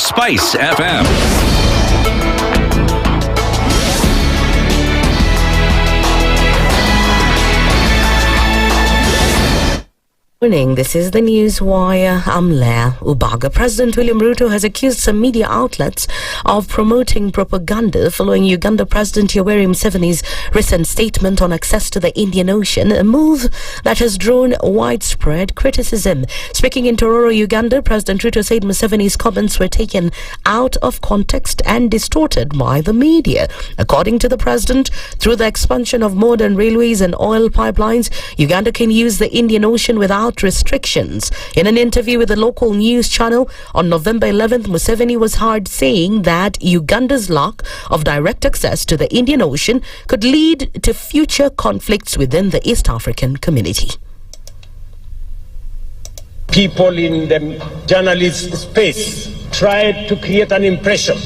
SpiceFM. Morning, this is the News Wire. I'm Leah Ubaga. President William Ruto has accused some media outlets of promoting propaganda following Uganda President Yoweri Museveni's recent statement on access to the Indian Ocean, a move that has drawn widespread criticism. Speaking in Tororo, Uganda, President Ruto said Museveni's comments were taken out of context and distorted by the media. According to the president, through the expansion of modern railways and oil pipelines, Uganda can use the Indian Ocean without restrictions. In an interview with a local news channel on November 11th, Museveni was heard saying that Uganda's lack of direct access to the Indian Ocean could lead to future conflicts within the East African community. People in the journalist space tried to create an impression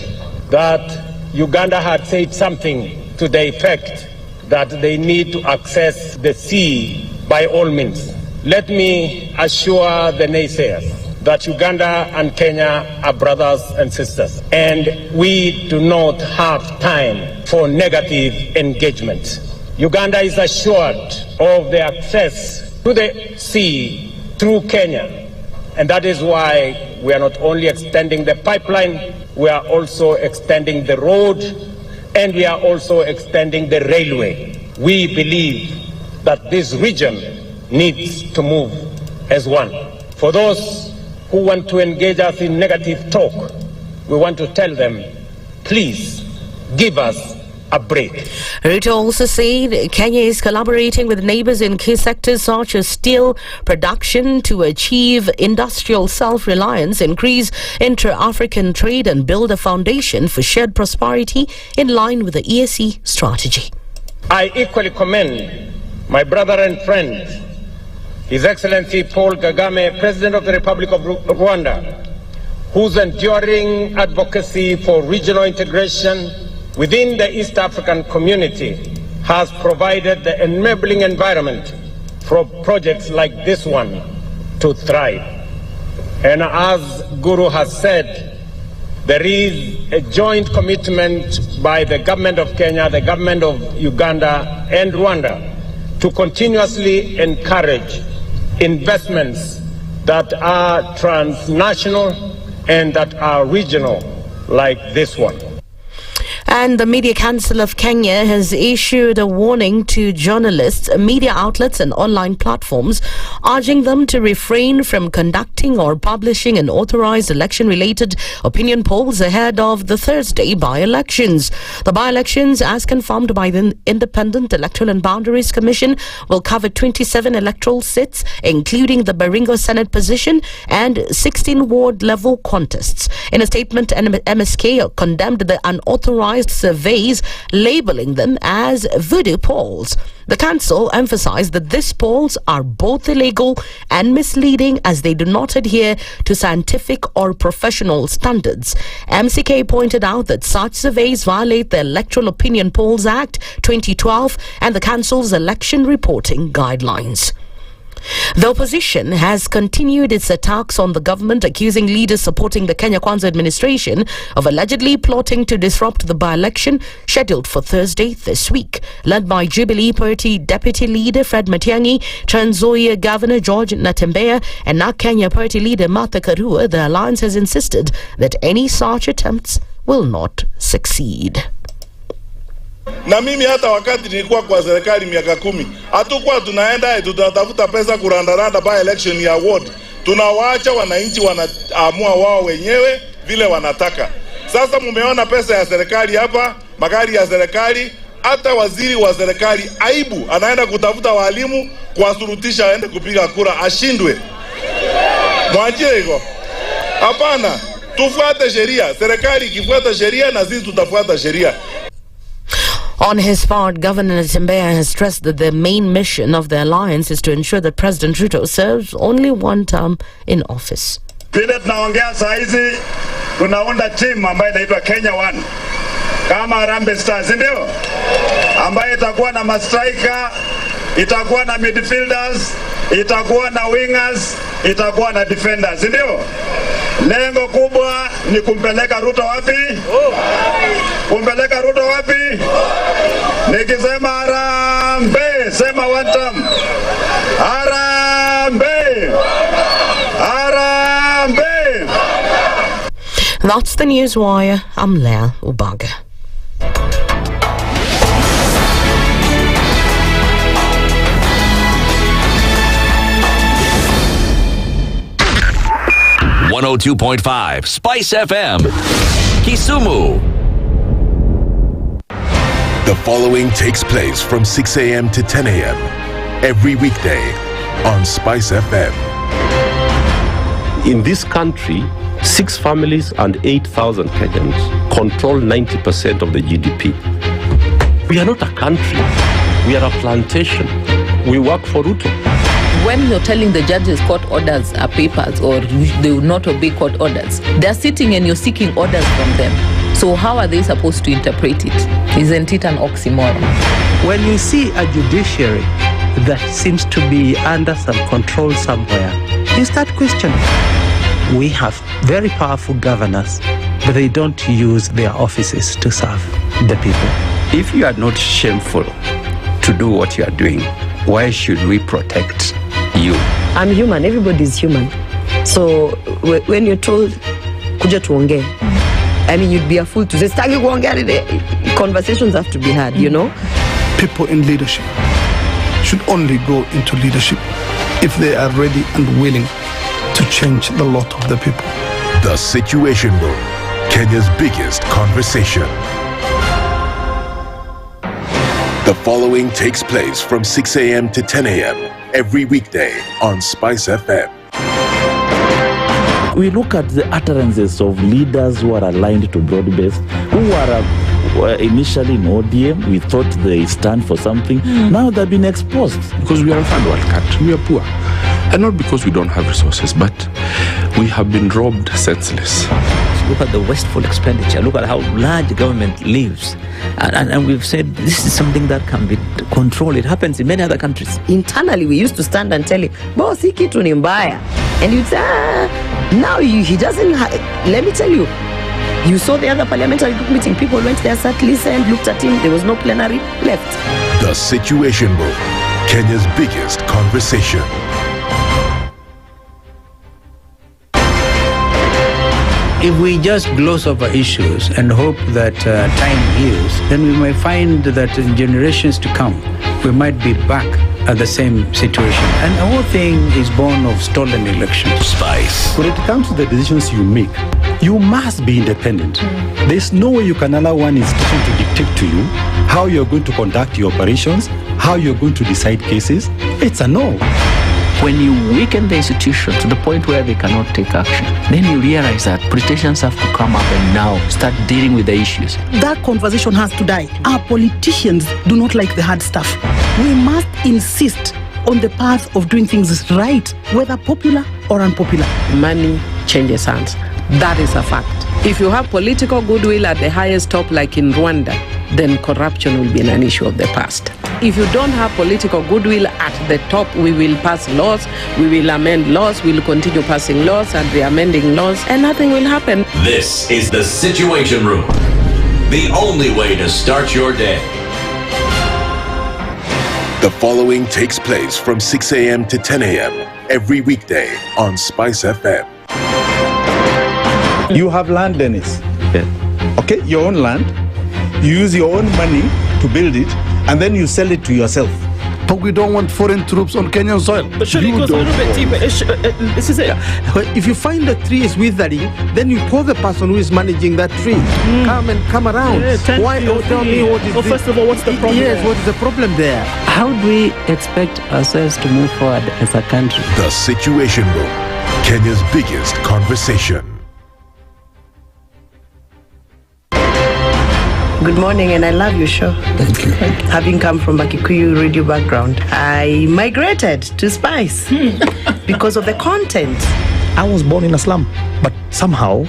that Uganda had said something to the effect that they need to access the sea by all means. Let me assure the naysayers that Uganda and Kenya are brothers and sisters, and we do not have time for negative engagement. Uganda is assured of the access to the sea through Kenya, and that is why we are not only extending the pipeline, we are also extending the road, and we are also extending the railway. We believe that this region needs to move as one. For those who want to engage us in negative talk, we want to tell them, please give us a break. Ruto also said Kenya is collaborating with neighbors in key sectors such as steel production to achieve industrial self-reliance, increase inter-African trade and build a foundation for shared prosperity in line with the EAC strategy. I equally commend my brother and friend, His Excellency Paul Kagame, President of the Republic of Rwanda, whose enduring advocacy for regional integration within the East African community has provided the enabling environment for projects like this one to thrive. And as Guru has said, there is a joint commitment by the government of Kenya, the government of Uganda and Rwanda to continuously encourage investments that are transnational and that are regional like this one. And the Media Council of Kenya has issued a warning to journalists, media outlets and online platforms, urging them to refrain from conducting or publishing unauthorized election-related opinion polls ahead of the Thursday by-elections. The by-elections, as confirmed by the Independent Electoral and Boundaries Commission, will cover 27 electoral seats, including the Baringo Senate position and 16 ward-level contests. In a statement, MSK condemned the unauthorized surveys, labeling them as voodoo polls. The council emphasized that these polls are both illegal and misleading as they do not adhere to scientific or professional standards. MCK pointed out that such surveys violate the Electoral Opinion Polls Act 2012 and the council's election reporting guidelines. The opposition has continued its attacks on the government, accusing leaders supporting the Kenya Kwanza administration of allegedly plotting to disrupt the by-election scheduled for Thursday this week. Led by Jubilee Party Deputy Leader Fred Matiang'i, Trans Nzoia Governor George Natembeya and NARC Kenya Party Leader Martha Karua, the alliance has insisted that any such attempts will not succeed. Na mimi hata wakati nilikuwa kwa serikali miaka 10, hatukuwa tunaenda tutatafuta pesa kurandaranda by election ya ward. Tunawaacha wananchi wanaamua wao wenyewe vile wanataka. Sasa mumeona pesa ya serikali hapa, magari ya serikali, hata waziri wa serikali aibu anaenda kutafuta walimu kuwasurutisha aende kupiga kura ashindwe. Mwachie hivyo. Hapana, tufuate sheria. Serikali ikifuata sheria na sisi tutafuata sheria. On his part, Governor Natembeya has stressed that the main mission of the alliance is to ensure that President Ruto serves only one term in office. Vile tunaongea saa hizi tunaunda team ambayo inaitwa Kenya One kama Harambee Stars, ndio ambayo itakuwa na mastriker, itakuwa na midfielders, itakuwa na wingers, itakuwa na defenders, ndio Lengo kubwa ni kumpeleka Ruto wapi? Kumpeleka Ruto wapi? Nikisema harambee, sema one time. Harambee! Harambee! That's the News Wire. I'm Leah Ubaga. .5 Spice FM, Kisumu. The following takes place from 6 a.m. to 10 a.m. every weekday on Spice FM. In this country, 6 families and 8,000 Kenyans control 90% of the GDP. We are not a country. We are a plantation. We work for Ruto. When you're telling the judges court orders are papers or they will not obey court orders, they're sitting and you're seeking orders from them. So how are they supposed to interpret it? Isn't it an oxymoron? When you see a judiciary that seems to be under some control somewhere, you start questioning. We have very powerful governors, but they don't use their offices to serve the people. If you are not shameful to do what you are doing, why should we protect you? I'm human. Everybody's human. So when you're told, kuja tuongee, I mean, you'd be a fool to say, stagi kuongea. Conversations have to be had, you know? People in leadership should only go into leadership if they are ready and willing to change the lot of the people. The Situation Room, Kenya's biggest conversation. The following takes place from 6 a.m. to 10 a.m. every weekday on Spice FM. We look at the utterances of leaders who are aligned to broad-based, who were initially in ODM. We thought they stand for something. Now they've been exposed. Because we are a third world country, we are poor. And not because we don't have resources, but we have been robbed senseless. Look at the wasteful expenditure. Look at how large government lives. And we've said this is something that can be controlled. It happens in many other countries. Internally, we used to stand and tell him, boss, hii kitu ni mbaya. And you'd say, now he doesn't, let me tell you, you saw the other parliamentary group meeting, people went there, sat, listened, looked at him, there was no plenary, left. The Situation Room, Kenya's biggest conversation. If we just gloss over issues and hope that time heals, then we may find that in generations to come, we might be back at the same situation. And the whole thing is born of stolen elections. Spice. When it comes to the decisions you make, you must be independent. There's no way you can allow one institution to dictate to you how you're going to conduct your operations, how you're going to decide cases. It's a no. When you weaken the institution to the point where they cannot take action, then you realize that politicians have to come up and now start dealing with the issues. That conversation has to die. Our politicians do not like the hard stuff. We must insist on the path of doing things right, whether popular or unpopular. Money changes hands. That is a fact. If you have political goodwill at the highest top, like in Rwanda, then corruption will be an issue of the past. If you don't have political goodwill at the top, we will pass laws, we will amend laws, we will continue passing laws and re-amending laws, and nothing will happen. This is the Situation Room, the only way to start your day. The following takes place from 6 a.m. to 10 a.m. every weekday on Spice FM. You have land, Dennis. Yeah. Okay, your own land. You use your own money to build it, and then you sell it to yourself. But we don't want foreign troops on Kenyan soil. But surely it goes a little bit deeper. This is it. If you find the tree is withering, then you call the person who is managing that tree. Come around. Yeah, Why? Tell me what is first of all, what's the problem? Yes, what is the problem there? How do we expect ourselves to move forward as a country? The Situation Room, Kenya's biggest conversation. Good morning, and I love your show. Thank you. Having come from a Kikuyu radio background, I migrated to Spice because of the content. I was born in a slum, but somehow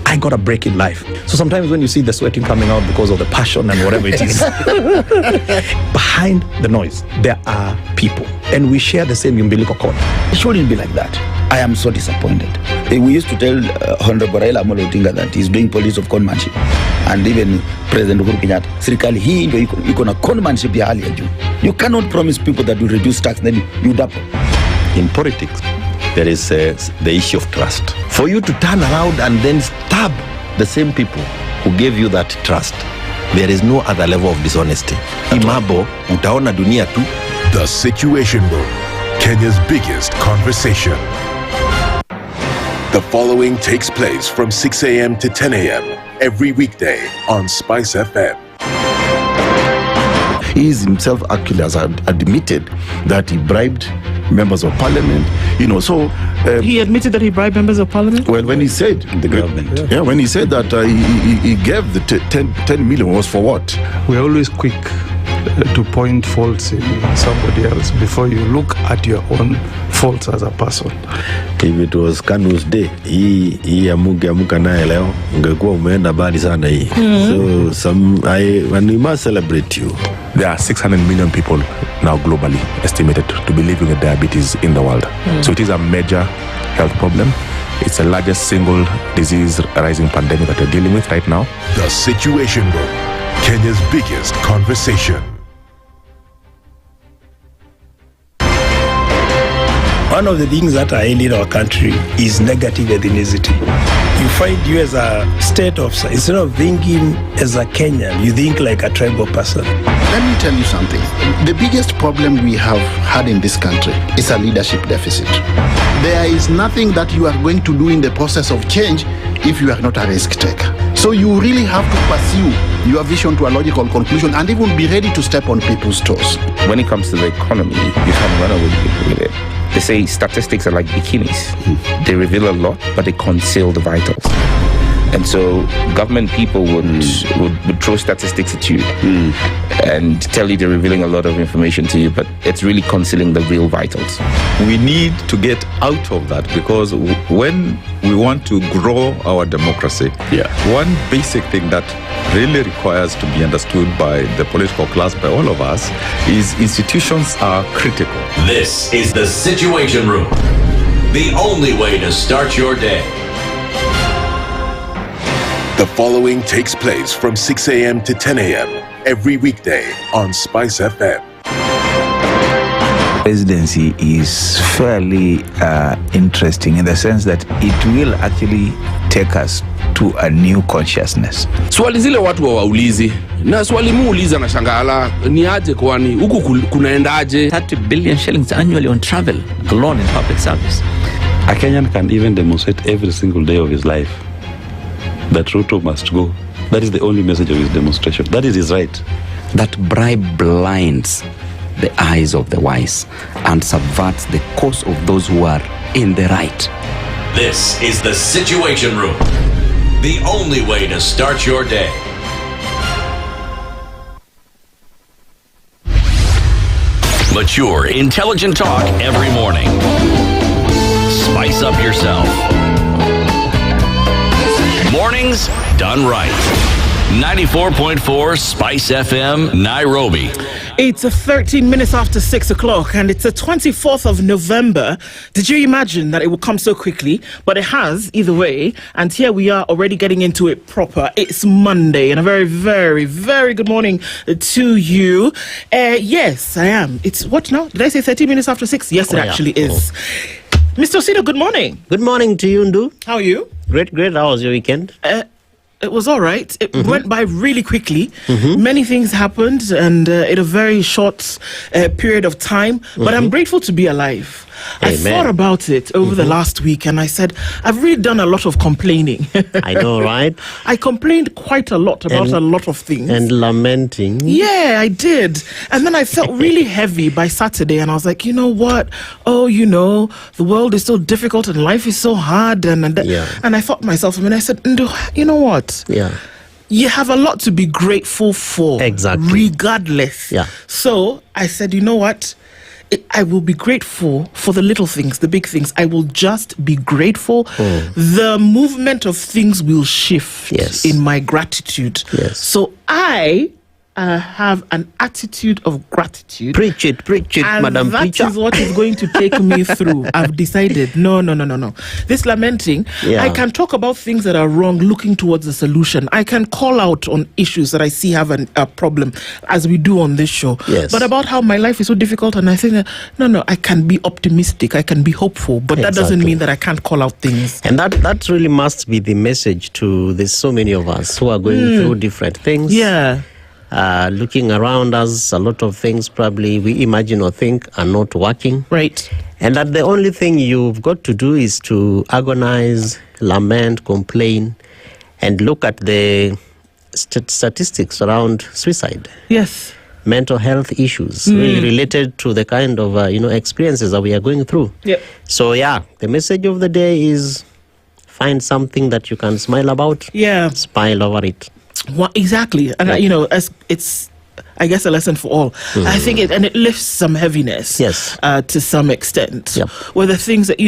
I got a break in life. So sometimes when you see the sweating coming out because of the passion and whatever it is, behind the noise, there are people. And we share the same umbilical cord. It shouldn't be like that. I am so disappointed. We used to tell Honorable Raila Amolo Odinga that he's doing politics of conmanship, and even President Uhuru Kenyatta, serikali hii ndio iko na conmanship ya hali ya juu. You cannot promise people that you reduce tax, then you double. In politics, there is the issue of trust. For you to turn around and then stab the same people who gave you that trust, there is no other level of dishonesty. Imabo, utaona dunia tu. The Situation Room, Kenya's biggest conversation. The following takes place from 6 a.m. to 10 a.m. every weekday on SpiceFM. He himself actually has admitted that he bribed members of parliament, so... he admitted that he bribed members of parliament? Well, when he said... The government. Yeah, when he said that he gave the 10 million was for what? We're always quick to point faults in somebody else before you look at your own faults as a person. If it was Kanu's day, hii amuka naye leo, ungekuwa umeenda bali sana hii. So when we must celebrate you. There are 600 million people now globally estimated to be living with diabetes in the world. So it is a major health problem. It's the largest single disease rising pandemic that we're dealing with right now. The Situation Room, Kenya's biggest conversation. One of the things that are ailing our country is negative ethnicity. You find you as a state officer, instead of thinking as a Kenyan, you think like a tribal person. Let me tell you something. The biggest problem we have had in this country is a leadership deficit. There is nothing that you are going to do in the process of change if you are not a risk taker. So you really have to pursue your vision to a logical conclusion and even be ready to step on people's toes. When it comes to the economy, you can run away with it. They say statistics are like bikinis. They reveal a lot, but they conceal the vitals. And so government people would throw statistics at you and tell you they're revealing a lot of information to you, but it's really concealing the real vitals. We need to get out of that, because when we want to grow our democracy, one basic thing that really requires to be understood by the political class, by all of us, is institutions are critical. This is the Situation Room, the only way to start your day. The following takes place from 6 a.m. to 10 a.m. every weekday on SpiceFM. Presidency is fairly interesting in the sense that it will actually take us to a new consciousness. Swali zile watu waulizi na swali muuliza na shangala ni aje, kwani huku kunaendaje? 30 billion shillings annually on travel alone in public service. A Kenyan can even demonstrate every single day of his life that Ruto must go. That is the only message of his demonstration. That is his right. That bribe blinds the eyes of the wise and subverts the cause of those who are in the right. This is the Situation Room, the only way to start your day. Mature, intelligent talk every morning. Spice up yourself. Mornings done right. 94.4 Spice FM, Nairobi. It's 13 minutes after 6 o'clock, and it's the 24th of November. Did you imagine that it would come so quickly? But it has, either way. And here we are already getting into it proper. It's Monday, and a very, very, very good morning to you. Yes, I am. It's what now? Did I say 13 minutes after 6? Yes, it actually is. Mr. Osido, good morning. Good morning to you, Ndu. How are you? Great. How was your weekend? It was all right. It went by really quickly. Many things happened, and in a very short period of time. But I'm grateful to be alive. I thought about it over the last week, and I said, I've really done a lot of complaining. I know, right? I complained quite a lot about a lot of things. And lamenting. Yeah, I did. And then I felt really heavy by Saturday, and I was like, you know what? Oh, the world is so difficult, and life is so hard. And I thought to myself, I said, Ndu, you know what? Yeah. You have a lot to be grateful for. Exactly. Regardless. Yeah. So I said, you know what? I will be grateful for the little things, the big things. I will just be grateful. The movement of things will shift in my gratitude. Yes. So I have an attitude of gratitude. Preach it, and Madam that Preacher. is what is going to take me through. I've decided, no. This lamenting, Yeah. I can talk about things that are wrong, looking towards a solution. I can call out on issues that I see have a problem, as we do on this show. Yes. But about how my life is so difficult, and I think, no, I can be optimistic, I can be hopeful, but that doesn't Exactly. mean that I can't call out things. And that really must be the message to there's so many of us who are going through different things. Yeah. Looking around us, a lot of things probably we imagine or think are not working. Right. And that the only thing you've got to do is to agonize, lament, complain, and look at the statistics around suicide. Yes. Mental health issues really related to the kind of experiences that we are going through. Yep. So the message of the day is find something that you can smile about. Yeah. Smile over it. Well, exactly. And, as it's, I guess, a lesson for all. I think it lifts some heaviness. Yes. To some extent. Yep. Where the things that,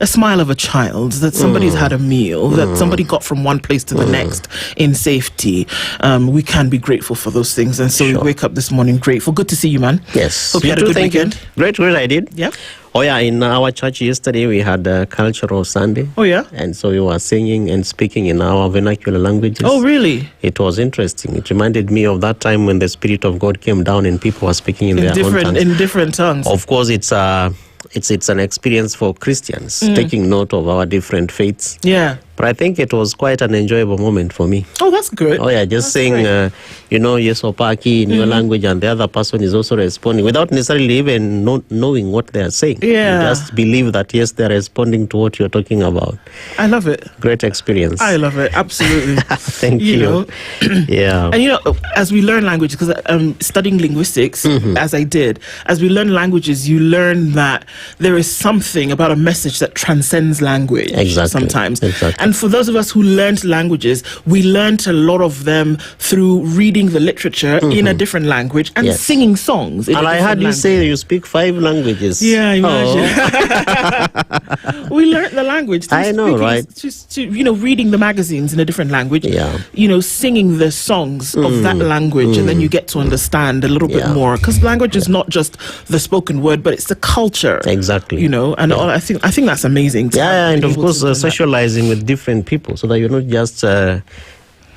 a smile of a child, that somebody's had a meal, that somebody got from one place to the next in safety. We can be grateful for those things. And so we wake up this morning grateful. Good to see you, man. Yes. Hope you had a good thank you. weekend. Great, I did. Yeah. Oh, yeah, in our church yesterday, we had a cultural Sunday. Oh, yeah? And so we were singing and speaking in our vernacular languages. Oh, really? It was interesting. It reminded me of that time when the Spirit of God came down and people were speaking in their own tongues. In different tongues. Of course, it's an experience for Christians, taking note of our different faiths. Yeah. But I think it was quite an enjoyable moment for me. Oh, that's good. Oh, yeah, just saying, yes, Opaki in your language, and the other person is also responding without necessarily even knowing what they are saying. Yeah. You just believe that, yes, they're responding to what you're talking about. I love it. Great experience. I love it. Absolutely. Thank you. Yeah. And as we learn language, because I'm studying linguistics, as I did, as we learn languages, you learn that there is something about a message that transcends language. Exactly. Sometimes. Exactly. And for those of us who learned languages, we learned a lot of them through reading the literature in a different language and singing songs. And I heard you say you speak 5 languages. Yeah, imagine. We learned the language. I know, right? Just reading the magazines in a different language. Yeah. Singing the songs of that language, and then you get to understand a little bit more. Because language is not just the spoken word, but it's the culture. Exactly. I think that's amazing. And of course, socializing with different people, so that you're not just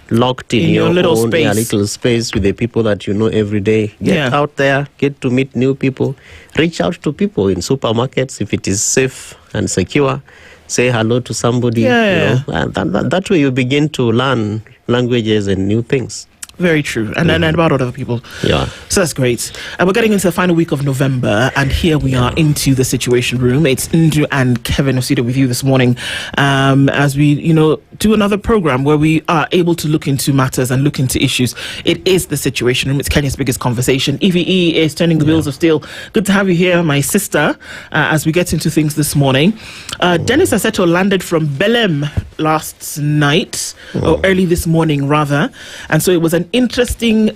locked in your little own space. Little space with the people that you know every day. Get out there, get to meet new people, reach out to people in supermarkets if it is safe and secure. Say hello to somebody. And that way you begin to learn languages and new things. Very true. And then about other people. Yeah. So that's great. And we're getting into the final week of November, and here we are into the Situation Room. It's Ndu and Kevin Osido with you this morning, as we, do another program where we are able to look into matters and look into issues. It is the Situation Room. It's Kenya's biggest conversation. EVE is turning the wheels of steel. Good to have you here, my sister, as we get into things this morning. Dennis Aseto landed from Belem last night, or early this morning, rather. And so it was an interesting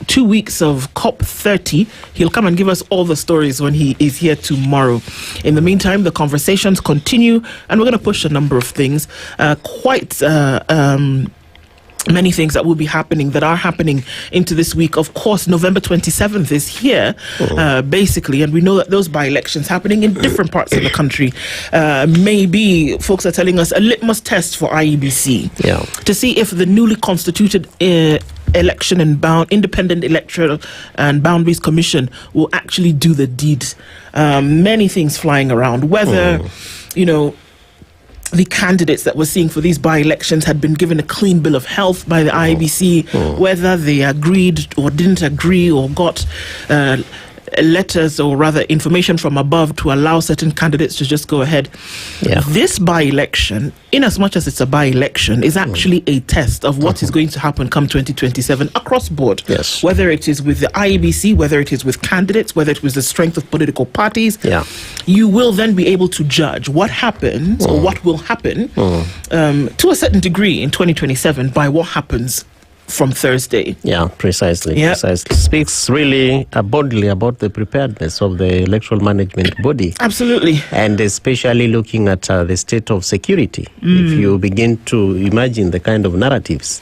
2 weeks of COP30. He'll come and give us all the stories when he is here tomorrow. In the meantime, the conversations continue, and we're going to push a number of things. Quite many things that will be happening, that are happening into this week. Of course, November 27th is here, basically, and we know that those by-elections happening in different parts of the country maybe, folks are telling us, a litmus test for IEBC to see if the newly constituted election and independent electoral and boundaries commission will actually do the deed. Many things flying around, whether the candidates that we're seeing for these by-elections had been given a clean bill of health by the IEBC, whether they agreed or didn't agree or got letters, or rather information from above, to allow certain candidates to just go ahead. This by-election, in as much as it's a by-election, is actually a test of what is going to happen come 2027 across board. Whether it is with the IEBC, whether it is with candidates, whether it was the strength of political parties, you will then be able to judge what happens or what will happen to a certain degree in 2027 by what happens from Thursday. Yeah, precisely. Speaks really boldly about the preparedness of the electoral management body. Absolutely. And especially looking at the state of security. If you begin to imagine the kind of narratives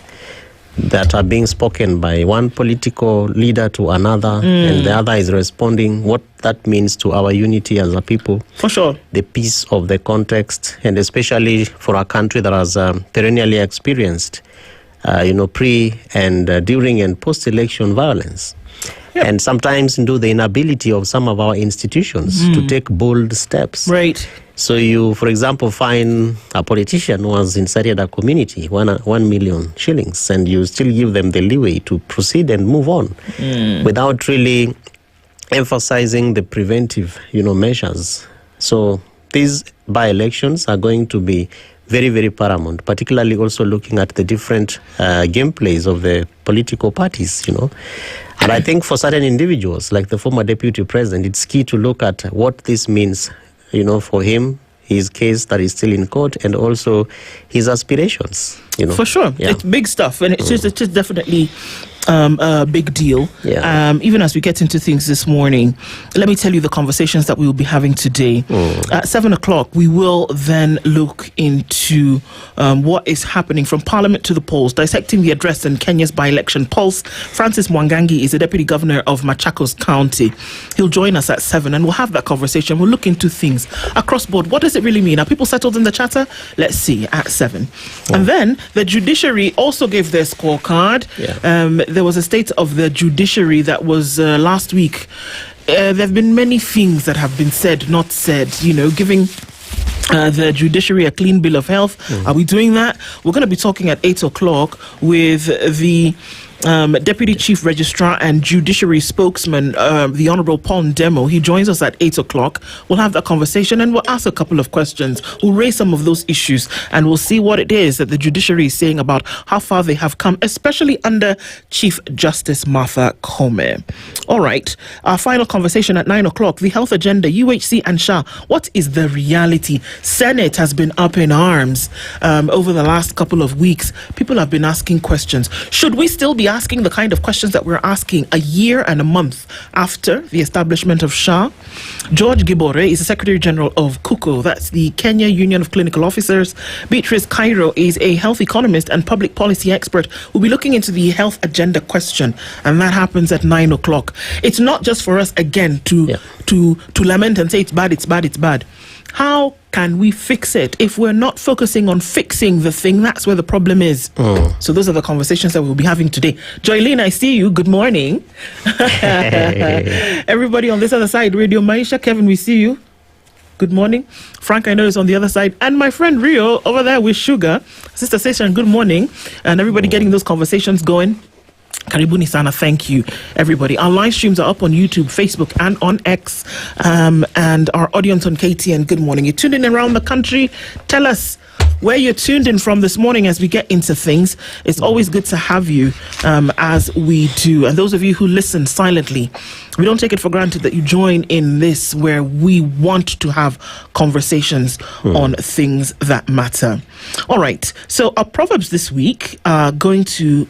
that are being spoken by one political leader to another, and the other is responding, what that means to our unity as a people. For sure. The peace of the context, and especially for a country that has perennially experienced, pre and during and post-election violence. Yep. And sometimes the inability of some of our institutions to take bold steps. Right. So you, for example, find a politician who has incited a community, 1 million shillings, and you still give them the leeway to proceed and move on without really emphasizing the preventive, measures. So these by-elections are going to be very, very paramount, particularly also looking at the different gameplays of the political parties, And I think for certain individuals, like the former deputy president, it's key to look at what this means, for him, his case that is still in court, and also his aspirations, For sure. Yeah. It's big stuff, and it's just definitely a big deal. Yeah. Even as we get into things this morning, let me tell you the conversations that we will be having today. At 7 o'clock, we will then look into what is happening from Parliament to the polls, dissecting the address in Kenya's by-election pulse. Francis Mwangangi is the Deputy Governor of Machakos County. He'll join us at 7, and we'll have that conversation. We'll look into things across board. What does it really mean? Are people settled in the chatter? Let's see at 7. And then the judiciary also gave their scorecard. There was a state of the judiciary that was last week. There have been many things that have been said, not said, giving the judiciary a clean bill of health. Are we doing that? We're going to be talking at 8 o'clock with the Deputy Chief Registrar and Judiciary Spokesman, the Honourable Paul Ndemo. He joins us at 8 o'clock. We'll have that conversation and we'll ask a couple of questions. We'll raise some of those issues and we'll see what it is that the judiciary is saying about how far they have come, especially under Chief Justice Martha Koome. All right. Our final conversation at 9 o'clock, the health agenda, UHC and SHA. What is the reality? Senate has been up in arms over the last couple of weeks. People have been asking questions. Should we still be asking the kind of questions that we're asking a year and a month after the establishment of SHA? George Gibore is the Secretary General of KUKO, that's the Kenya Union of Clinical Officers. Beatrice Cairo is a health economist and public policy expert. We'll be looking into the health agenda question, and that happens at 9 o'clock. It's not just for us, again, to lament and say it's bad, it's bad, it's bad. How can we fix it? If we're not focusing on fixing the thing, that's where the problem is. So those are the conversations that we'll be having today. Joyline, I see you. Good morning. Everybody on this other side, Radio Maisha. Kevin, we see you. Good morning. Frank, I know, is on the other side. And my friend Rio over there with Sugar. Sister Session, good morning. And everybody getting those conversations going. Karibuni sana, thank you, everybody. Our live streams are up on YouTube, Facebook, and on X, and our audience on KTN. Good morning. You're tuned in around the country. Tell us where you're tuned in from this morning as we get into things. It's always good to have you as we do. And those of you who listen silently, we don't take it for granted that you join in this where we want to have conversations on things that matter. All right. So our Proverbs this week are going to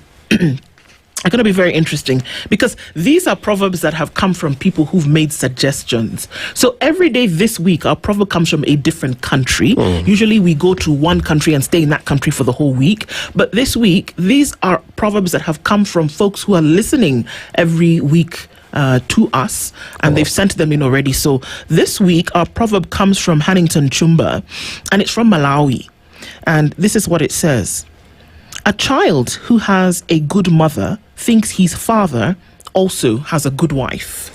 be very interesting because these are proverbs that have come from people who've made suggestions. So every day this week, our proverb comes from a different country. Usually we go to one country and stay in that country for the whole week. But this week, these are proverbs that have come from folks who are listening every week to us, and they've sent them in already. So this week, our proverb comes from Hannington Chumba, and it's from Malawi. And this is what it says. A child who has a good mother thinks his father also has a good wife.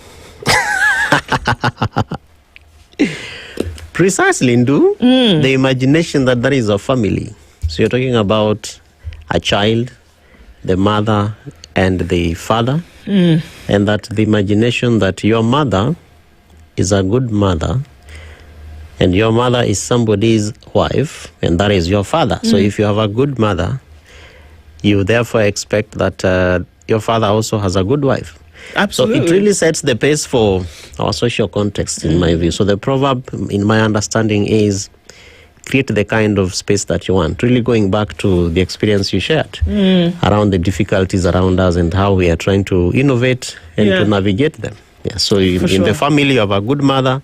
Precisely, Ndu. The imagination that is a family. So you're talking about a child, the mother, and the father. And that the imagination that your mother is a good mother, and your mother is somebody's wife, and that is your father. So if you have a good mother, you therefore expect that your father also has a good wife. Absolutely. So it really sets the pace for our social context, in my view. So the proverb, in my understanding, is create the kind of space that you want. Really going back to the experience you shared around the difficulties around us and how we are trying to innovate and to navigate them. Yeah. So in the family, you have a good mother,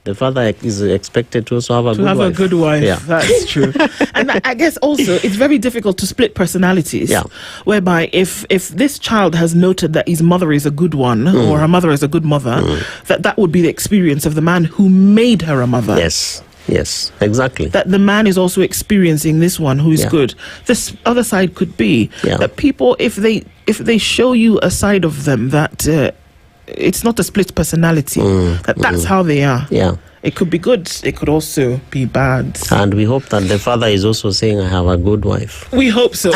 The father is expected to also have a good wife. Yeah. That's true. And I guess also it's very difficult to split personalities. Yeah. Whereby if this child has noted that his mother is a good one or her mother is a good mother, that would be the experience of the man who made her a mother. Yes, exactly. That the man is also experiencing this one who is good. This other side could be that people, if they show you a side of them that it's not a split personality, that's how they are. Yeah. It could be good. It could also be bad. And we hope that the father is also saying, I have a good wife. We hope so.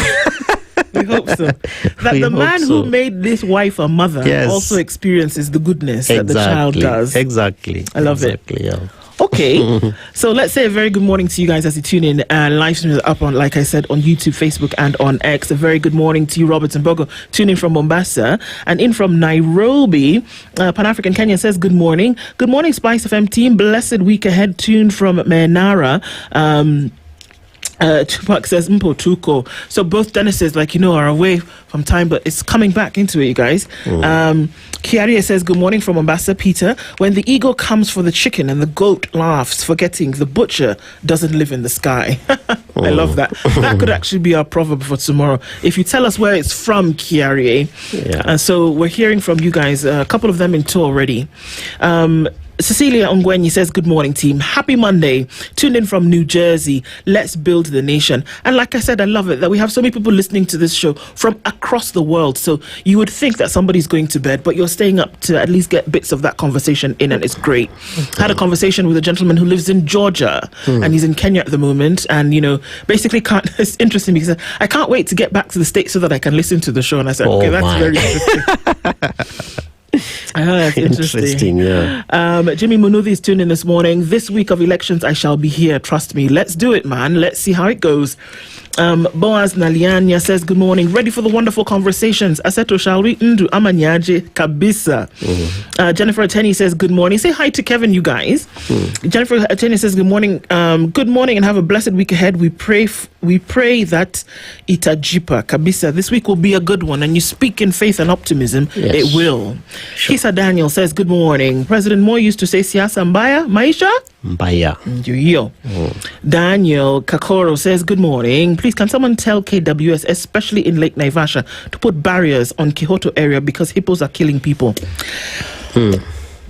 We hope so. That the man who made this wife a mother also experiences the goodness that the child does. Exactly. I love it. Yeah. Okay, so let's say a very good morning to you guys as you tune in. Live stream is up on, like I said, on YouTube, Facebook, and on X. A very good morning to you, Robert and Bogo, tuning in from Mombasa. And in from Nairobi, Pan-African Kenya says, good morning. Good morning, SpiceFM team. Blessed week ahead, tuned from Menara. Tupac says Mpo Tuko. So both Dennises, are away from time, but it's coming back into it, you guys. Kiaria says, good morning from Mombasa, Peter. When the eagle comes for the chicken and the goat laughs, forgetting the butcher doesn't live in the sky. I love that. That could actually be our proverb for tomorrow. If you tell us where it's from, Kiaria. And so we're hearing from you guys, a couple of them in tow already. Cecilia Ongwenyi says, good morning, team. Happy Monday. Tuned in from New Jersey. Let's build the nation. And like I said, I love it that we have so many people listening to this show from across the world. So you would think that somebody's going to bed, but you're staying up to at least get bits of that conversation in, and it's great. I had a conversation with a gentleman who lives in Georgia, and he's in Kenya at the moment. And, basically it's interesting because I can't wait to get back to the States so that I can listen to the show. And I said, okay, that's very interesting. That's interesting. Yeah. Jimmy Munuthi is tuned in this morning. This week of elections, I shall be here. Trust me. Let's do it, man. Let's see how it goes. Boaz Nalianya says, good morning. Ready for the wonderful conversations. Aseto, shall we? Ndu amanyaje kabisa. Jennifer Ateni says, good morning. Say hi to Kevin, you guys. Jennifer Ateni says, good morning. Good morning and have a blessed week ahead. We pray that itajipa kabisa. This week will be a good one, and you speak in faith and optimism. It will. Sure. Kisa Daniel says, good morning. President Moy used to say, siasa mbaya, maisha mbaya. Daniel Kakoro says, good morning. Please, can someone tell KWS, especially in Lake Naivasha, to put barriers on Kihoto area because hippos are killing people?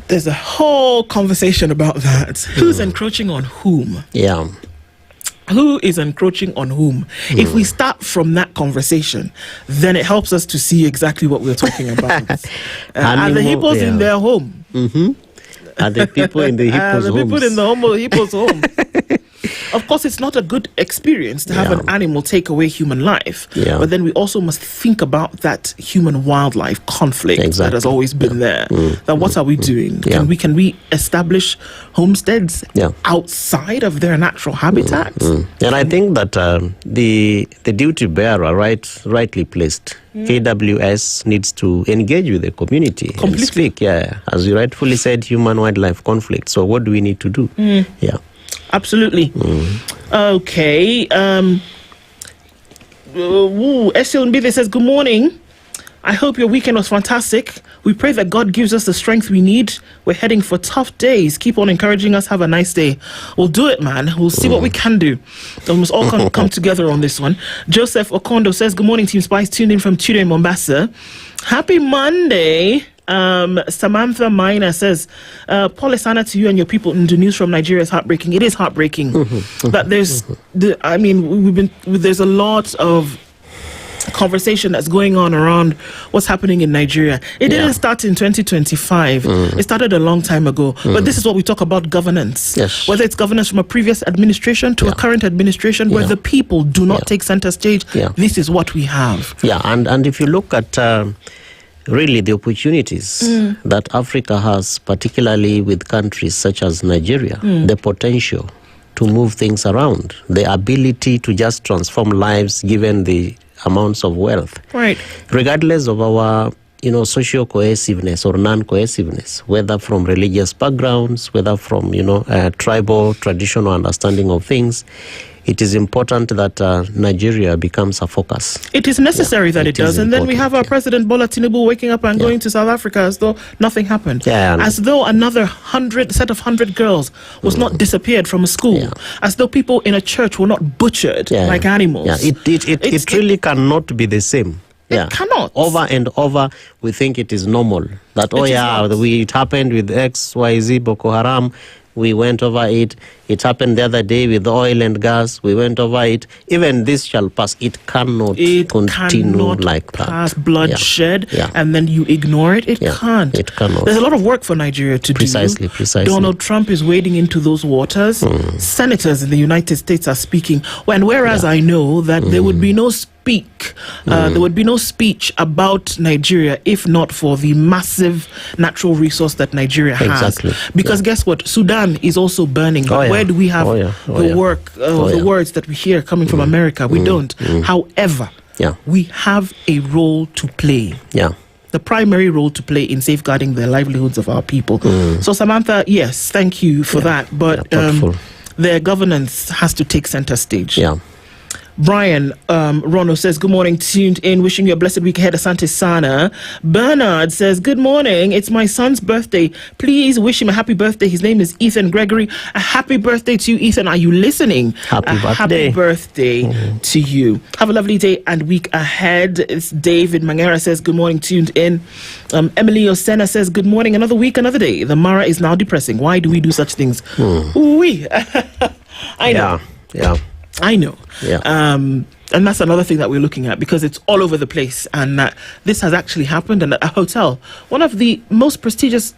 There's a whole conversation about that. Who's encroaching on whom? Yeah. Who is encroaching on whom? If we start from that conversation, then it helps us to see exactly what we're talking about. Are the hippos in their home? Are the people in the hippos' the people homes? in the hippos' home. Of course, it's not a good experience to have an animal take away human life. But then we also must think about that human-wildlife conflict that has always been there. That what are we doing? Can we establish homesteads outside of their natural habitats? And I think that the duty bearer, rightly placed, KWS needs to engage with the community and speak. As you rightfully said, human-wildlife conflict. So what do we need to do? Absolutely. Okay. SLB says, good morning. I hope your weekend was fantastic. We pray that God gives us the strength we need. We're heading for tough days. Keep on encouraging us. Have a nice day. We'll do it, man. We'll see what we can do. So we must all come together on this one. Joseph Okondo says, good morning, Team Spice. Tuned in from Tudo in Mombasa. Happy Monday. Samantha Minor says, Paul Esana, to you and your people. The news from Nigeria is heartbreaking. It is heartbreaking that there's a lot of conversation that's going on around what's happening in Nigeria. It didn't start in 2025. It started a long time ago. But this is what we talk about governance. Whether it's governance from a previous administration to a current administration where the people do not take center stage, this is what we have. And if you look at really the opportunities that Africa has, particularly with countries such as Nigeria, the potential to move things around, the ability to just transform lives given the amounts of wealth. Regardless of our socio-cohesiveness or non-cohesiveness, whether from religious backgrounds, whether from, tribal, traditional understanding of things, it is important that Nigeria becomes a focus. It is necessary that it does. And then we have our President Bola Tinubu waking up and going to South Africa as though nothing happened. As though another 100 girls was not disappeared from a school. As though people in a church were not butchered like animals. It really cannot be the same. It cannot. Over and over, we think it is normal. That, it happened with XYZ, Boko Haram. We went over it. It happened the other day with oil and gas. We went over it. Even this shall pass. It cannot continue like that. Pass bloodshed and then you ignore it. It can't. It cannot. There's a lot of work for Nigeria to do. Precisely. Donald Trump is wading into those waters. Senators in the United States are speaking. Whereas I know that there would be no there would be no speech about Nigeria if not for the massive natural resource that Nigeria has. Because guess what? Sudan is also burning. But where do we have the work, the words that we hear coming from America? We don't. However, we have a role to play. The primary role to play in safeguarding the livelihoods of our people. So Samantha, yes, thank you for that. But their governance has to take center stage. Brian Rono says, good morning, tuned in, wishing you a blessed week ahead, Asante Sana. Bernard says, good morning, it's my son's birthday. Please wish him a happy birthday. His name is Ethan Gregory. A happy birthday to you, Ethan. Are you listening? Happy birthday to you. Have a lovely day and week ahead. It's David Mangera says, good morning, tuned in. Emily Osena says, good morning, another week, another day. The Mara is now depressing. Why do we do such things? I know. I know. And that's another thing that we're looking at, because it's all over the place, and this has actually happened. And a hotel, two of the most prestigious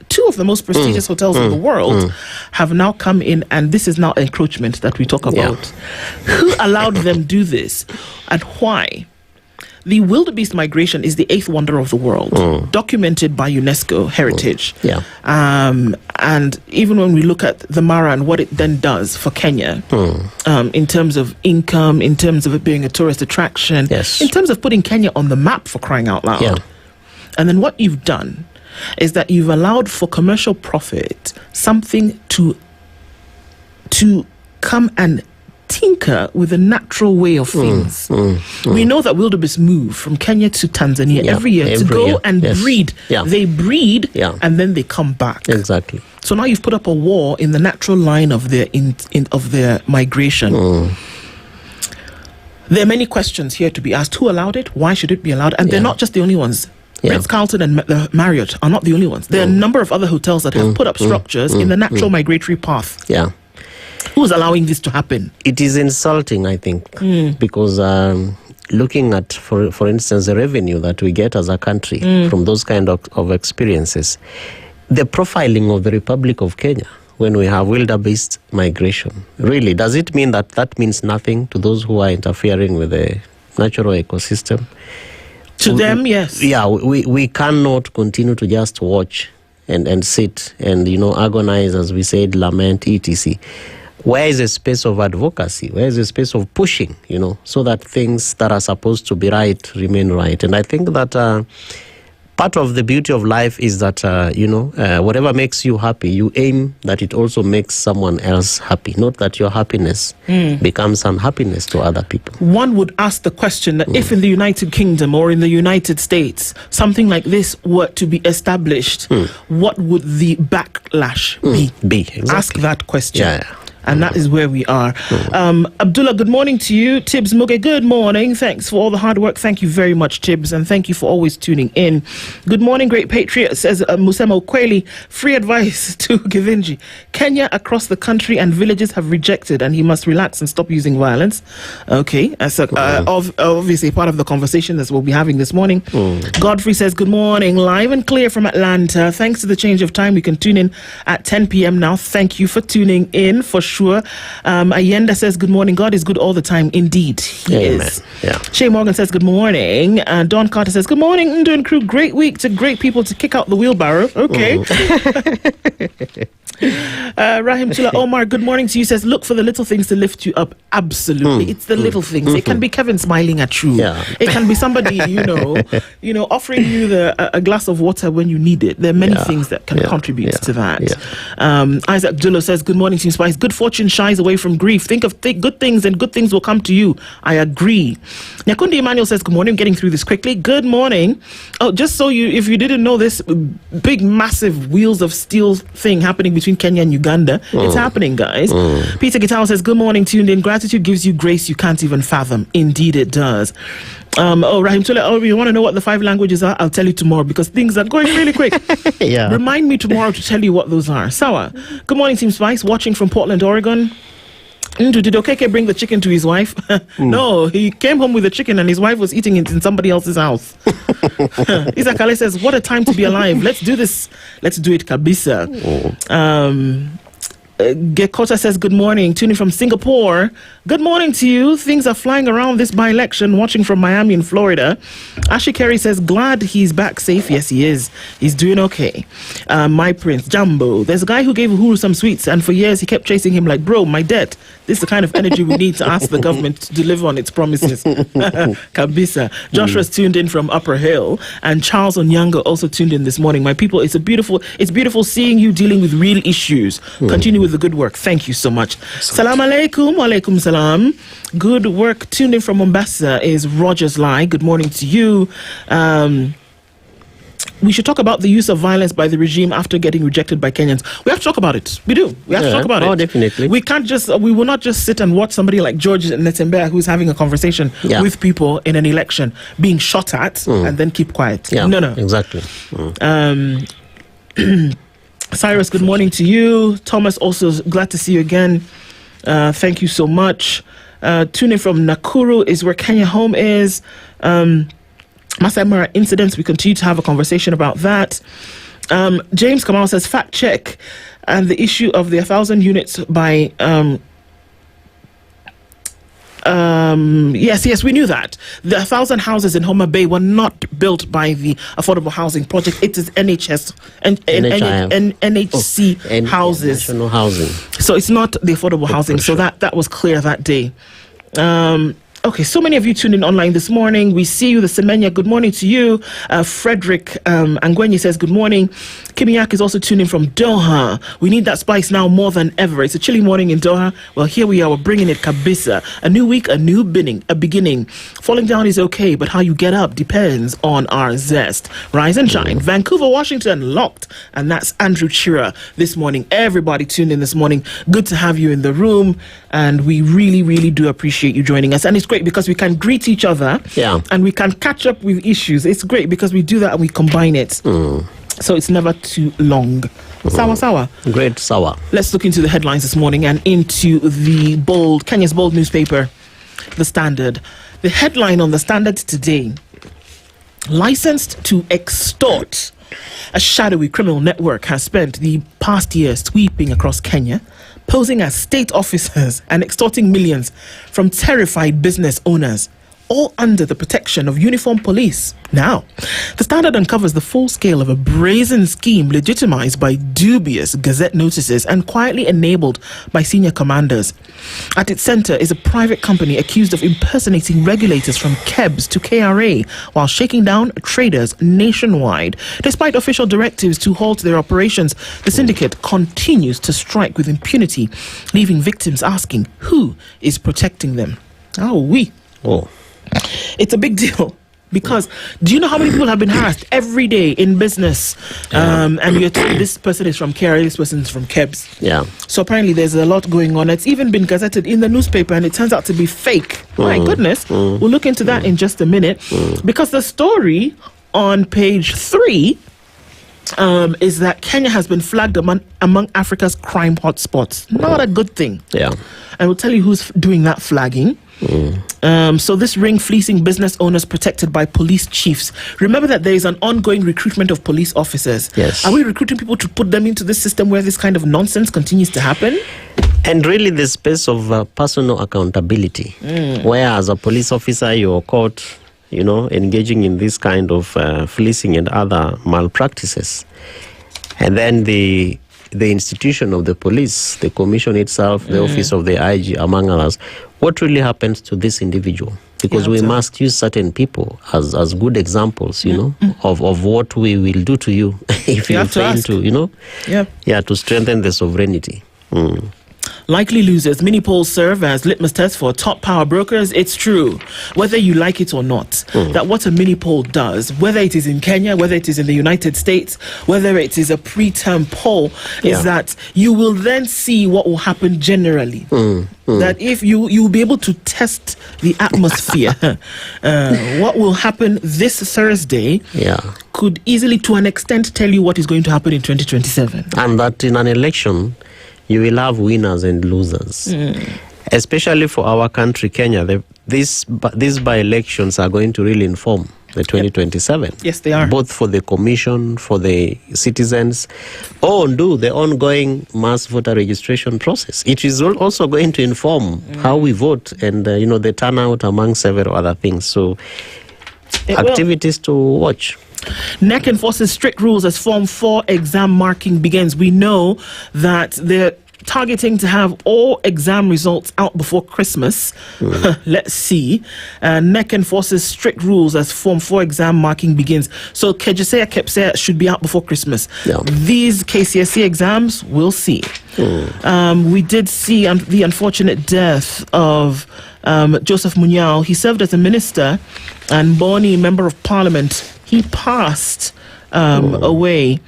hotels in the world, have now come in, and this is now encroachment that we talk about. Who allowed them do this, and why? The wildebeest migration is the 8th wonder of the world, documented by UNESCO Heritage. And even when we look at the Mara and what it then does for Kenya, in terms of income, in terms of it being a tourist attraction, in terms of putting Kenya on the map, for crying out loud. And then what you've done is that you've allowed for commercial profit something to come and tinker with the natural way of things. We know that wildebeest move from Kenya to Tanzania every year to go and breed. They breed and then they come back. So now you've put up a wall in the natural line of their of their migration. There are many questions here to be asked. Who allowed it? Why should it be allowed? And they're not just the only ones. Ritz-Carlton and the Marriott are not the only ones. There are a number of other hotels that have put up structures in the natural migratory path. Who's allowing this to happen? It is insulting, I think, because looking at, for instance, the revenue that we get as a country from those kind of experiences, the profiling of the Republic of Kenya when we have wildebeest migration, really, does it mean that means nothing to those who are interfering with the natural ecosystem? To them, yes. We cannot continue to just watch and sit and, agonize, as we said, lament, etc. Where is the space of advocacy? Where is the space of pushing, so that things that are supposed to be right remain right? And I think that part of the beauty of life is that, whatever makes you happy, you aim that it also makes someone else happy, not that your happiness becomes unhappiness to other people. One would ask the question that if in the United Kingdom or in the United States, something like this were to be established, what would the backlash be? Ask that question. And that is where we are. Abdullah, good morning to you. Tibbs Muge, good morning. Thanks for all the hard work. Thank you very much, Tibbs, and thank you for always tuning in. Good morning, Great Patriot, says Musema Okweli. Free advice to Givinji. Kenya across the country and villages have rejected, and he must relax and stop using violence. Okay, that's obviously part of the conversation that we'll be having this morning. Godfrey says, good morning, live and clear from Atlanta. Thanks to the change of time, we can tune in at 10 p.m. now. Thank you for tuning in, for sure. Ayenda says, good morning. God is good all the time. Indeed, he is. Shay Morgan says, good morning. Don Carter says, good morning, Ndu and crew. Great week to great people to kick out the wheelbarrow. Okay. Rahim Chula Omar, good morning to you, says, look for the little things to lift you up. Absolutely. It's the little things. It can be Kevin smiling at you. It can be somebody, offering you a glass of water when you need it. There are many things that can contribute to that. Isaac Jullo says, good morning to you, Spice. Good fortune shies away from grief. Think of good things and good things will come to you. I agree. Nyakundi Emmanuel says, good morning. I'm getting through this quickly. Good morning. Oh, just so if you didn't know this big, massive wheels of steel thing happening between Kenya and Uganda, it's happening, guys. Peter Gitao says, good morning, tuned in. Gratitude gives you grace you can't even fathom. Indeed, it does. Rahim Tula, you want to know what the 5 languages are? I'll tell you tomorrow because things are going really quick. Yeah. Remind me tomorrow to tell you what those are. Sawa. Good morning, Team Spice. Watching from Portland, Oregon. Did Okeke bring the chicken to his wife? No, he came home with the chicken and his wife was eating it in somebody else's house. Isaac Ale says, what a time to be alive. Let's do this. Let's do it, kabisa. Gekota says, good morning. Tuning from Singapore. Good morning to you. Things are flying around this by-election. Watching from Miami in Florida. Ashi Kerry says, glad he's back safe. Yes, he is. He's doing okay. My Prince, Jumbo. There's a guy who gave Uhuru some sweets, and for years he kept chasing him like, bro, my debt. This is the kind of energy we need to ask the government to deliver on its promises. Kabisa. Joshua's tuned in from Upper Hill, and Charles Onyango also tuned in this morning. My people, it's beautiful seeing you dealing with real issues. Continue with the good work. Thank you so much. Salam alaikum. Walaikum salam. Good work. Tuned in from Mombasa is Rogers Lai. Good morning to you. We should talk about the use of violence by the regime after getting rejected by Kenyans. We have to talk about it. We do. We have to talk about it. Oh, definitely. We will not just sit and watch somebody like George Netembea who's having a conversation with people in an election being shot at and then keep quiet. Yeah, no. Exactly. Cyrus, good morning to you. Thomas, also glad to see you again. Thank you so much. Tuning from Nakuru is where Kenya Home is. Masai Mara incidents, we continue to have a conversation about that. James Kamal says, fact check. And the issue of the 1,000 units by... yes, we knew that. The 1,000 houses in Homa Bay were not built by the Affordable Housing Project. It is NHC houses. National Housing. So it's not the Affordable Housing. So that was clear that day. Okay, so many of you tuned in online this morning. We see you, the Semenya. Good morning to you. Frederick Angwenyi says, good morning. Kimiyak is also tuned in from Doha. We need that spice now more than ever. It's a chilly morning in Doha. Well, here we are. We're bringing it kabisa. A new week, a new beginning. Falling down is okay, but how you get up depends on our zest. Rise and shine. Vancouver, Washington, locked. And that's Andrew Chira this morning. Everybody tuned in this morning. Good to have you in the room. And we really, really do appreciate you joining us. And it's great because we can greet each other and we can catch up with issues. It's great because we do that and we combine it. So it's never too long. Sawa. Great, sawa. Let's look into the headlines this morning and into the Kenya's bold newspaper, The Standard. The headline on The Standard today, licensed to extort. A shadowy criminal network has spent the past year sweeping across Kenya, posing as state officers and extorting millions from terrified business owners, all under the protection of uniformed police. Now, The Standard uncovers the full scale of a brazen scheme legitimized by dubious gazette notices and quietly enabled by senior commanders. At its center is a private company accused of impersonating regulators from KEBS to KRA while shaking down traders nationwide. Despite official directives to halt their operations, the syndicate continues to strike with impunity, leaving victims asking who is protecting them. It's a big deal. Because do you know how many people have been harassed every day in business? And you're told this person is from KRA, this person is from KEBS. Yeah. So apparently there's a lot going on. It's even been gazetted in the newspaper and it turns out to be fake. My goodness. We'll look into that in just a minute. Because the story on page 3 is that Kenya has been flagged among Africa's crime hotspots. Not a good thing. Yeah. And we'll tell you who's doing that flagging. So this ring fleecing business owners protected by police chiefs. Remember that there is an ongoing recruitment of police officers. Yes. Are we recruiting people to put them into this system where this kind of nonsense continues to happen? And really the space of personal accountability, where as a police officer you're caught, engaging in this kind of fleecing and other malpractices. And then the institution of the police, the commission itself, the office of the IG, among others, what really happens to this individual? Because we must use certain people as good examples, of what we will do to you if you fail to, to strengthen the sovereignty. Likely losers. Mini polls serve as litmus tests for top power brokers. It's true, whether you like it or not, that what a mini poll does, whether it is in Kenya, whether it is in the United States, whether it is a pre-term poll, is that you will then see what will happen generally. That if you'll be able to test the atmosphere, what will happen this Thursday could easily, to an extent, tell you what is going to happen in 2027. And that in an election, you will have winners and losers. Especially for our country, Kenya, these by-elections are going to really inform the 2027. Yes, they are. Both for the commission, for the citizens, the ongoing mass voter registration process. It is also going to inform how we vote and, the turnout among several other things. So, activities to watch. NEC enforces strict rules as Form 4 exam marking begins. We know that they're targeting to have all exam results out before Christmas. Let's see. NEC enforces strict rules as Form 4 exam marking begins. So Kejseya Kepsea should be out before Christmas. These KCSE exams, we'll see. We did see the unfortunate death of Joseph Munyao. He served as a minister and Boni member of parliament. He passed away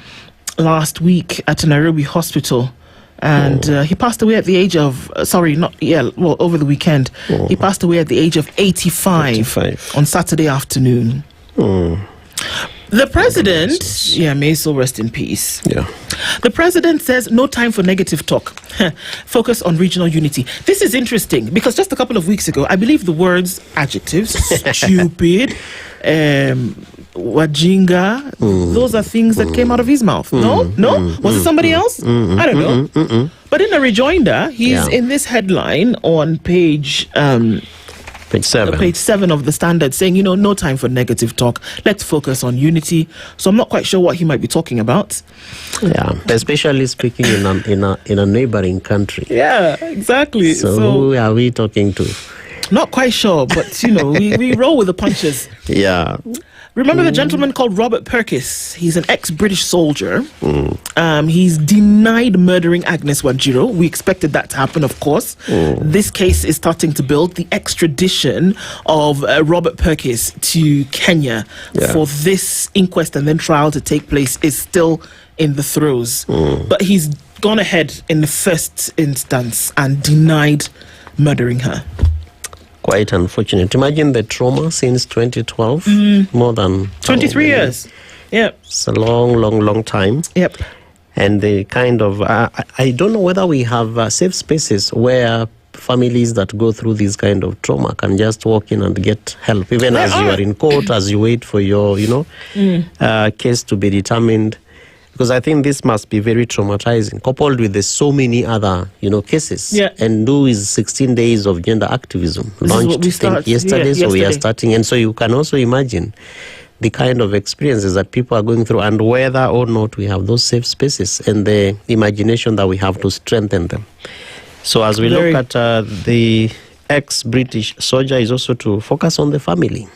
last week at a Nairobi hospital. And he passed away at the age of, over the weekend. He passed away at the age of 85. On Saturday afternoon. The president, may he so rest in peace. The president says no time for negative talk. Focus on regional unity. This is interesting because just a couple of weeks ago, I believe the words adjectives, stupid, wajinga, those are things that came out of his mouth. No? Was it somebody else? I don't know. But in a rejoinder, he's in this headline on page 7 of the Standard saying, no time for negative talk. Let's focus on unity. So I'm not quite sure what he might be talking about. Especially speaking in a neighboring country. Yeah, exactly. So who are we talking to? Not quite sure, but we roll with the punches. Remember the gentleman called Robert Purkis? He's an ex-British soldier. He's denied murdering Agnes Wanjiru. We expected that to happen, of course. This case is starting to build. The extradition of Robert Purkis to Kenya for this inquest and then trial to take place is still in the throes. But he's gone ahead in the first instance and denied murdering her. Quite unfortunate. Imagine the trauma since 2012. More than 23 years. Yep. It's a long time. Yep. And the kind of, I don't know whether we have safe spaces where families that go through this kind of trauma can just walk in and get help, even as you are in court, as you wait for your, case to be determined. Because I think this must be very traumatizing, coupled with the so many other, cases. And Ndu is 16 days of gender activism launched yesterday, so we are starting. And so you can also imagine the kind of experiences that people are going through and whether or not we have those safe spaces and the imagination that we have to strengthen them. So as we look at the ex-British soldier is also to focus on the family.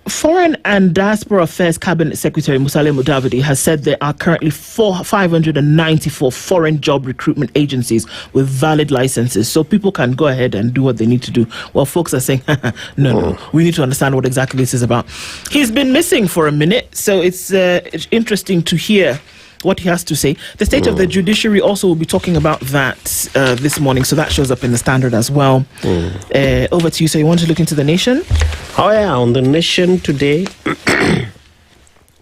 Foreign and Diaspora Affairs Cabinet Secretary Musalia Mudavadi has said there are currently 594 foreign job recruitment agencies with valid licenses, so people can go ahead and do what they need to do. Well, folks are saying, no, we need to understand what exactly this is about. He's been missing for a minute, so it's interesting to hear what he has to say. The state of the judiciary also will be talking about that this morning, so that shows up in the Standard as well. Over to you. So you want to look into the Nation? On the Nation today,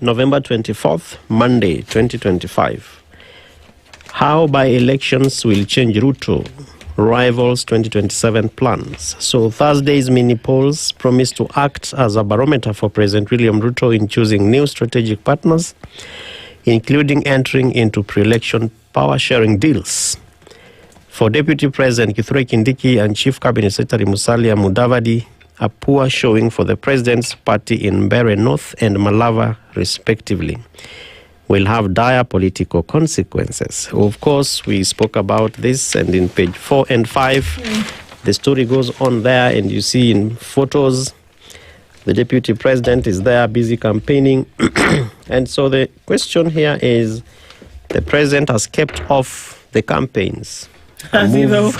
November 24th, Monday, 2025. How by-elections will change Ruto rivals 2027 plans. So Thursday's mini polls promise to act as a barometer for President William Ruto in choosing new strategic partners, including entering into pre-election power-sharing deals. For Deputy President Kithure Kindiki and Chief Cabinet Secretary Musalia Mudavadi, a poor showing for the President's party in Mbeere North and Malava, respectively, will have dire political consequences. Of course, we spoke about this, and in page 4 and 5, the story goes on there, and you see in photos, the Deputy President is there busy campaigning. And so the question here is, The president has kept off the campaigns. Has he though?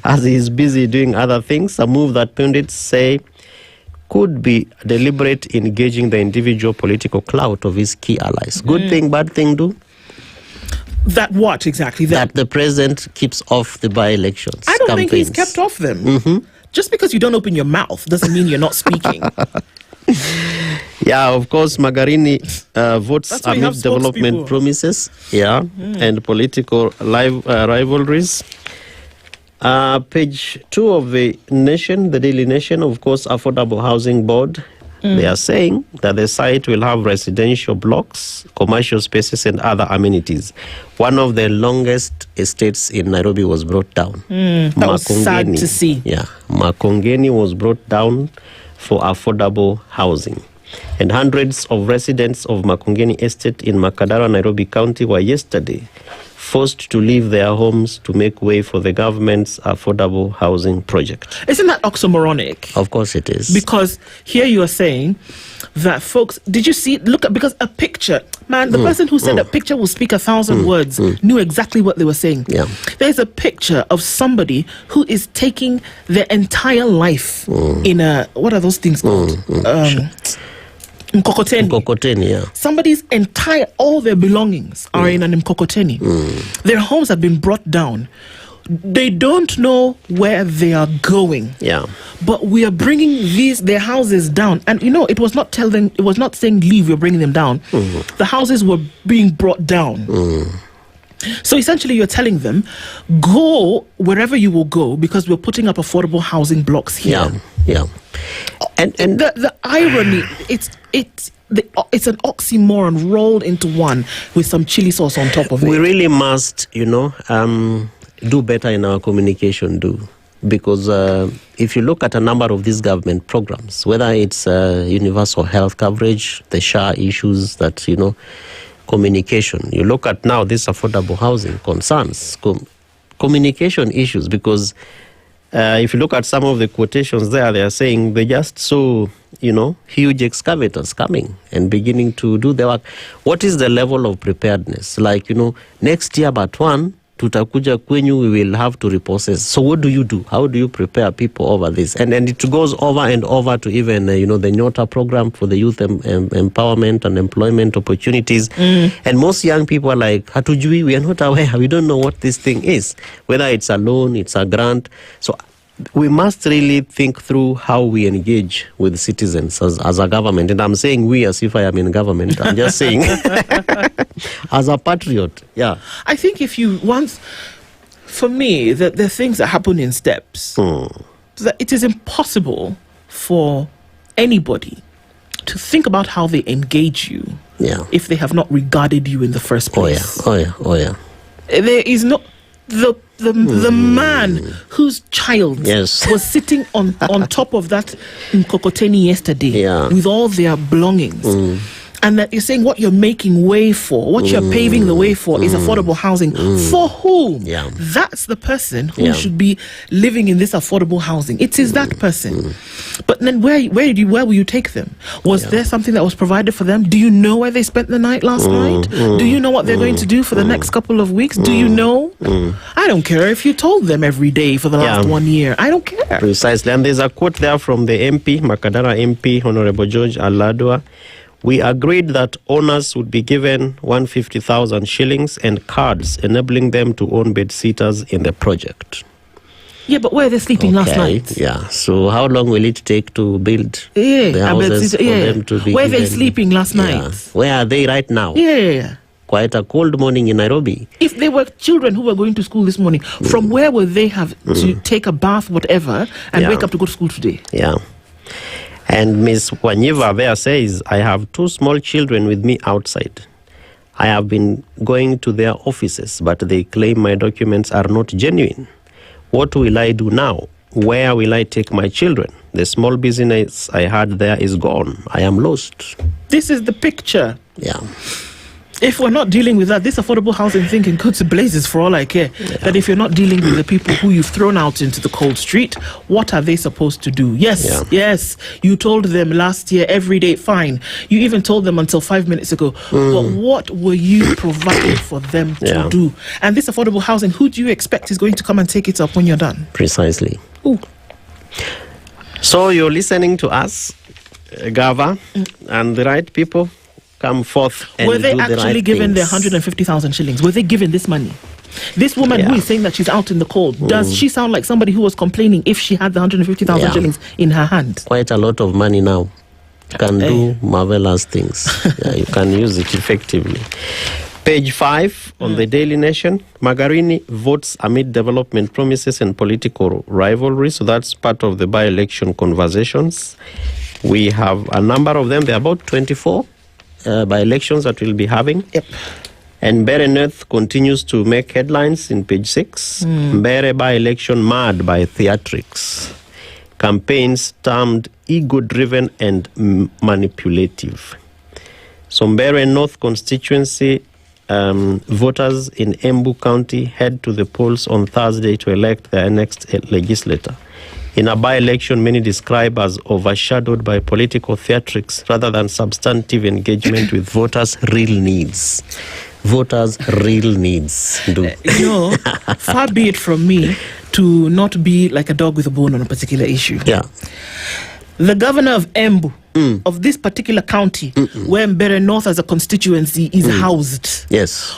As he is busy doing other things, a move that pundits say could be deliberate in engaging the individual political clout of his key allies. Good thing, bad thing, do? That what exactly? That the president keeps off the by-elections. I don't think he's kept off them. Just because you don't open your mouth doesn't mean you're not speaking. Yeah, of course, Magarini votes That's why you amid have development spokespeople. promises, and political rivalries. Page 2 of the Nation, the Daily Nation, of course, Affordable Housing Board. They are saying that the site will have residential blocks, commercial spaces, and other amenities. One of the longest estates in Nairobi was brought down. That was sad to see. Yeah, Makongeni was brought down for affordable housing. And hundreds of residents of Makongeni Estate in Makadara, Nairobi County were yesterday forced to leave their homes to make way for the government's affordable housing project. Isn't that oxymoronic? Of course it is. Because here you are saying that folks, did you see, look at, because a picture, man, the person who said a picture will speak 1,000 words knew exactly what they were saying. Yeah. There's a picture of somebody who is taking their entire life in a, what are those things called? Mkokoteni. Mkokoteni, yeah. Somebody's entire, all their belongings are in an mkokoteni. Their homes have been brought down. They don't know where they are going. Yeah. But we are bringing their houses down. And you know, it was not saying leave, we're bringing them down. The houses were being brought down. So essentially you're telling them, go wherever you will go because we're putting up affordable housing blocks here. Yeah. And the irony, it's an oxymoron rolled into one with some chili sauce on top of it. We really must, do better in our communication, because if you look at a number of these government programs, whether it's universal health coverage, the SHA issues that, communication. You look at now this affordable housing concerns, communication issues, because if you look at some of the quotations there, they are saying they just saw, huge excavators coming and beginning to do the work. What is the level of preparedness? Like, next year, but one, tutakuja kwenyu, we will have to reprocess. So what do you do? How do you prepare people over this? And it goes over and over to even, the Nyota program for the youth empowerment and employment opportunities. And most young people are like, hatujui, we are not aware. We don't know what this thing is. Whether it's a loan, it's a grant. So we must really think through how we engage with citizens as a government. And I'm saying we as if I am in government. I'm just saying as a patriot. Yeah. I think if you want, for me, the things that happen in steps, that it is impossible for anybody to think about how they engage you if they have not regarded you in the first place. Oh yeah. There is no... The man whose child was sitting on top of that mkokoteni yesterday with all their belongings, and that you're saying what you're making way for, what you're paving the way for is affordable housing. For whom? That's the person who should be living in this affordable housing. It is that person. But then where will you take them? Was there something that was provided for them? Do you know where they spent the night last night? Do you know what they're going to do for the next couple of weeks? Do you know? I don't care if you told them every day for the last 1 year. I don't care. Precisely. And there's a quote there from the MP, Makadara MP, Honorable George Aladwa. We agreed that owners would be given 150,000 shillings and cards enabling them to own bed-sitters in the project. Yeah, but where are they sleeping last night? Yeah, so how long will it take to build the houses for them to be where are they given? sleeping last night? Where are they right now? Yeah. Quite a cold morning in Nairobi. If they were children who were going to school this morning, from where will they have to take a bath, whatever, and wake up to go to school today? Yeah. And Ms. Wanyiva there says, I have 2 small children with me outside. I have been going to their offices, but they claim my documents are not genuine. What will I do now? Where will I take my children? The small business I had there is gone. I am lost. This is the picture. Yeah. If we're not dealing with that, this affordable housing thing can go to blazes for all I care. That if you're not dealing with the people who you've thrown out into the cold street, what are they supposed to do? Yes, you told them last year every day, fine. You even told them until 5 minutes ago. But what were you providing for them to do? And this affordable housing, who do you expect is going to come and take it up when you're done? Precisely. Ooh. So you're listening to us, Gava, and the right people come forth and were they do actually the right given their things. 150,000 shillings? Were they given this money? This woman who is saying that she's out in the cold, does she sound like somebody who was complaining if she had the 150,000 shillings in her hand? Quite a lot of money now. You can do marvelous things. You can use it effectively. Page 5 on the Daily Nation. Magarini votes amid development promises and political rivalry. So that's part of the by-election conversations. We have a number of them. There are about 24 by-elections that we'll be having. Yep. And Mbere North continues to make headlines in page 6. Mbere by-election marred by theatrics. Campaigns termed ego-driven and manipulative. So Mbere North constituency voters in Embu County head to the polls on Thursday to elect their next legislator. In a by-election, many describe as overshadowed by political theatrics rather than substantive engagement with voters' real needs. Voters' real needs. Far be it from me to not be like a dog with a bone on a particular issue. Yeah. The governor of Embu, of this particular county, where Mbere North as a constituency is housed,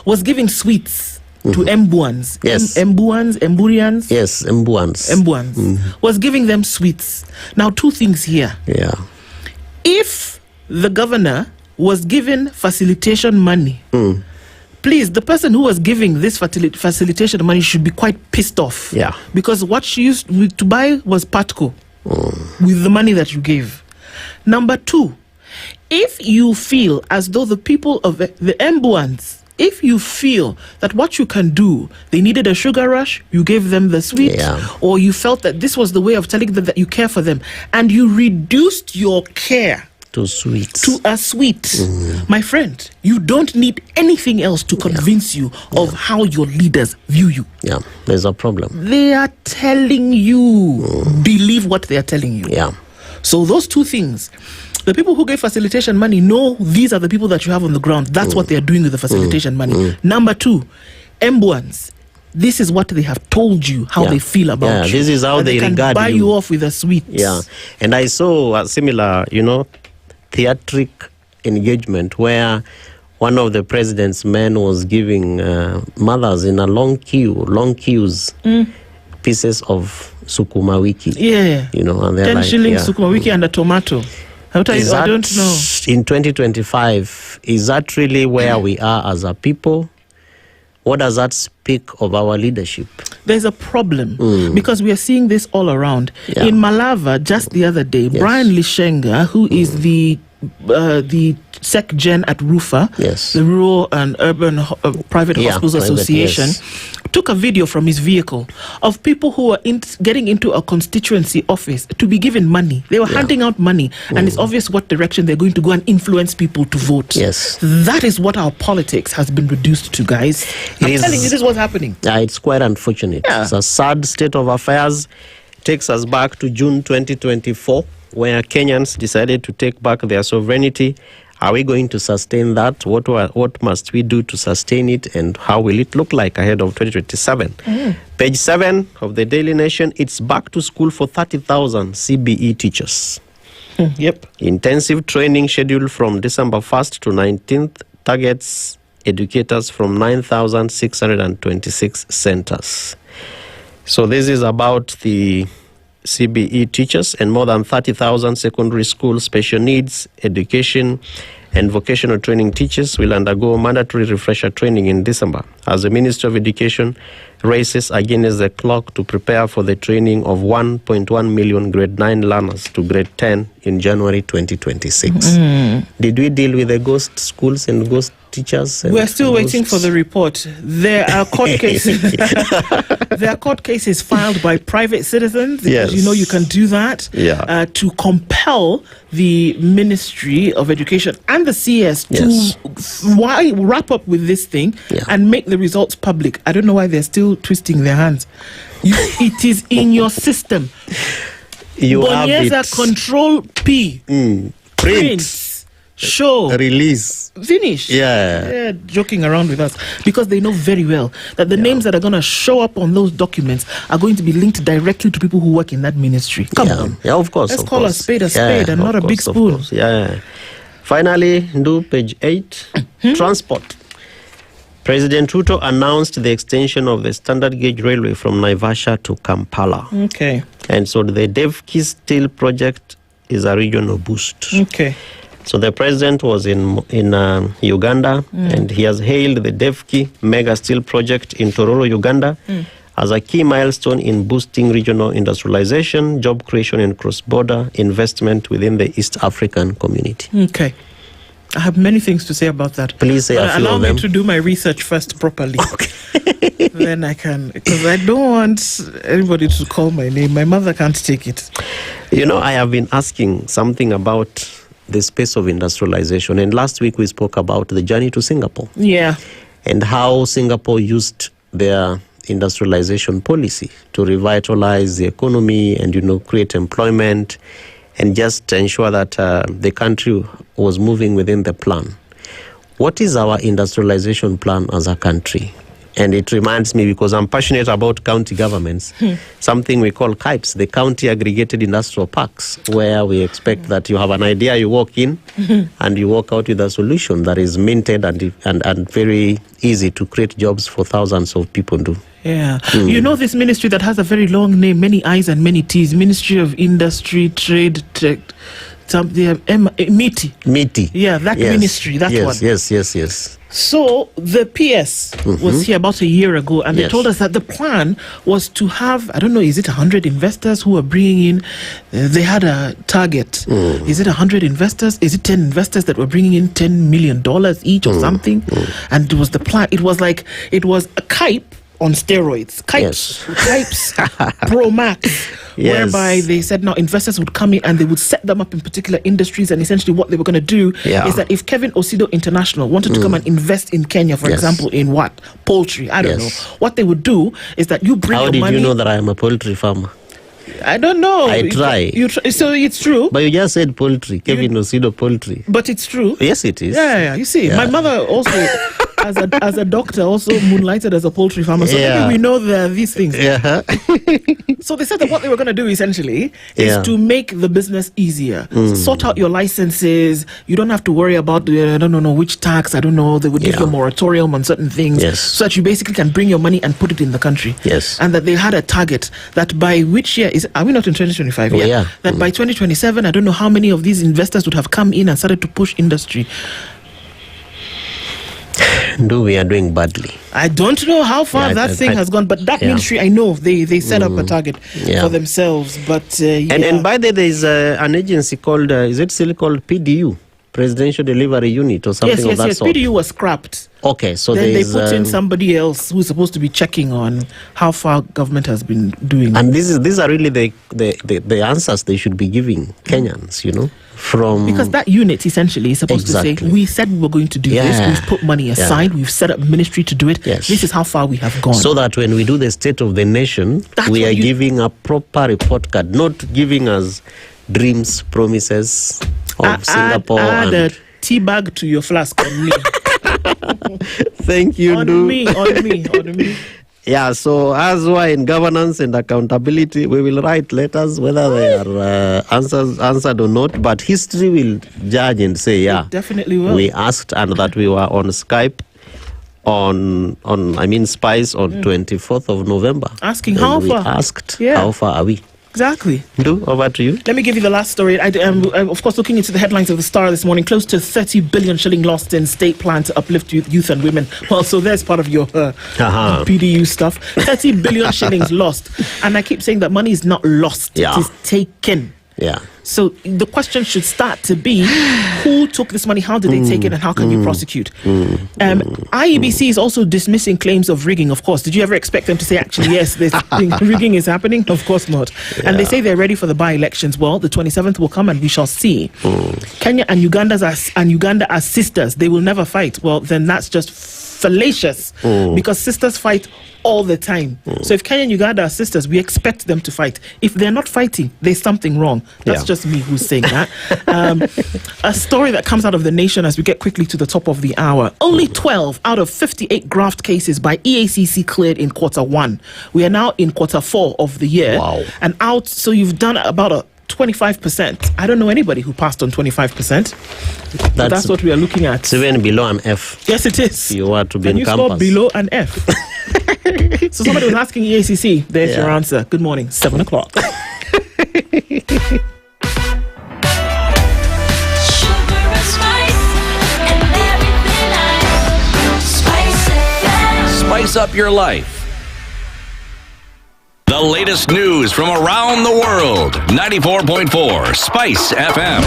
was giving sweets to Embuans. Emburians? Yes, Embuans. Was giving them sweets. Now, two things here. Yeah. If the governor was given facilitation money, please, the person who was giving this facilitation money should be quite pissed off. Yeah. Because what she used to buy was Patco with the money that you gave. Number two, if you feel as though the people of the Embuans, if you feel that what you can do, they needed a sugar rush, you gave them the sweet, or you felt that this was the way of telling them that you care for them, and you reduced your care to sweet. To a sweet. My friend, you don't need anything else to convince you of how your leaders view you. Yeah, there's a problem. They are telling you, believe what they are telling you. Yeah. So those two things, the people who gave facilitation money know these are the people that you have on the ground. That's what they are doing with the facilitation money. Number two, Embuans, this is what they have told you, how they feel about you. This is how they can regard buy you. you off with a sweet. Yeah. And I saw a similar, theatric engagement where one of the president's men was giving mothers in a long queues, pieces of sukuma wiki. Yeah. And they're 10 shillings sukuma wiki and a tomato. I don't know. In 2025, is that really where we are as a people? What does that speak of our leadership? There's a problem because we are seeing this all around. Yeah. In Malava, just the other day, Brian Lishenga, who is the SecGen at RUFA, the Rural and Urban Private Hospitals Association, took a video from his vehicle of people who were getting into a constituency office to be given money. They were handing out money, and it's obvious what direction they're going to go and influence people to vote. Yes. That is what our politics has been reduced to, guys. I'm telling you, this is what's happening. Yeah, it's quite unfortunate. Yeah. It's a sad state of affairs. Takes us back to June 2024, where Kenyans decided to take back their sovereignty. Are we going to sustain that? What must we do to sustain it, and how will it look like ahead of 2027? Page 7 of the Daily Nation, it's back to school for 30,000 CBE teachers. Yep. Intensive training scheduled from December 1st to 19th targets educators from 9,626 centers. So this is about the CBE teachers and more than 30,000 secondary school special needs, education and vocational training teachers will undergo mandatory refresher training in December as the Ministry of Education races against the clock to prepare for the training of 1.1 million grade 9 learners to grade 10 in January 2026. Did we deal with the ghost schools and ghost teachers. We're still waiting for the report. There are court cases. There are court cases filed by private citizens. Yes. You know you can do that to compel the Ministry of Education and the CS to wrap up with this thing and make the results public. I don't know why they're still twisting their hands. It is in your system. You have Bonyeza it. Control P. Print. Show. Release. Finish. They're joking around with us because they know very well that the names that are going to show up on those documents are going to be linked directly to people who work in that ministry. Come on. Yeah, of course. Let's call a spade and not a big spoon. Yeah. Finally, do page 8. Transport. President Ruto announced the extension of the standard gauge railway from Naivasha to Kampala. Okay. And so the Devki Steel project is a regional boost. Okay. So the president was in Uganda and he has hailed the Devki mega steel project in Tororo, Uganda as a key milestone in boosting regional industrialization, job creation and cross-border investment within the East African community. Okay. I have many things to say about that. Please say a few allow of me them. to do my research first properly. Okay. Then I can, because I don't want anybody to call my name. My mother can't take it. You know, I have been asking something about the space of industrialization. And last week we spoke about the journey to Singapore. Yeah. And how Singapore used their industrialization policy to revitalize the economy and, create employment and just ensure that the country was moving within the plan. What is our industrialization plan as a country? And it reminds me, because I'm passionate about county governments, something we call CAIPs, the County Aggregated Industrial Parks, where we expect that you have an idea, you walk in, and you walk out with a solution that is minted and very easy to create jobs for thousands of people do. Yeah. You know this ministry that has a very long name, many I's and many T's, Ministry of Industry, Trade, Tech, MITI. Yeah, that ministry, that one. Yes. So the PS was here about a year ago, and they told us that the plan was to have, I don't know, is it 100 investors who are bringing in? They had a target. Is it 100 investors? Is it 10 investors that were bringing in $10 million each or something? And it was the plan. It was a CAIP on steroids. CAIPs Pro Max. Whereby they said now investors would come in and they would set them up in particular industries, and essentially what they were going to do is that if Kevin Osido International wanted to come and invest in Kenya, for example, in what? Poultry, I don't know. What they would do is that you bring your money. How did you know that I am a poultry farmer? I don't know. I try. So it's true. But you just said poultry, Kevin Osido poultry. But it's true. Yes, it is. Yeah. You see, my mother also, as a doctor, also moonlighted as a poultry farmer. So maybe we know these things. So they said that what they were going to do essentially is to make the business easier. Sort out your licenses. You don't have to worry about I don't know which tax. I don't know. They would give you a moratorium on certain things, so that you basically can bring your money and put it in the country. And that they had a target that by which year are we not in 2025? That by 2027, I don't know how many of these investors would have come in and started to push industry. No, we are doing badly. I don't know how far that thing has gone, but that ministry, I know they set up a target for themselves. But and by the way, there is an agency called is it still called PDU, Presidential Delivery Unit, or something of that sort? PDU was scrapped. Okay, so then they put in somebody else who's supposed to be checking on how far government has been doing. And these are really the answers they should be giving Kenyans, because that unit essentially is supposed to say, we said we were going to do this, we've put money aside, we've set up ministry to do it, this is how far we have gone. So that when we do the State of the Nation, we are giving a proper report card, not giving us dreams, promises of Singapore. Add a tea bag to your flask on me. Thank you, on me. Yeah, so as we're in governance and accountability, we will write letters, whether they are answered or not, but history will judge and say, it definitely will. We asked, and that we were on Skype on Spice on 24th of November. Asking how far? We asked, how far are we? Exactly. Ndu, over to you. Let me give you the last story. I'm of course looking into the headlines of the Star this morning. Close to 30 billion shilling lost in state plan to uplift youth and women. Well, so there's part of your PDU stuff. 30 billion shillings lost. And I keep saying that money is not lost. It is taken. Yeah. So the question should start to be, who took this money, how did they take it, and how can you prosecute? IEBC is also dismissing claims of rigging, of course. Did you ever expect them to say, actually, yes, this rigging is happening? Of course not. Yeah. And they say they're ready for the by-elections. Well, the 27th will come and we shall see. Kenya and Uganda are sisters. They will never fight. Well, then that's just fallacious, because sisters fight all the time. So if Kenya and Uganda are sisters, we expect them to fight. If they're not fighting, there's something wrong. That's just me who's saying that. A story that comes out of The Nation as we get quickly to the top of the hour. Only 12 out of 58 graft cases by EACC cleared in quarter 1. We are now in quarter 4 of the year. Wow. And out, so you've done about a 25%. I don't know anybody who passed on 25%. That's what we are looking at. It's even below an F. Yes, it is. You are to be in campus. Can you score below an F? So somebody was asking EACC. There's your answer. Good morning. 7 o'clock. Spice up your life. The latest news from around the world. 94.4 Spice FM.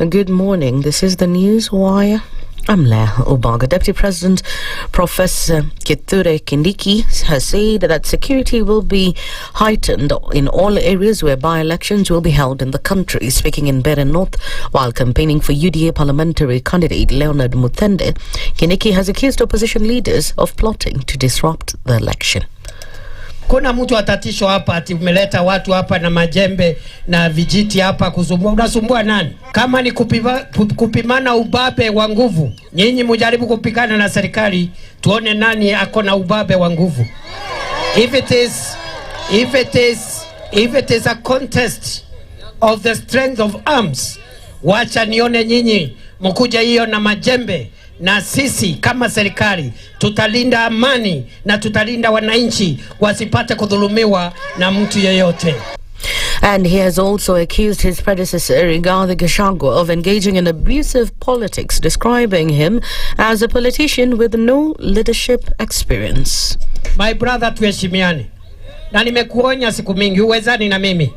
Good morning. This is the News Wire. I'm Leah Obaga. Deputy President Professor Kithure Kindiki has said that security will be heightened in all areas where by-elections will be held in the country. Speaking in Mbeere North while campaigning for UDA parliamentary candidate Leonard Muthende, Kindiki has accused opposition leaders of plotting to disrupt the election. Kuna mtu atatisho hapa ati umeleta watu hapa na majembe na vijiti hapa kusumbua. Unasumbua nani? Kama ni kupimana ubabe wa nguvu, nyinyi mujaribu kupigana na serikali, tuone nani ako na ubabe wa nguvu. If it is a contest of the strength of arms, wacha nione nyinyi mkuja hiyo na majembe. Na sisi kama serikali tutalinda amani na tutalinda wananchi wasipate kudhulumiwa na mtu yeyote. And he has also accused his predecessor Rigathi Gachagua of engaging in abusive politics, describing him as a politician with no leadership experience. My brother, tuheshimiane. Na nimekuonya siku mingi, uwezani na mimi.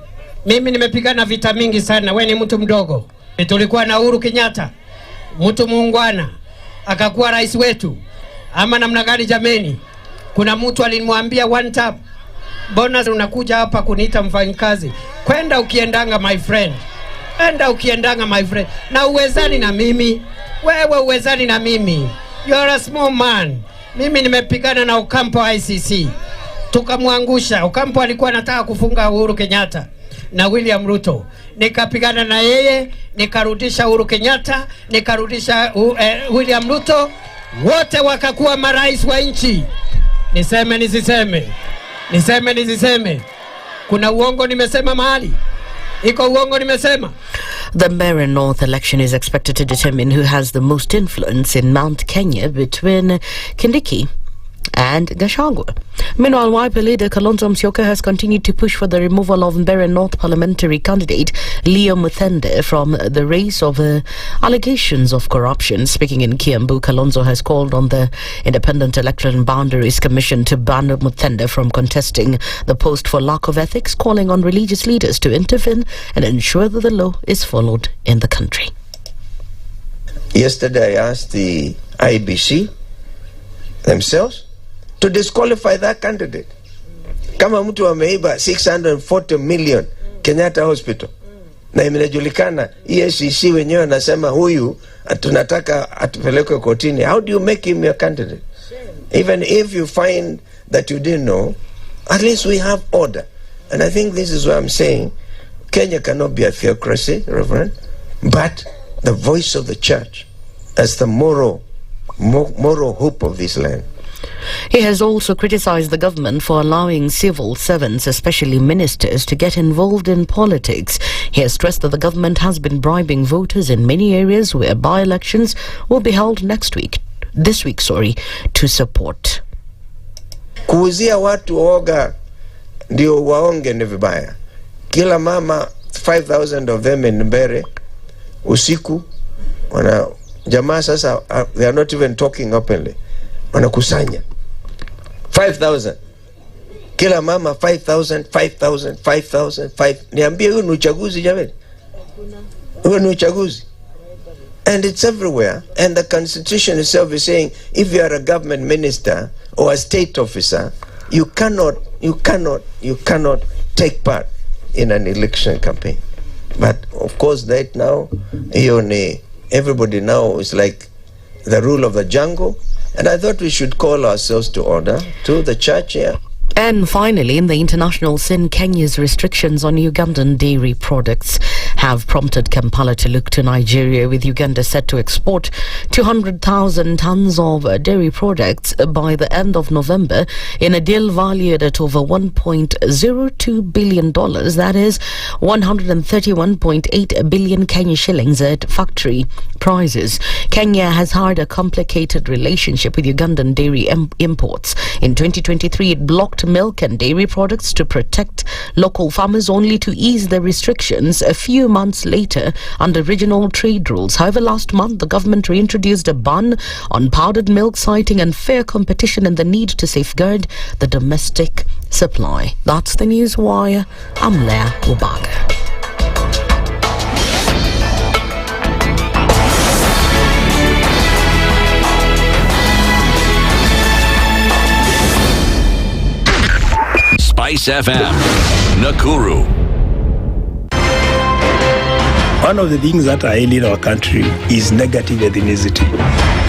Mimi nimepigana vita mingi sana, wewe ni mtu mdogo. Tulikuwa na Uhuru Kenyatta, mtu muungwana, akakuwa rais wetu. Ama namna gani jameni? Kuna mtu alimwambia one tap, bonus unakuja hapa kuniita mfanyikazi. Kwenda ukiendanga my friend. Enda ukiendanga my friend. Na uwezani na mimi. Wewe uwezani na mimi. You are a small man. Mimi nimepigana na Ocampo ICC. Tukamwangusha. Ocampo alikuwa anataka kufunga Uhuru Kenyatta na William Ruto. Nikapigana na yeye, nikarudisha Uhuru Kenyatta, nikarudisha William Ruto, wote wakakuwa marais wa nchi. Niseme nisiseme? Niseme nisiseme? Kuna uongo nimesema mahali? Iko uongo nimesema? The Mbeere North election is expected to determine who has the most influence in Mount Kenya between Kindiki and Gachagua. Meanwhile, Wiper leader Kalonzo Musyoka has continued to push for the removal of Mbeere North parliamentary candidate Leo Muthende from the race over allegations of corruption. Speaking in Kiambu, Kalonzo has called on the Independent Electoral and Boundaries Commission to ban Muthende from contesting the post for lack of ethics, calling on religious leaders to intervene and ensure that the law is followed in the country. Yesterday I asked the IBC themselves to disqualify that candidate. Kama mtu ameiba 640 million Kenyatta Hospital na imejulikana EACC wenyewe anasema huyu tunataka atupelekwe kotini, how do you make him your candidate? Even if you find that you didn't know, at least we have order. And I think this is what I'm saying. Kenya cannot be a theocracy, Reverend, but the voice of the church as the moral hope of this land. He has also criticized the government for allowing civil servants, especially ministers, to get involved in politics. He has stressed that the government has been bribing voters in many areas where by-elections will be held this week, to support. Kuuzia watu oga ndio waonge ni vibaya. Kila mama 5,000 of them in Mbeere usiku wana jamaa sasa they are not even talking openly. wanakusanya 5,000 kila mama, 5,000. Niambie, huyu ni uchaguzi jamani? Huyu ni uchaguzi? And it's everywhere. And the constitution itself is saying, if you are a government minister or a state officer, you cannot take part in an election campaign. But of course, right now, everybody now is like the rule of the jungle. And I thought we should call ourselves to order, to the church here. And finally, in the international scene, Kenya's restrictions on Ugandan dairy products have prompted Kampala to look to Nigeria, with Uganda set to export 200,000 tons of dairy products by the end of November in a deal valued at over $1.02 billion. That is 131.8 billion Kenya shillings at factory prices. Kenya has had a complicated relationship with Ugandan dairy imports. In 2023, it blocked milk and dairy products to protect local farmers, only to ease the restrictions a few months later under regional trade rules. However, last month the government reintroduced a ban on powdered milk, citing unfair competition and the need to safeguard the domestic supply. That's the News Wire. I'm Leah Ubaga. SpiceFM, Nakuru. One of the things that are ailing our country is negative ethnicity.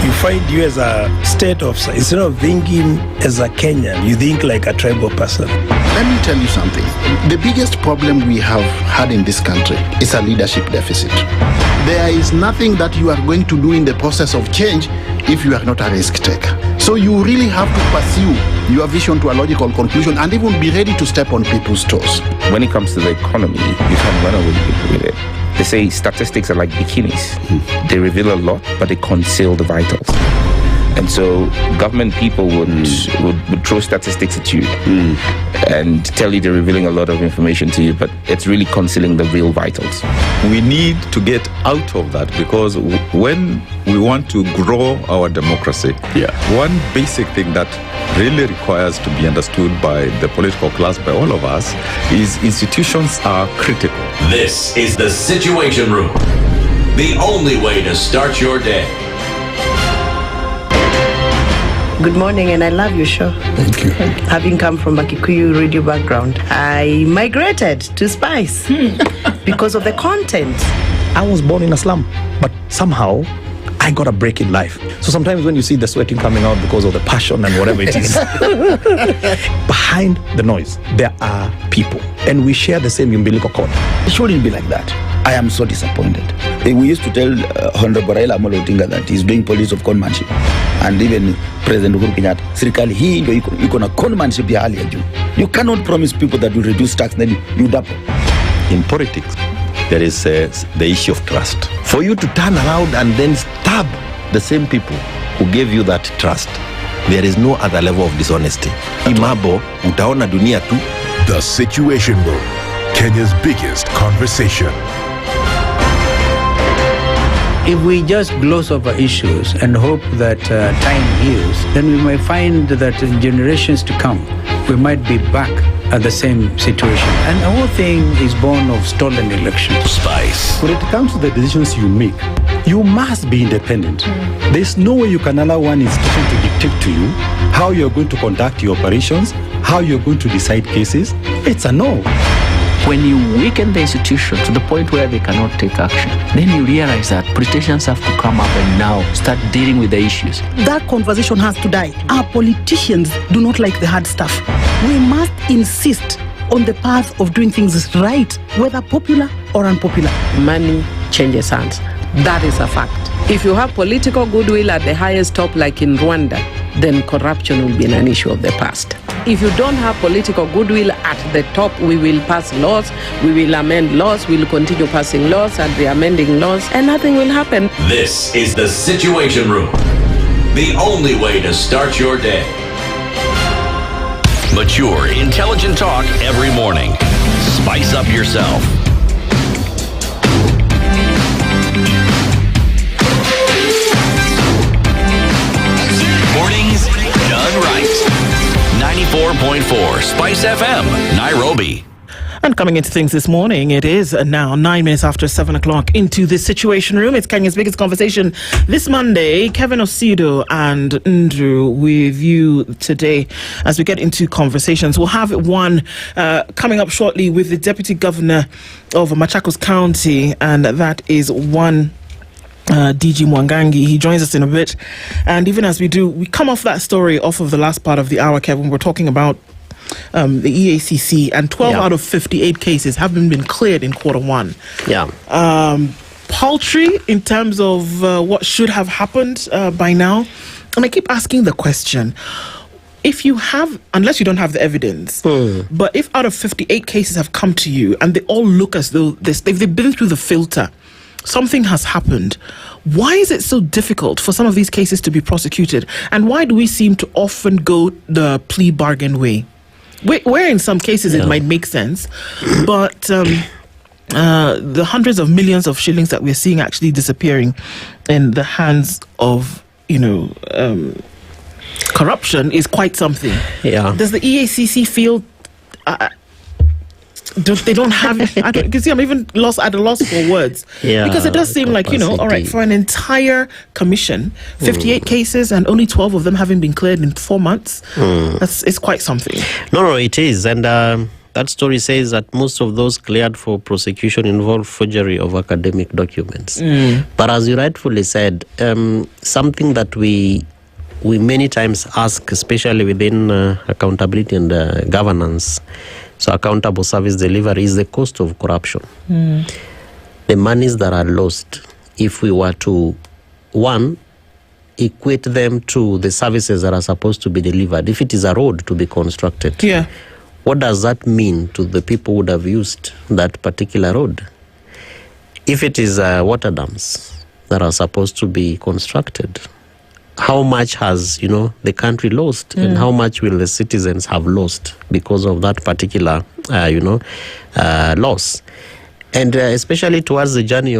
You find you as a state officer, instead of thinking as a Kenyan, you think like a tribal person. Let me tell you something. The biggest problem we have had in this country is a leadership deficit. There is nothing that you are going to do in the process of change if you are not a risk taker. So you really have to pursue your vision to a logical conclusion and even be ready to step on people's toes. When it comes to the economy, you can run away with it. They say statistics are like bikinis. They reveal a lot, but they conceal the vitals. And so government people would throw statistics at you and tell you they're revealing a lot of information to you, but it's really concealing the real vitals. We need to get out of that, because when we want to grow our democracy, one basic thing that really requires to be understood by the political class, by all of us, is institutions are critical. This is the Situation Room, the only way to start your day. Good morning, and I love your show. Thank you. Having come from a Kikuyu radio background, I migrated to Spice because of the content. I was born in a slum, but somehow I got a break in life. So sometimes when you see the sweating coming out because of the passion and whatever it is, behind the noise, there are people. And we share the same umbilical cord. It shouldn't be like that. I am so disappointed. We used to tell Honorable Raila Amolo Odinga that he's doing policy of conmanship. And even President Uhuru Kenyatta, serikali hii ndio iko na conmanship ya hali ya juu. You cannot promise people that you reduce tax, then you double. In politics, there is the issue of trust. For you to turn around and then stab the same people who gave you that trust, there is no other level of dishonesty. Imabo, utaona dunia tu. The Situation Room, Kenya's biggest conversation. If we just gloss over issues and hope that time heals, then we might find that in generations to come, we might be back at the same situation. And the whole thing is born of stolen elections. Spice. When it comes to the decisions you make, you must be independent. There's no way you can allow one institution to dictate to you how you're going to conduct your operations, how you're going to decide cases. It's a no. When you weaken the institution to the point where they cannot take action, then you realize that politicians have to come up and now start dealing with the issues. That conversation has to die. Our politicians do not like the hard stuff. We must insist on the path of doing things right, whether popular or unpopular. Money changes hands. That is a fact. If you have political goodwill at the highest top, like in Rwanda, then corruption will be an issue of the past. If you don't have political goodwill at the top, we will pass laws, we will amend laws, we will continue passing laws and re-amending laws, and nothing will happen. This is the Situation Room, the only way to start your day. Mature, intelligent talk every morning. Spice up yourself. Mornings done right. 94.4 Spice FM, Nairobi. And coming into things this morning, it is now 9 minutes after 7 o'clock into the Situation Room. It's Kenya's biggest conversation this Monday. Kevin Osido and Ndu with you today as we get into conversations. We'll have one coming up shortly with the Deputy Governor of Machakos County, and that is one DG Mwangangi. He joins us in a bit. And even as we do, we come off that story off of the last part of the hour, Kevin. We're talking about the EACC, and 12 out of 58 cases have been cleared in Q1. Paltry in terms of what should have happened by now. And I keep asking the question, if you have, unless you don't have the evidence, but if out of 58 cases have come to you and they all look as though they've been through the filter, something has happened, why is it so difficult for some of these cases to be prosecuted? And why do we seem to often go the plea bargain way? Where in some cases it might make sense, but the hundreds of millions of shillings that we're seeing actually disappearing in the hands of, corruption is quite something. Does the EACC feel they don't have? I'm even at a loss for words. Because it does seem like, all right, for an entire commission, 58 cases and only 12 of them having been cleared in 4 months, it's quite something. No, it is. And that story says that most of those cleared for prosecution involve forgery of academic documents. But as you rightfully said, something that we many times ask, especially within accountability and governance, so accountable service delivery, is the cost of corruption. The monies that are lost, if we were to, one, equate them to the services that are supposed to be delivered. If it is a road to be constructed, what does that mean to the people who would have used that particular road? If it is water dams that are supposed to be constructed, how much has the country lost, and how much will the citizens have lost because of that particular loss? And especially towards the journey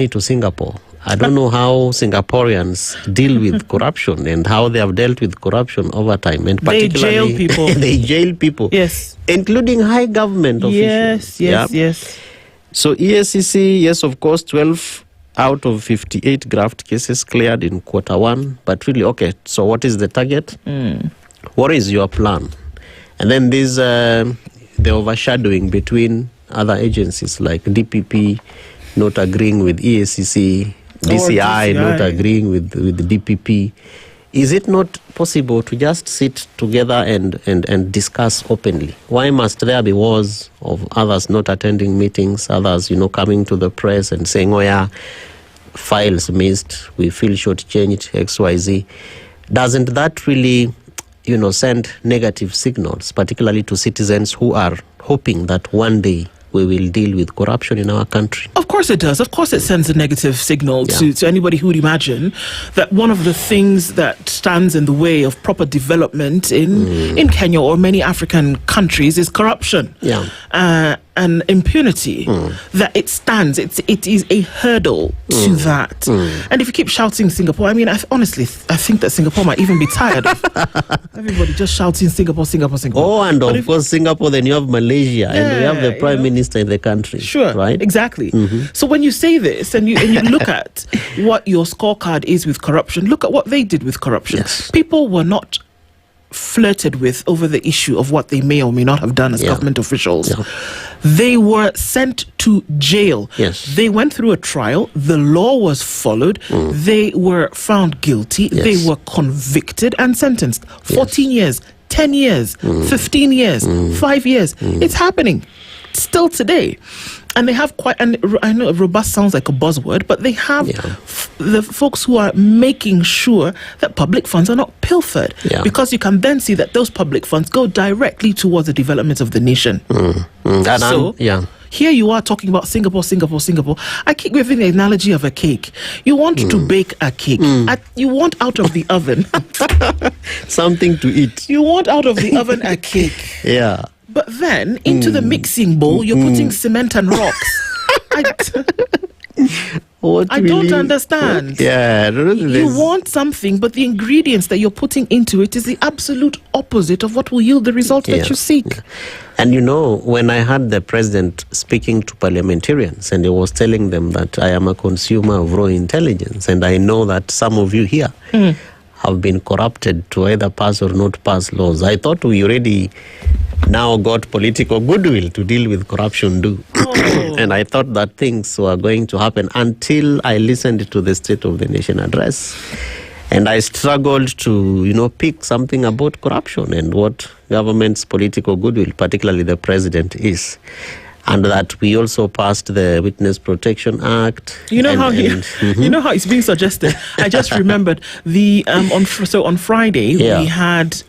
to Singapore, I don't know how Singaporeans deal with corruption and how they have dealt with corruption over time, and particularly they jail people. They jail people, including high government officials. Yes. So EACC, yes, of course, 12 out of 58 graft cases cleared in Q1. But really, okay, so what is the target? What is your plan? And then there's the overshadowing between other agencies like DPP not agreeing with EACC, DCI not agreeing with DPP. Is it not possible to just sit together and discuss openly? Why must there be wars of others not attending meetings, others, coming to the press and saying, files missed, we feel shortchanged, XYZ? Doesn't that really, send negative signals, particularly to citizens who are hoping that one day we will deal with corruption in our country? Of course it does. Of course it sends a negative signal to anybody who would imagine that one of the things that stands in the way of proper development in Kenya or many African countries is corruption. And impunity, that it stands. It is a hurdle to that. And if you keep shouting Singapore, I honestly think that Singapore might even be tired of everybody just shouting Singapore. Oh, and of course Singapore, then you have Malaysia, and we have the Prime Minister in the country. Sure, right? Exactly. So when you say this and you look at what your scorecard is with corruption, look at what they did with corruption. People were not flirted with over the issue of what they may or may not have done as government officials. They were sent to jail. They went through a trial. The law was followed. They were found guilty. They were convicted and sentenced. 14 years, 10 years, 15 years, 5 years. It's happening still today. And they have quite, and I know robust sounds like a buzzword, but they have the folks who are making sure that public funds are not pilfered. Because you can then see that those public funds go directly towards the development of the nation. Here you are talking about Singapore. I keep giving the analogy of a cake. You want to bake a cake. You want out of the oven something to eat. You want out of the oven a cake. But then, into the mixing bowl, you're putting cement and rocks. What I don't understand. Yeah. You want something, but the ingredients that you're putting into it is the absolute opposite of what will yield the result that you seek. Yeah. And you know, when I heard the president speaking to parliamentarians and he was telling them that I am a consumer of raw intelligence and I know that some of you here have been corrupted to either pass or not pass laws, I thought we already now got political goodwill to deal with corruption and I thought that things were going to happen until I listened to the State of the Nation address. And I struggled to, pick something about corruption and what government's political goodwill, particularly the president, is. And that we also passed the Witness Protection Act. You know how it's being suggested. I just remembered on Friday we had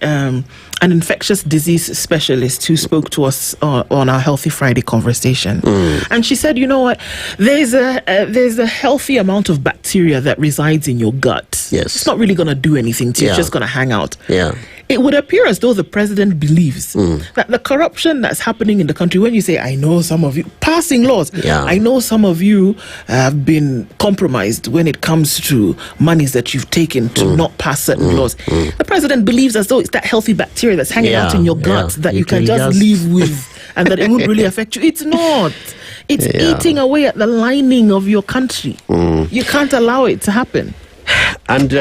an infectious disease specialist who spoke to us on our Healthy Friday conversation, and she said, you know what, there's a healthy amount of bacteria that resides in your gut. Yes, it's not really going to do anything to you. It's just going to hang out. Yeah. It would appear as though the president believes that the corruption that's happening in the country, when you say, I know some of you passing laws, I know some of you have been compromised when it comes to monies that you've taken to not pass certain laws. The president believes as though it's that healthy bacteria that's hanging out in your gut that you can just live with and that it won't really affect you. It's not. It's eating away at the lining of your country. You can't allow it to happen. And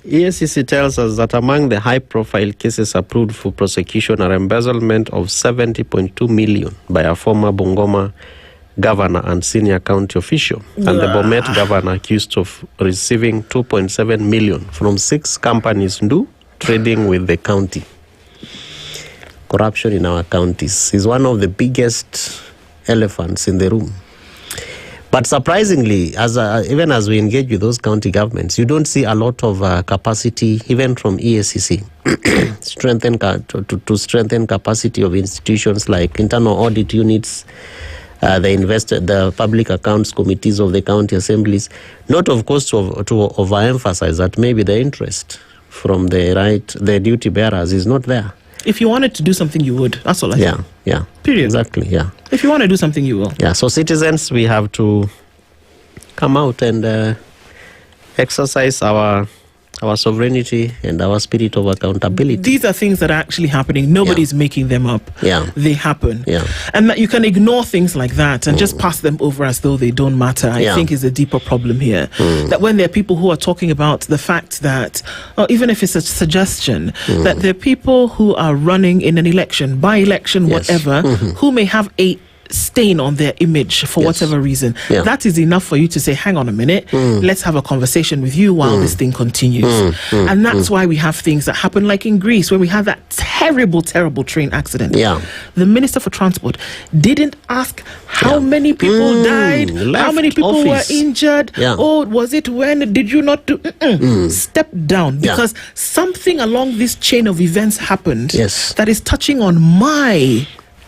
EACC tells us that among the high-profile cases approved for prosecution are embezzlement of 70.2 million by a former Bungoma governor and senior county official, and the Bomet governor accused of receiving 2.7 million from 6 companies Ndu trading with the county. Corruption in our counties is one of the biggest elephants in the room. But surprisingly, even as we engage with those county governments, you don't see a lot of capacity, even from EACC, to strengthen capacity of institutions like internal audit units, the public accounts committees of the county assemblies. Not, of course, to overemphasize that maybe the interest from the duty bearers is not there. If you wanted to do something, you would. That's all I say. Yeah. Period. Exactly, yeah. If you want to do something, you will. Yeah, so citizens, we have to come out and exercise our sovereignty and our spirit of accountability. These are things that are actually happening. Nobody's making them up. Yeah. They happen. Yeah. And that you can ignore things like that and just pass them over as though they don't matter, I think is a deeper problem here. That when there are people who are talking about the fact that, or even if it's a suggestion, that there are people who are running in an election, by-election, whatever, who may have a stain on their image for whatever reason, that is enough for you to say, hang on a minute, let's have a conversation with you while this thing continues. And that's why we have things that happen like in Greece, where we had that terrible train accident. The Minister for Transport didn't ask how many people died, how many people were injured, oh, was it when, did you not do step down, because something along this chain of events happened that is touching on my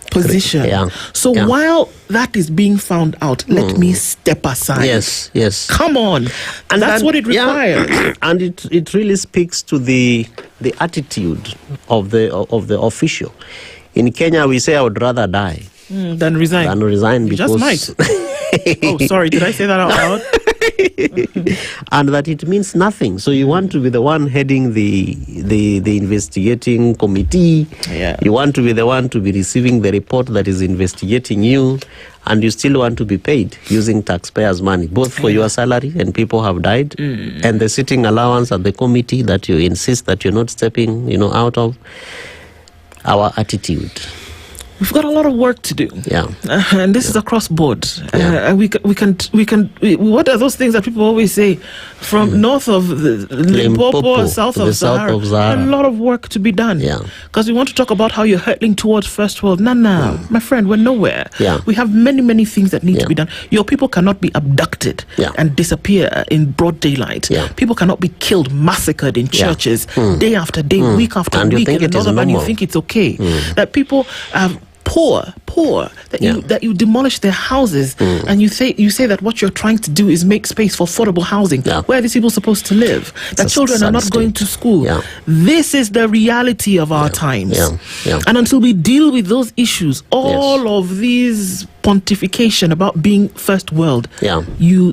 position. So while that is being found out, let me step aside. Yes. Come on. And that's what it requires. And it really speaks to the attitude of the official. In Kenya, we say, I would rather die than resign. Because just might. Oh, sorry, did I say that out loud? And that it means nothing. So you want to be the one heading the investigating committee. You want to be the one to be receiving the report that is investigating you, and you still want to be paid using taxpayers' money, both for your salary, and people have died, and the sitting allowance at the committee that you insist that you're not stepping, out of. Our attitude. We've got a lot of work to do. And this is across board. We can. What are those things that people always say? From north of the Limpopo, south of Sahara. A lot of work to be done. Because we want to talk about how you're hurtling towards first world. Nah, my friend, we're nowhere. We have many things that need to be done. Your people cannot be abducted and disappear in broad daylight. People cannot be killed, massacred in churches day after day, week after week in the northern, and you think it's okay that people have poor that you demolish their houses and you say that what you're trying to do is make space for affordable housing. Where are these people supposed to live? That children are not going to school. This is the reality of our times. And until we deal with those issues, all of these pontification about being first world, you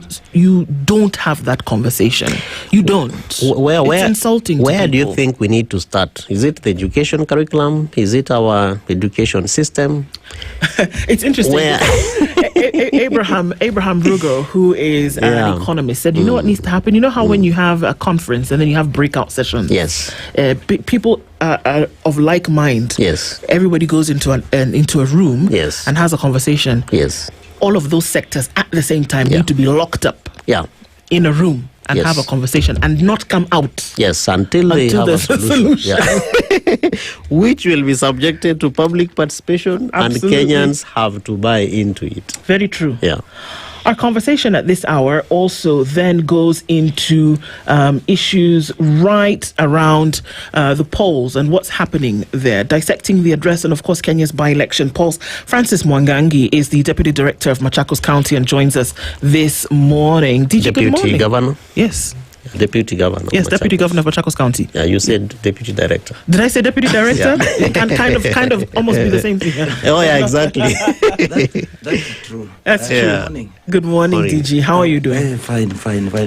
don't have that conversation. You don't. It's insulting. Where to do you people. think we need to start? Is it the education curriculum? Is it our education system? It's interesting. Abraham Rugo, who is an economist, said, you know what needs to happen? You know how when you have a conference and then you have breakout sessions? Yes. People are of like mind. Yes. Everybody goes into a room and has a conversation. Yes. All of those sectors at the same time need to be locked up in a room and have a conversation and not come out. Yes, until they have a solution. Which will be subjected to public participation. Absolutely. And Kenyans have to buy into it. Very true. Yeah. Our conversation at this hour also then goes into issues right around the polls and what's happening there, dissecting the address and, of course, Kenya's by-election polls. Francis Mwangangi is the Deputy Director of Machakos County and joins us this morning. DG, good morning. Deputy Governor? Yes. Deputy Governor. Yes, Deputy Governor of Machakos County. Yeah, you said Deputy Director. Did I say Deputy Director? It can kind of almost be the same thing. Oh, yeah, exactly. That's true. That's true. Good morning. Good morning, DG. How are you doing? Fine.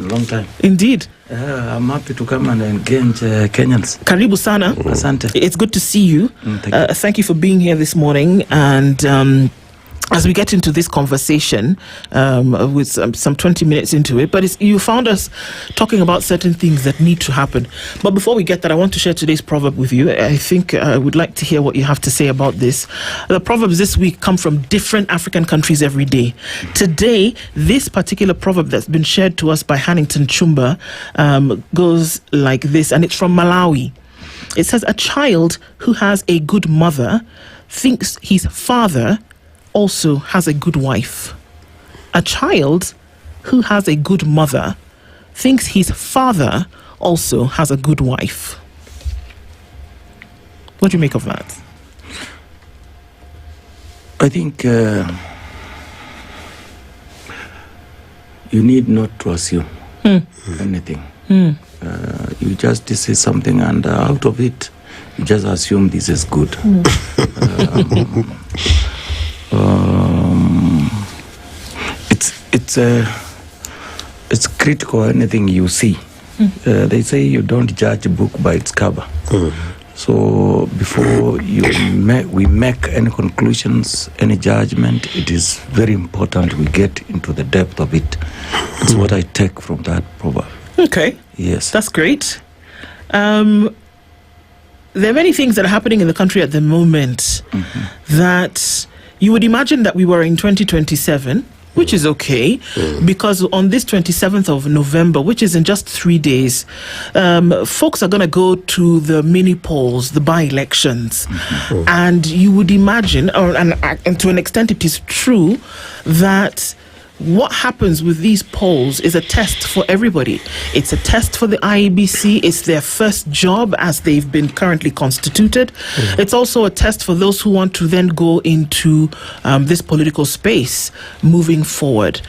Long time. Indeed. I'm happy to come and engage Kenyans. Karibu sana. Asante. It's good to see you. Thank you for being here this morning. And as we get into this conversation, with some 20 minutes into it, but you found us talking about certain things that need to happen. But before we get that, I want to share today's proverb with you. I think I would like to hear what you have to say about this. The proverbs this week come from different African countries every day. Today, this particular proverb that's been shared to us by Hannington Chumba goes like this, and it's from Malawi. It says, a child who has a good mother thinks his father also has a good wife. A child who has a good mother thinks his father also has a good wife. What do you make of that? I think you need not to assume anything. You just say something and out of it, you just assume this is good. It's critical anything you see. They say you don't judge a book by its cover. So before we make any conclusions, any judgment, it is very important we get into the depth of it. That's what I take from that proverb. Okay. Yes. That's great. There are many things that are happening in the country at the moment that you would imagine that we were in 2027, which is okay, because on this 27th of November, which is in just 3 days, folks are going to go to the mini polls, the by-elections. And you would imagine, and to an extent it is true, that what happens with these polls is a test for everybody. It's a test for the IEBC. It's their first job as they've been currently constituted. It's also a test for those who want to then go into this political space moving forward.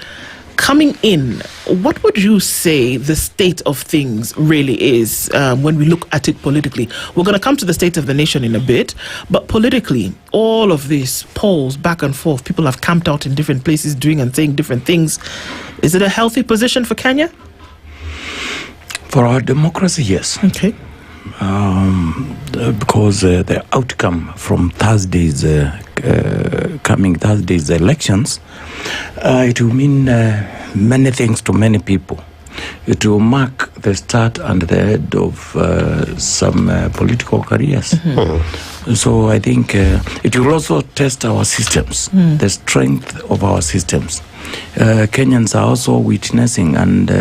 Coming in, what would you say the state of things really is when we look at it politically? We're going to come to the state of the nation in a bit, but politically, all of these polls back and forth, people have camped out in different places doing and saying different things. Is it a healthy position for Kenya? For our democracy, yes. Okay. Because the outcome from coming Thursday's elections, it will mean many things to many people. It will mark the start and the end of some political careers. So I think it will also test our systems, the strength of our systems. Kenyans are also witnessing and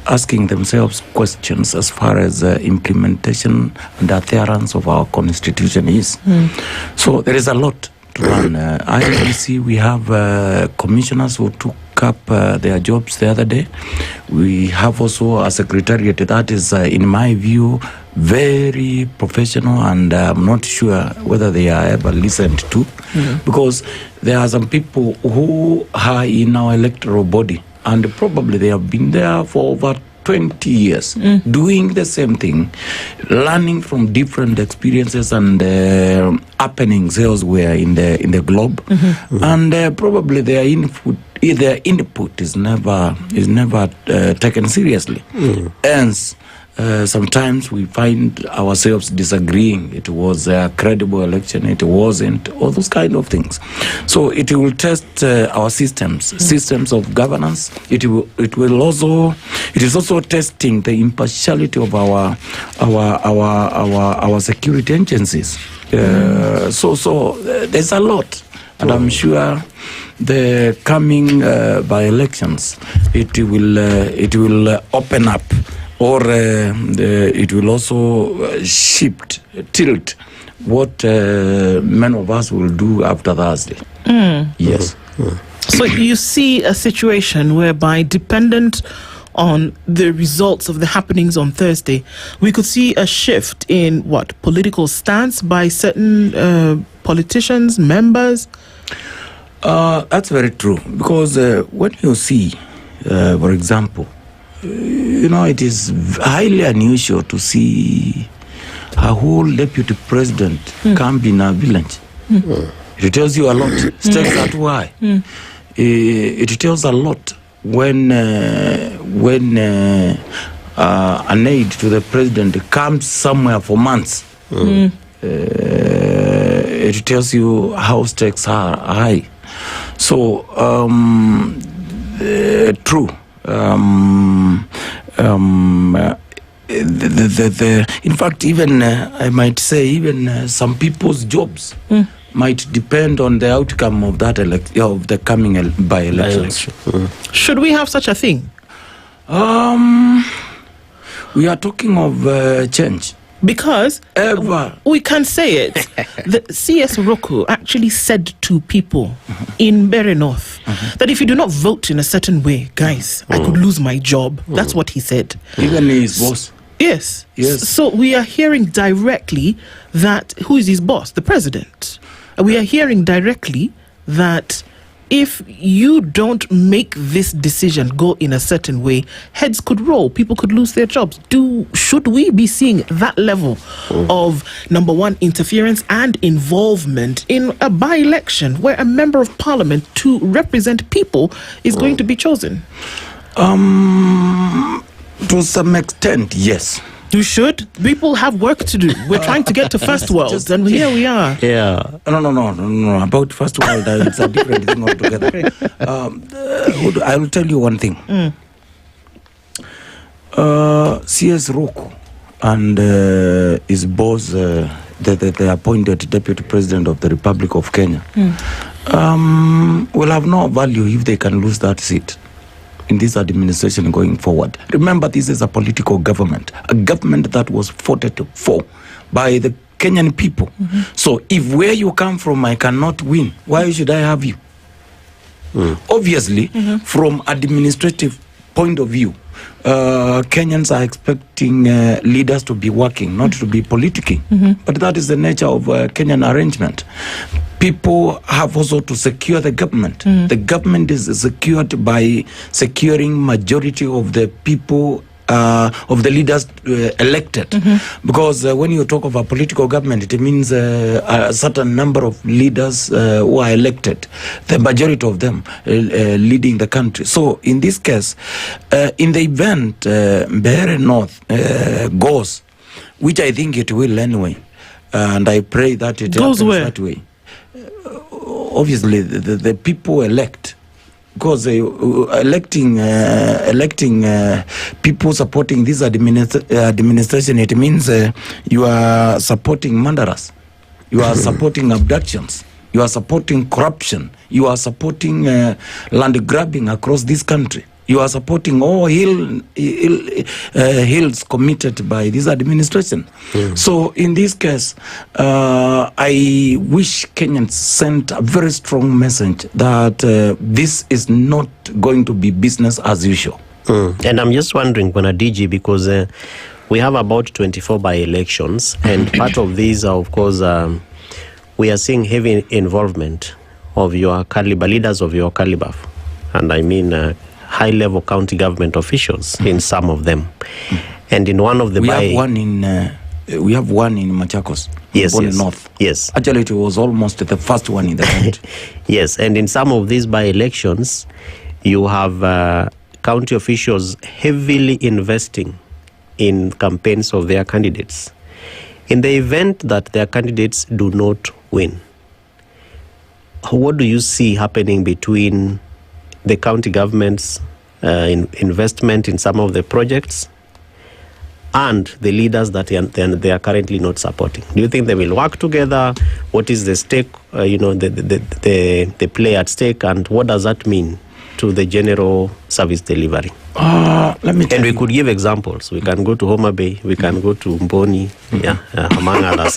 asking themselves questions as far as implementation and adherence of our constitution is. So there is a lot to learn. IEBC, we have commissioners who took up their jobs the other day. We have also a secretariat that is, in my view, very professional, and I'm not sure whether they are ever listened to, because there are some people who are in our electoral body, and probably they have been there for over 20 years doing the same thing, learning from different experiences and happenings elsewhere in the globe, and probably their input is never taken seriously. Hence, sometimes we find ourselves disagreeing. It was a credible election, it wasn't, all those kind of things. So it will test our systems of governance. It is also testing the impartiality of our security agencies. So there's a lot, and I'm sure the coming by-elections, it will open up, or it will also tilt what many of us will do after Thursday. Yes. So you see a situation whereby, dependent on the results of the happenings on Thursday, we could see a shift in political stance by certain politicians, members. That's very true, because when you see, for example, it is highly unusual to see a whole deputy president camp in a village. It tells you a lot. Stakes are too high. It tells a lot when an aide to the president comes somewhere for months. It tells you how stakes are high. So, true. In fact, even I might say, even some people's jobs might depend on the outcome of that of the coming by-elections. Should we have such a thing? We are talking of change. Because we can say it. The CS Okoh actually said to people in Berry North that if you do not vote in a certain way, guys, I could lose my job. That's what he said. Even his boss. Yes. So we are hearing directly that, who is his boss? The president. We are hearing directly that if you don't make this decision go in a certain way, heads could roll, people could lose their jobs. Should we be seeing that level of, number one, interference and involvement in a by-election where a member of parliament to represent people is going to be chosen? To some extent, yes. You should. People have work to do. We're trying to get to first world, and here we are. Yeah. No. About first world, it's a different thing altogether. I will tell you one thing. CS Okoh and his boss, the appointed deputy president of the Republic of Kenya, will have no value if they can lose that seat in this administration going forward. Remember, this is a political government, a government that was voted for by the Kenyan people. So if where you come from I cannot win, why should I have you? Obviously, from administrative point of view, Kenyans are expecting leaders to be working, not to be politicking. But that is the nature of Kenyan arrangement. People have also to secure the government. The government is secured by securing majority of the people, of the leaders elected. Because when you talk of a political government, it means a certain number of leaders who are elected, the majority of them leading the country. So in this case, in the event Mbeere North goes, which I think it will anyway, and I pray that it goes that way. Obviously, the people elect, because electing people supporting this administration, it means you are supporting murderers, you are supporting abductions, you are supporting corruption, you are supporting land grabbing across this country. You are supporting all hills committed by this administration. So in this case, I wish Kenyans sent a very strong message that this is not going to be business as usual. And I'm just wondering, Bwana DG, because we have about 24 by-elections, and part of these are, of course, we are seeing heavy involvement of your caliber, leaders of your caliber. And I mean, high-level county government officials in some of them. And in one of the... We have one in Machakos. Yes, yes. North. Yes. Actually, it was almost the first one in the country. Yes, and in some of these by-elections, you have county officials heavily investing in campaigns of their candidates. In the event that their candidates do not win, what do you see happening between the county government's investment in some of the projects and the leaders that they are currently not supporting? Do you think they will work together? What is the stake, the play at stake, and what does that mean to the general service delivery? And we could give examples. We can go to Homa Bay, we can go to Mboni, among others.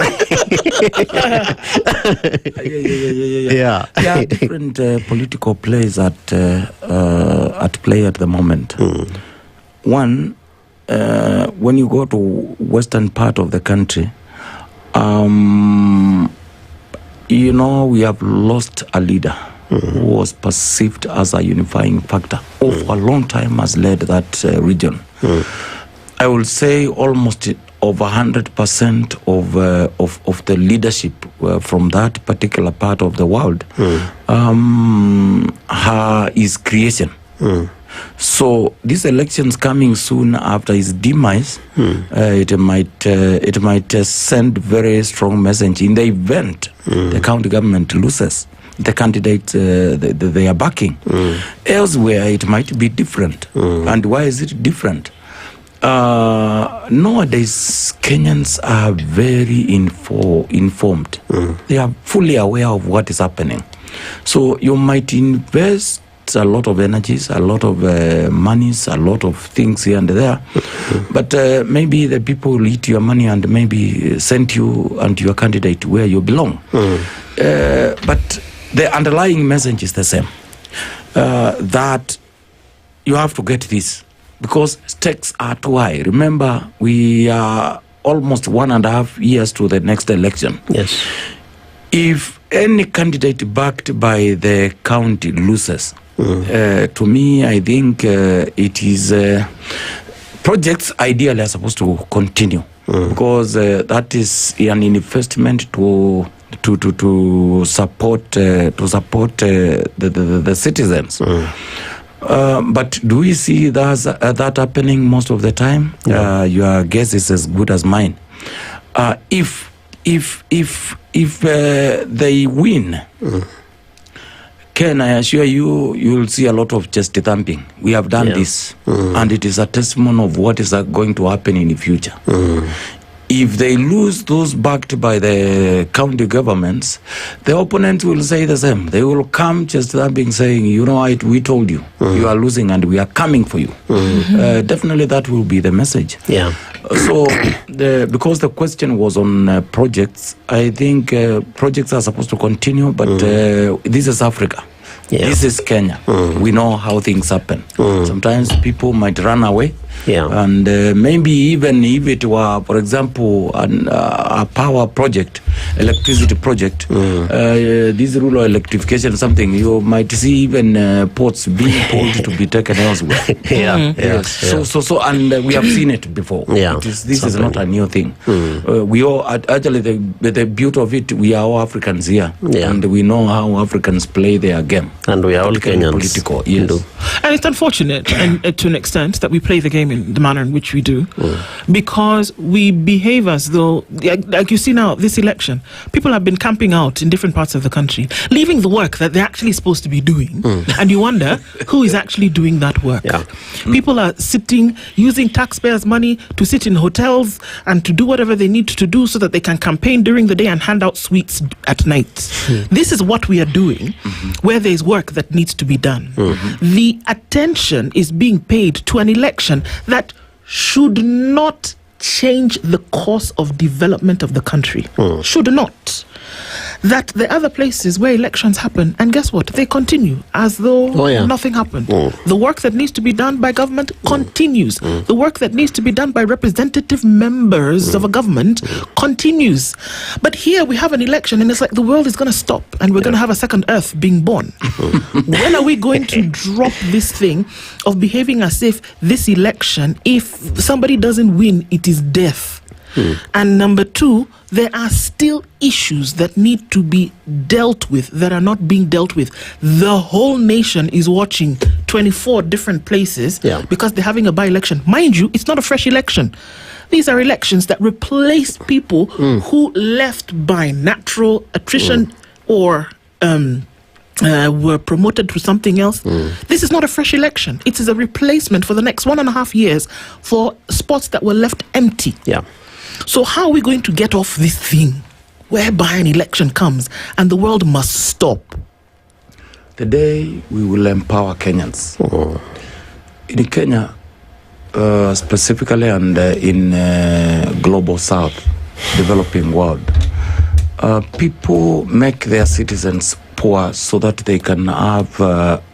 Yeah, different political plays at play at the moment. One, when you go to western part of the country, we have lost a leader who was perceived as a unifying factor of a long time, has led that region. I will say almost over 100% of the leadership from that particular part of the world is creation. So these elections coming soon after his demise, it might send very strong message in the event the county government loses the candidates they are backing. Elsewhere, it might be different. And why is it different? Nowadays, Kenyans are very informed. They are fully aware of what is happening. So you might invest a lot of energies, a lot of monies, a lot of things here and there. But maybe the people will eat your money and maybe send you and your candidate where you belong. But the underlying message is the same, that you have to get this because stakes are too high. Remember, we are almost 1.5 years to the next election. Yes. If any candidate backed by the county loses, to me, I think it is projects ideally are supposed to continue because that is an investment to support the citizens. But do we see that happening most of the time? Your guess is as good as mine. If they win, Ken, I assure you, you will see a lot of chest thumping. We have done this, and it is a testimony of what is going to happen in the future. If they lose those backed by the county governments, the opponents will say the same. They will come chest thumping saying, we told you, you are losing and we are coming for you. Definitely that will be the message. So, because the question was on projects, I think projects are supposed to continue, but this is Africa. This is Kenya. We know how things happen. Sometimes people might run away. And maybe even if it were, for example, a power project, electricity project, this rural electrification, something, you might see even ports being told to be taken elsewhere. So, and we have seen it before. This is not a new thing. We all, actually, the beauty of it, we are all Africans here. And we know how Africans play their game. And we are all Kenyans. Political, And it's unfortunate, and to an extent, that we play the game in the manner in which we do, because we behave as though, like you see now, this election, people have been camping out in different parts of the country, leaving the work that they're actually supposed to be doing, and you wonder who is actually doing that work. People are sitting, using taxpayers' money to sit in hotels and to do whatever they need to do so that they can campaign during the day and hand out sweets at night. This is what we are doing, where there is work that needs to be done. The attention is being paid to an election that should not change the course of development of the country. Should not. that the other places where elections happen, and guess what? They continue as though nothing happened. The work that needs to be done by government continues. The work that needs to be done by representative members of a government continues. But here we have an election, and it's like the world is going to stop, and we're going to have a second Earth being born. When are we going to drop this thing of behaving as if this election, if somebody doesn't win, it is death? And number two, there are still issues that need to be dealt with that are not being dealt with. The whole nation is watching 24 different places because they're having a by-election. Mind you, it's not a fresh election. These are elections that replace people who left by natural attrition or were promoted to something else. This is not a fresh election. It is a replacement for the next 1.5 years for spots that were left empty. So how are we going to get off this thing whereby an election comes and the world must stop? The day we will empower Kenyans. In Kenya, specifically, and in global south, developing world, people make their citizens poor so that they can have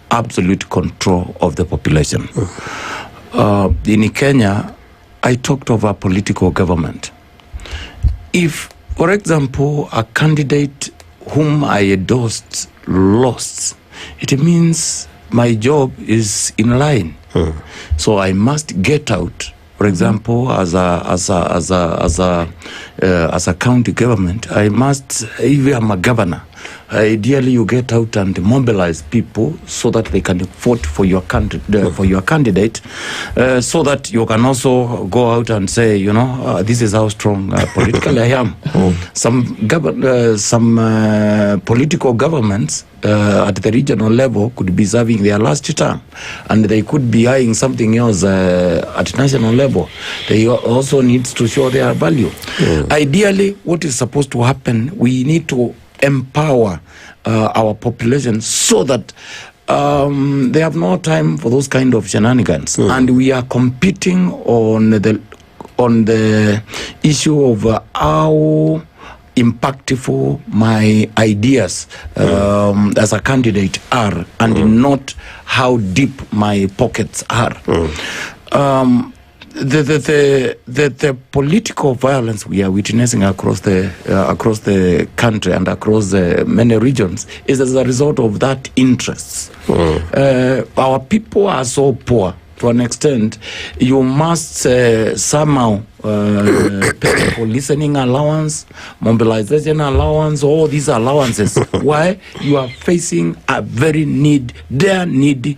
absolute control of the population. In Kenya, I talked of a political government. If, for example, a candidate whom I endorsed lost, it means my job is in line. So I must get out. For example, as a county government, I must, if I'm a governor, ideally you get out and mobilize people so that they can vote for your candidate, so that you can also go out and say, this is how strong politically I am. Some political governments at the regional level could be serving their last term, and they could be eyeing something else at national level. They also need to show their value. Ideally, what is supposed to happen, we need to empower our population so that they have no time for those kind of shenanigans. And we are competing on the issue of how impactful my ideas as a candidate are, and not how deep my pockets are. The political violence we are witnessing across the country and across the many regions is as a result of that interest. Our people are so poor to an extent. You must somehow pay for listening allowance, mobilization allowance, all these allowances. Why? You are facing a very needy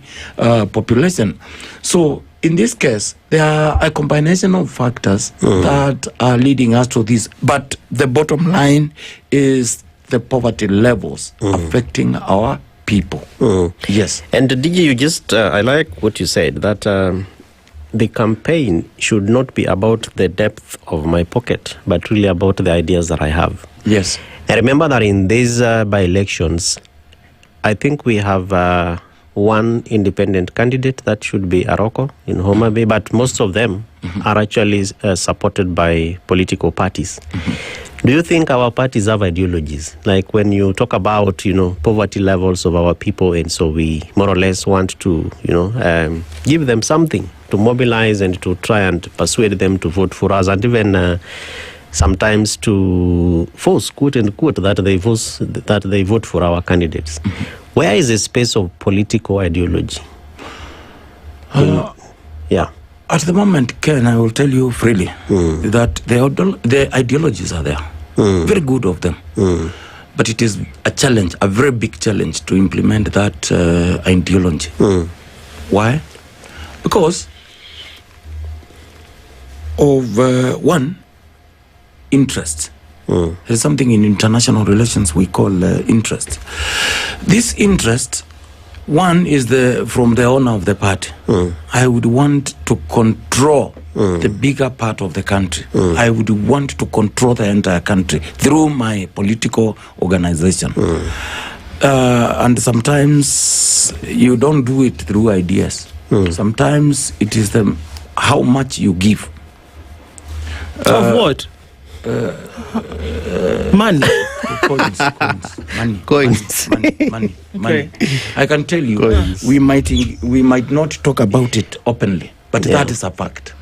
population. So in this case, there are a combination of factors that are leading us to this. But the bottom line is the poverty levels affecting our people. Yes. And DJ, you just, I like what you said, that the campaign should not be about the depth of my pocket, but really about the ideas that I have. Yes. I remember that in these by-elections, I think we have one independent candidate that should be Aroko in Homa Bay, but most of them are actually supported by political parties. Do you think our parties have ideologies? Like when you talk about, poverty levels of our people, and so we more or less want to, give them something to mobilize and to try and persuade them to vote for us, and even sometimes to force, quote unquote, that they vote for our candidates. Where is the space of political ideology? At the moment, Ken, I will tell you freely that the ideologies are there. Very good of them. But it is a challenge, a very big challenge to implement that ideology. Why? Because of one, interest. There's something in international relations we call interest. This interest, one is from the owner of the party. I would want to control the bigger part of the country. I would want to control the entire country through my political organization. And sometimes you don't do it through ideas. Sometimes it is how much you give. Of what? Money. Money. I can tell you, Coins. we might not talk about it openly, but that is a fact.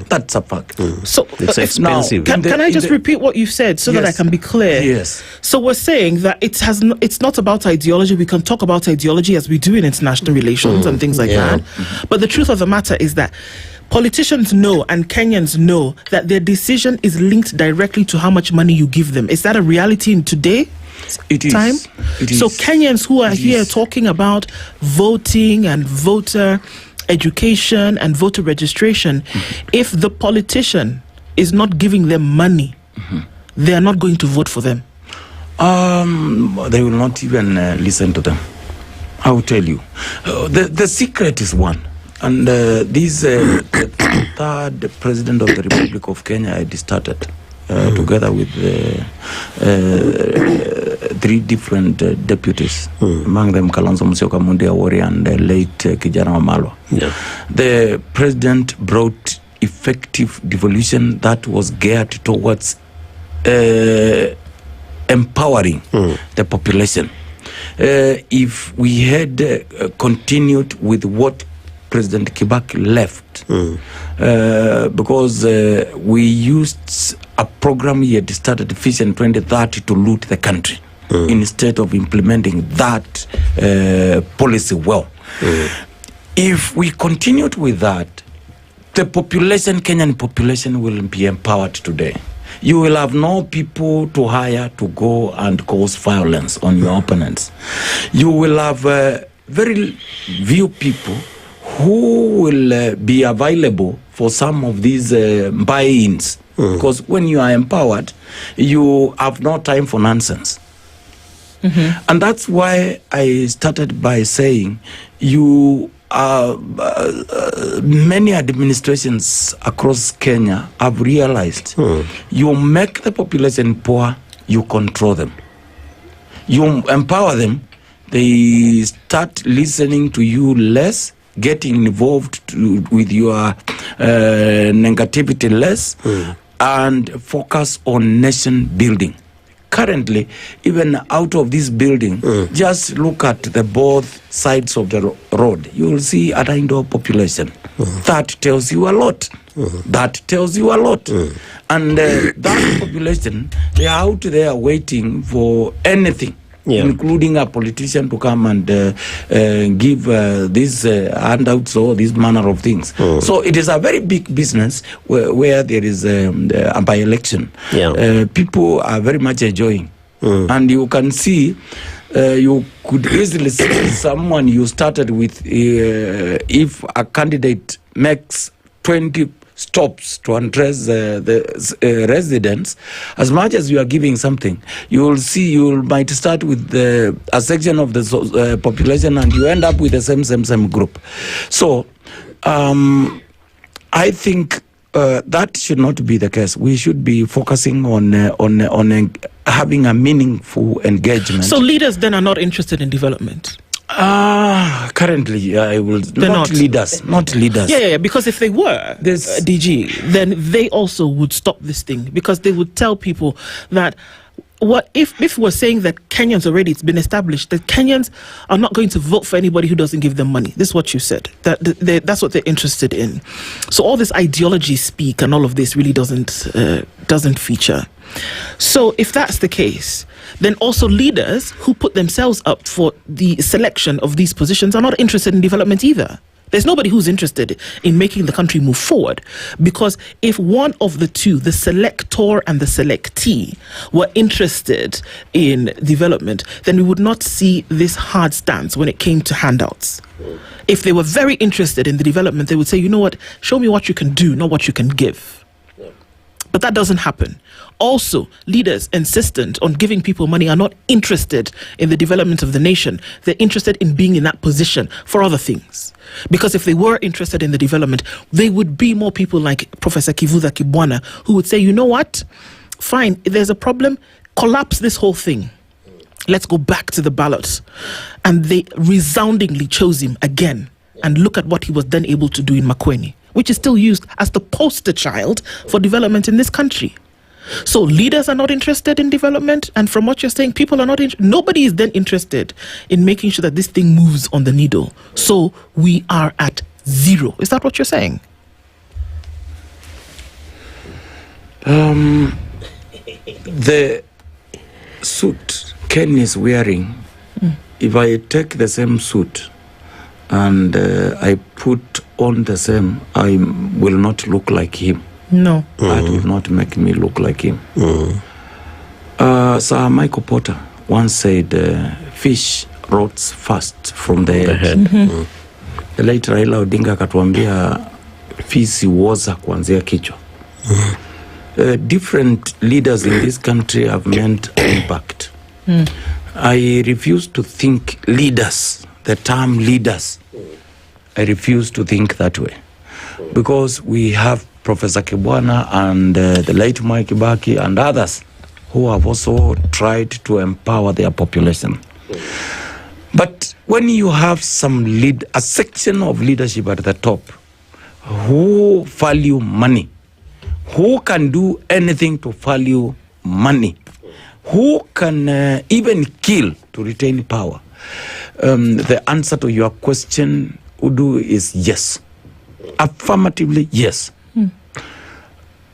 That's a fact. So It's expensive. Can I just repeat what you've said so that I can be clear? Yes. So we're saying that it's not about ideology. We can talk about ideology as we do in international relations and things like that. But the truth of the matter is that politicians know and Kenyans know that their decision is linked directly to how much money you give them. Is that a reality in today? Time? So Kenyans who are here talking about voting and voter education and voter registration, if the politician is not giving them money, they are not going to vote for them. They will not even listen to them. I will tell you. The secret is one. And this the third president of the Republic of Kenya had started together with three different deputies, among them Kalonzo Musyoka, Mungai Warrior, and late Kijana Wamalwa. The president brought effective devolution that was geared towards empowering the population. If we had continued with what President Kibaki left, because we used a program he had started, Vision 2030, to loot the country instead of implementing that policy well. If we continued with that, the population, Kenyan population, will be empowered today. You will have no people to hire to go and cause violence on your opponents. You will have very few people who will be available for some of these buy-ins. Because when you are empowered, you have no time for nonsense. And that's why I started by saying many administrations across Kenya have realized you make the population poor, you control them. You empower them, they start listening to you less, getting involved with your negativity less, and focus on nation building. Currently, even out of this building, just look at the both sides of the road. You will see a Ndu population. That tells you a lot. That tells you a lot. And that population, they are out there waiting for anything. Including a politician to come and give these handouts or this manner of things. So it is a very big business where there is a by-election. People are very much enjoying. And you can see, you could easily see someone you started with, if a candidate makes 20 stops to address the residents, as much as you are giving something, you will see you might start with a section of the population and you end up with the same group. So I think that should not be the case. We should be focusing on having a meaningful engagement. So leaders then are not interested in development? Currently, I will not leaders. Yeah, because if they were DG, then they also would stop this thing, because they would tell people that what if we're saying that Kenyans already, it's been established that Kenyans are not going to vote for anybody who doesn't give them money. This is what you said. That's what they're interested in. So all this ideology speak and all of this really doesn't feature. So if that's the case, then also leaders who put themselves up for the selection of these positions are not interested in development either. There's nobody who's interested in making the country move forward, because if one of the two, the selector and the selectee, were interested in development, then we would not see this hard stance when it came to handouts. If they were very interested in the development, they would say, you know what, show me what you can do, not what you can give. But that doesn't happen. Also, leaders insistent on giving people money are not interested in the development of the nation. They're interested in being in that position for other things. Because if they were interested in the development, they would be more people like Professor Kivuza Kibwana, who would say, you know what? Fine, if there's a problem, collapse this whole thing. Let's go back to the ballot. And they resoundingly chose him again. And look at what he was then able to do in Makueni, which is still used as the poster child for development in this country. So leaders are not interested in development, and from what you're saying, people are not. Nobody is then interested in making sure that this thing moves on the needle. So we are at zero. Is that what you're saying? The suit Ken is wearing, if I take the same suit and I put on the same, I will not look like him. No. That will not make me look like him. Sir Michael Porter once said, fish rots fast from the head. The late Raila Odinga akatuambia fisi woza kuanzia kichwa. Different leaders in this country have made impact. I refuse to think leaders, the term leaders, I refuse to think that way. Because we have Professor Kibwana and the late Mike Kibaki and others who have also tried to empower their population. But when you have a section of leadership at the top who value money, who can do anything to value money, who can even kill to retain power, the answer to your question, Udu, is yes. Affirmatively, yes.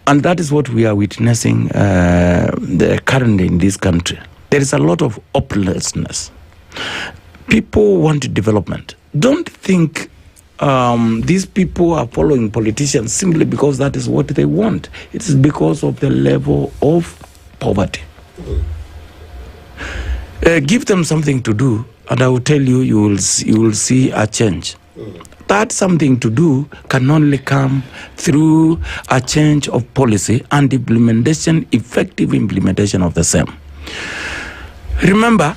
And that is what we are witnessing currently in this country. There is a lot of hopelessness. People want development. Don't think these people are following politicians simply because that is what they want. It is because of the level of poverty. Give them something to do, and I will tell you, you will see a change. That something to do can only come through a change of policy and effective implementation of the same. Remember,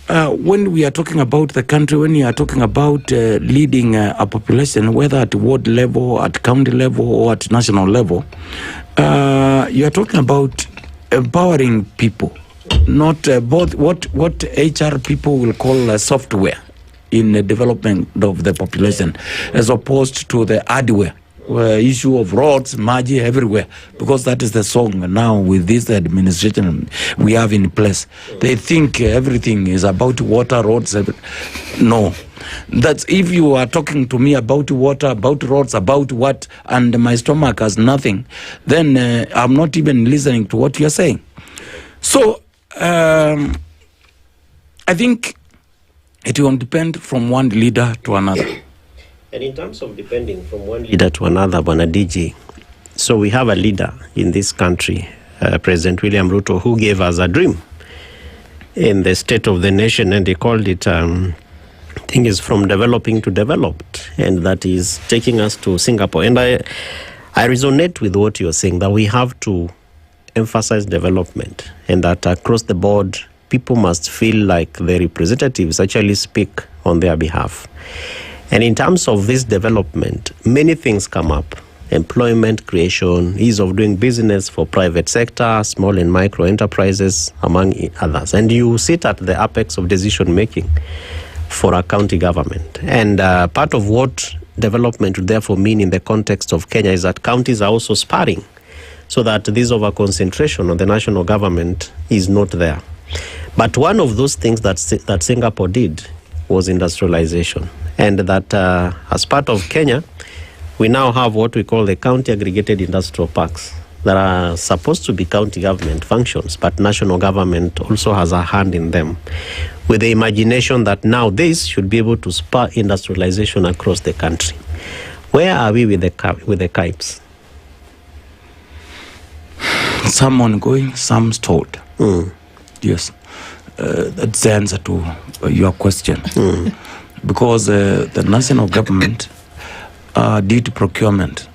when we are talking about the country, when you are talking about leading a population, whether at ward level, at county level, or at national level, you are talking about empowering people, not both what HR people will call software in the development of the population, as opposed to the hardware issue of roads, Maji everywhere, because that is the song now with this administration we have in place. They think everything is about water, roads. No, that's if you are talking to me about water, about roads, about what, and my stomach has nothing, then I'm not even listening to what you are saying. So I think it will depend from one leader to another. And in terms of depending from one leader to another, Bwana DG, so we have a leader in this country, President William Ruto, who gave us a dream in the state of the nation, and they called it, I think it's from developing to developed, and that is taking us to Singapore. And I resonate with what you're saying, that we have to emphasize development, and that across the board, people must feel like their representatives actually speak on their behalf. And in terms of this development, many things come up. Employment creation, ease of doing business for private sector, small and micro enterprises, among others. And you sit at the apex of decision making for a county government. And part of what development would therefore mean in the context of Kenya is that counties are also sparring, so that this over-concentration on the national government is not there. But one of those things that Singapore did was industrialization. And that as part of Kenya, we now have what we call the county aggregated industrial parks that are supposed to be county government functions, but national government also has a hand in them, with the imagination that now this should be able to spur industrialization across the country. Where are we with the KIPES? Some ongoing, some stalled. Yes, that's the answer to your question. Because the national government did procurement.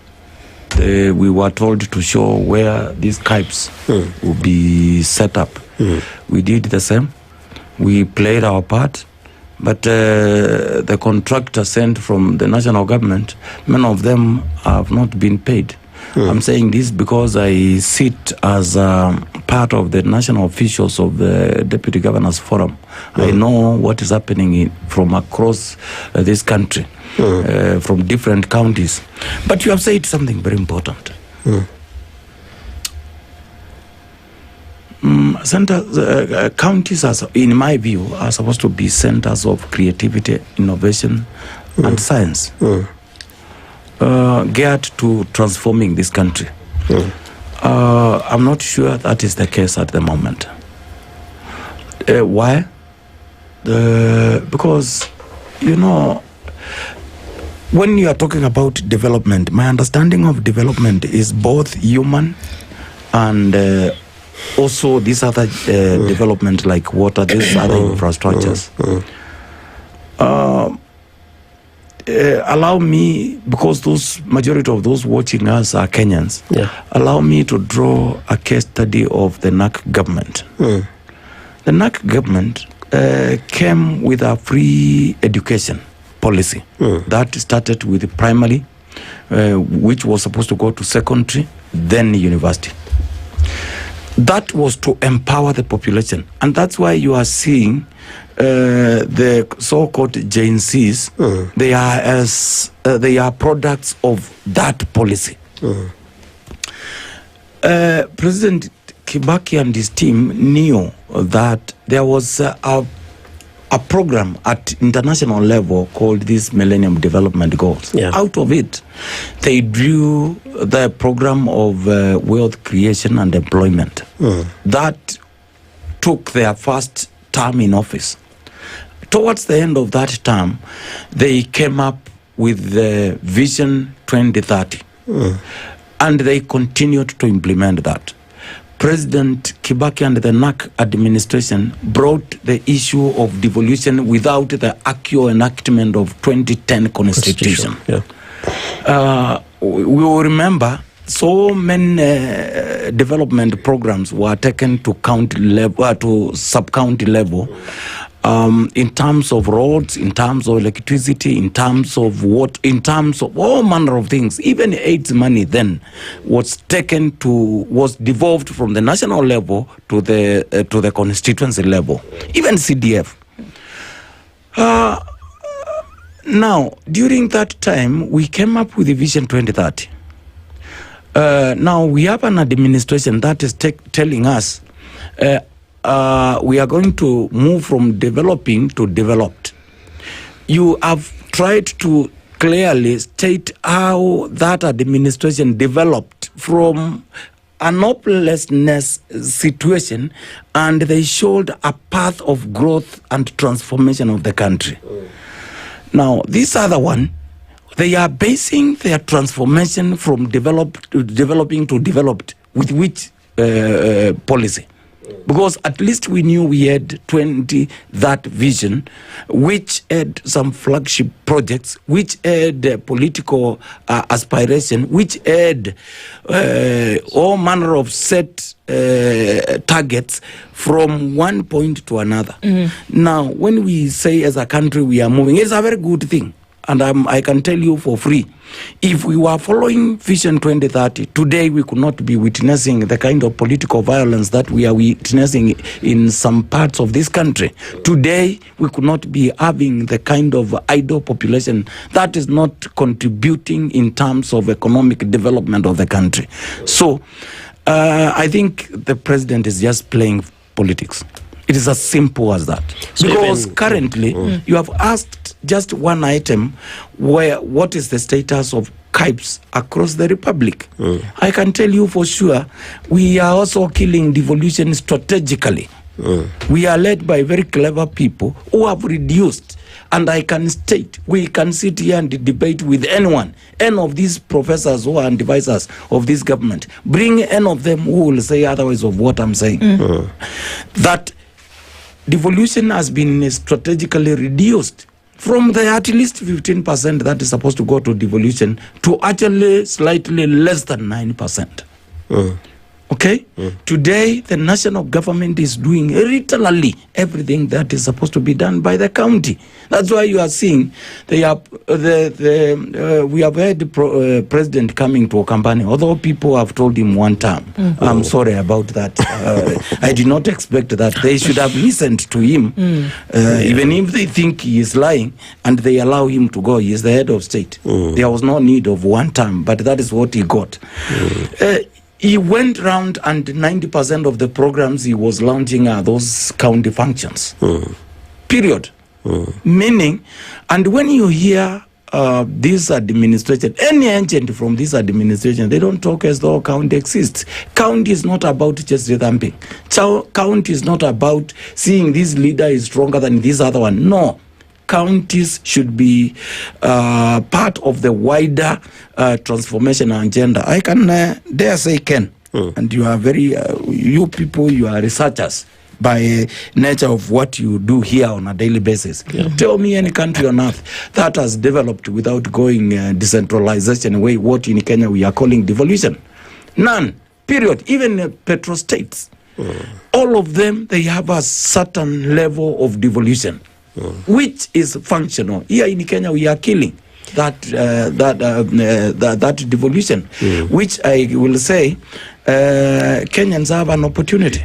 We were told to show where these KIPES will be set up. We did the same. We played our part. But the contractor sent from the national government, many of them have not been paid. I'm saying this because I sit as part of the national officials of the Deputy Governors Forum. I know what is happening from across this country, from different counties. But you have said something very important. Centers, counties, in my view, are supposed to be centers of creativity, innovation, and science, geared to transforming this country. I'm not sure that is the case at the moment. Why? Because, when you are talking about development, my understanding of development is both human and also these other development like water, these other infrastructures. Allow me, because those majority of those watching us are Kenyans, allow me to draw a case study of the NAC government. The NAC government came with a free education policy that started with primary, which was supposed to go to secondary, then university. That was to empower the population, and that's why you are seeing the so-called JNCs. They are products of that policy. President Kibaki and his team knew that there was a program at international level called these Millennium Development Goals. Out of it, they drew the program of wealth creation and employment. That took their first term in office. Towards the end of that term, they came up with the Vision 2030, and they continued to implement that. President Kibaki and the NAC administration brought the issue of devolution without the actual enactment of 2010 Constitution. We will remember so many development programs were taken to county level, to sub-county level, in terms of roads, in terms of electricity, in terms of what, in terms of all manner of things. Even AIDS money then was devolved from the national level to the constituency level, even CDF. Now, during that time, we came up with the Vision 2030. Now, we have an administration that is telling us we are going to move from developing to developed. You have tried to clearly state how that administration developed from an hopelessness situation, and they showed a path of growth and transformation of the country. Now, this other one, they are basing their transformation from developing to developed with which policy? Because at least we knew we had that vision, which had some flagship projects, which had political aspiration, which had all manner of set targets from one point to another. Now, when we say as a country we are moving, it's a very good thing. And I can tell you for free, if we were following Vision 2030, today we could not be witnessing the kind of political violence that we are witnessing in some parts of this country. Today, we could not be having the kind of idle population that is not contributing in terms of economic development of the country. So, I think the president is just playing politics. It is as simple as that. Because currently, you have asked just one item, what is the status of KIPES across the Republic? I can tell you for sure, we are also killing devolution strategically. We are led by very clever people who have reduced, and I can state, we can sit here and debate with anyone, any of these professors who are advisors of this government, bring any of them who will say otherwise of what I'm saying. That devolution has been strategically reduced from the at least 15% that is supposed to go to devolution to actually slightly less than 9%. Okay? Today, the national government is doing literally everything that is supposed to be done by the county. That's why you are seeing we have had the president coming to a company, although people have told him one time. I'm sorry about that. I did not expect that. They should have listened to him, even if they think he is lying, and they allow him to go. He is the head of state. There was no need of one time, but that is what he got. He went round and 90% of the programs he was launching are those county functions. Period. Meaning, and when you hear this administration, any agent from this administration, they don't talk as though county exists. County is not about just revamping. County is not about seeing this leader is stronger than this other one. No. Counties should be part of the wider transformation agenda. I can dare say, Ken, and you are very, you people, you are researchers by nature of what you do here on a daily basis. Tell me any country on earth that has developed without going decentralization way, what in Kenya we are calling devolution. None, period. Even petro states, all of them, they have a certain level of devolution, which is functional. Here in Kenya we are killing that devolution, which I will say Kenyans have an opportunity.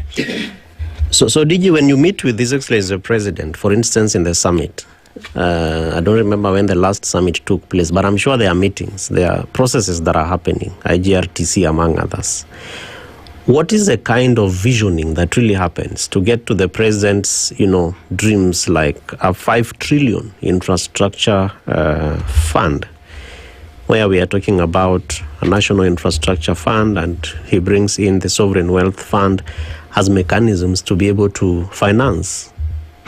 So DG, when you meet with His Excellency the President, for instance, in the summit, I don't remember when the last summit took place, but I'm sure there are meetings, there are processes that are happening, IGRTC among others. What is the kind of visioning that really happens to get to the President's, dreams like a 5 trillion infrastructure fund, where we are talking about a national infrastructure fund, and he brings in the sovereign wealth fund as mechanisms to be able to finance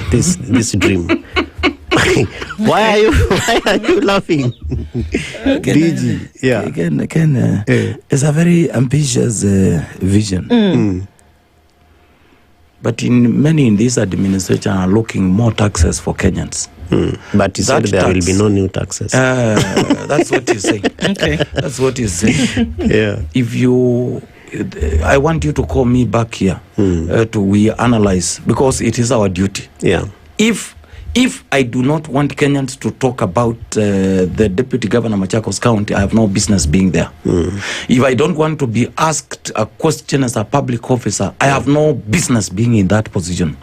this dream. Why are you laughing? Again, it's a very ambitious vision. But many in this administration are looking more taxes for Kenyans. But he said there will be no new taxes. That's what you say. Okay. That's what you say. Yeah. If you, I want you to call me back here we analyze, because it is our duty. Yeah. If I do not want Kenyans to talk about the Deputy Governor Machakos County, I have no business being there. If I don't want to be asked a question as a public officer, I have no business being in that position.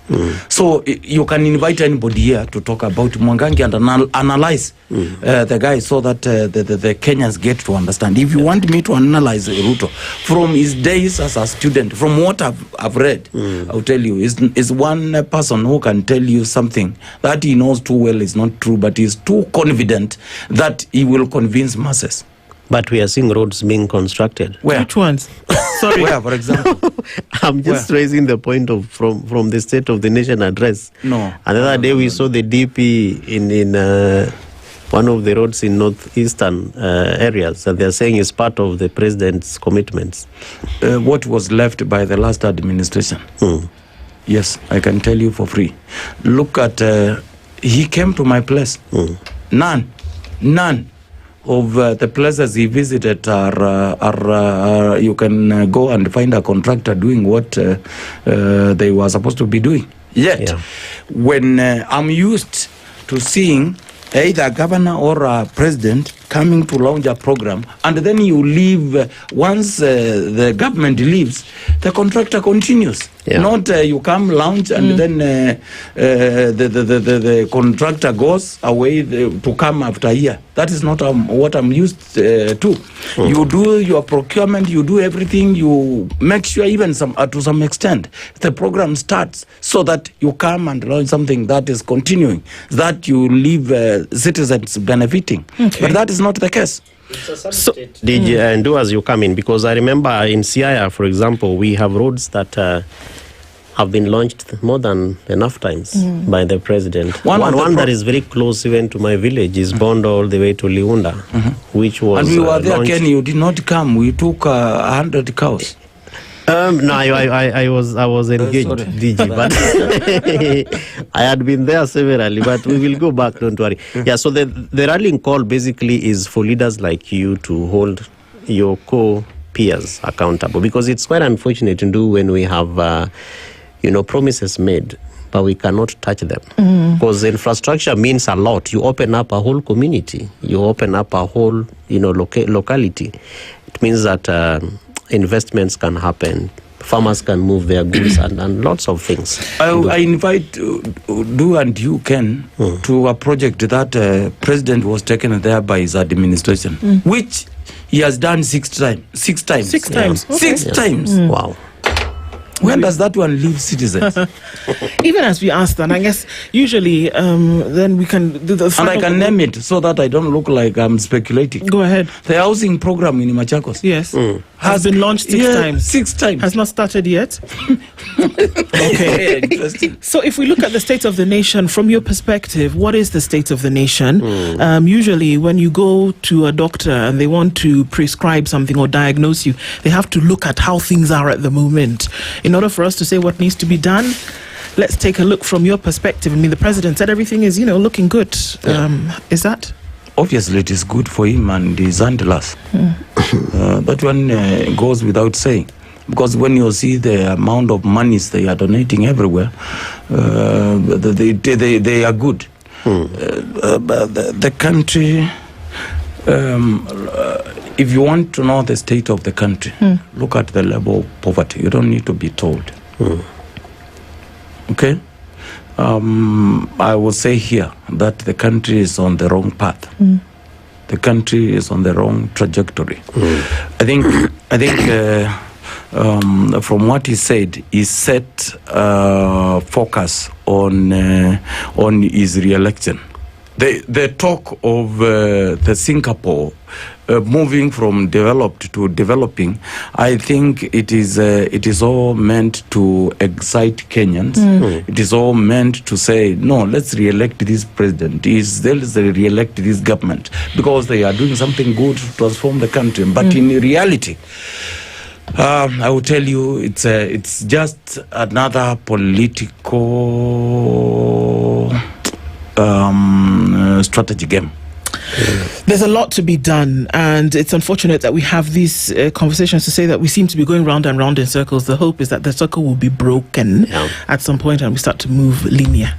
So you can invite anybody here to talk about Mungai and analyze the guy, so that the Kenyans get to understand. If you want me to analyze Ruto from his days as a student, from what I've read, I'll tell you, is one person who can tell you something that he knows too well is not true, but he's too confident that he will convince masses. But we are seeing roads being constructed. Where? Which ones? Sorry. Where, for example? I'm just raising the point of from the State of the Nation address. No. Another day we saw the DP in one of the roads in northeastern areas that they're saying is part of the president's commitments. What was left by the last administration? Yes, I can tell you for free. Look at, he came to my place. None of the places he visited are you can go and find a contractor doing what they were supposed to be doing. Yet, when I'm used to seeing either a governor or a president coming to launch a program, and then you leave, once the government leaves, the contractor continues. Not you come, launch, and then the contractor goes away to come after a year. That is not what I'm used to. You do your procurement, you do everything, you make sure even to some extent the program starts, so that you come and launch something that is continuing, that you leave citizens benefiting. But that is not the case. So, do as you come in, because I remember in Siaya, for example, we have roads that have been launched more than enough times by the president. One that is very close even to my village is Bondo all the way to Liunda, which was and we were there, launched. Ken, you did not come. We took 100 cows. No, I was engaged, DG, but I had been there severally, but we will go back, don't worry. Yeah, so the rallying call basically is for leaders like you to hold your co-peers accountable, because it's quite unfortunate to do when we have, promises made, but we cannot touch them. Because infrastructure means a lot. You open up a whole community. You open up a whole, locality. It means that investments can happen, farmers can move their goods, and lots of things. I invite Du and you, Ken, to a project that President was taken there by his administration, which He has done 6 times. 6 times. 6 times. Okay. 6 times. Wow. When does that one leave citizens? Even as we ask that, I guess usually then we can do the and I can name it so that I don't look like I'm speculating. Go ahead. The housing program in Machakos. Yes. Has been launched 6 times. 6 times. Has not started yet. Okay. So if we look at the state of the nation, from your perspective, what is the state of the nation? Usually when you go to a doctor and they want to prescribe something or diagnose you, they have to look at how things are at the moment. In order for us to say what needs to be done, let's take a look from your perspective. I mean, the president said everything is, looking good. Is that? Obviously, it is good for him and his handlers. That one goes without saying. Because when you see the amount of monies they are donating everywhere, they are good. The country, if you want to know the state of the country, look at the level of poverty. You don't need to be told. Okay? I will say here that the country is on the wrong path. The country is on the wrong trajectory. I think from what he said, he set focus on his re-election. The talk of the Singapore moving from developed to developing, I think it is all meant to excite Kenyans. It is all meant to say, no, let's re-elect this president. Let's re-elect this government because they are doing something good to transform the country. But in reality, I will tell you, it's just another political strategy game. There's a lot to be done, and it's unfortunate that we have these conversations to say that we seem to be going round and round in circles. The hope is that the circle will be broken at some point and we start to move linear.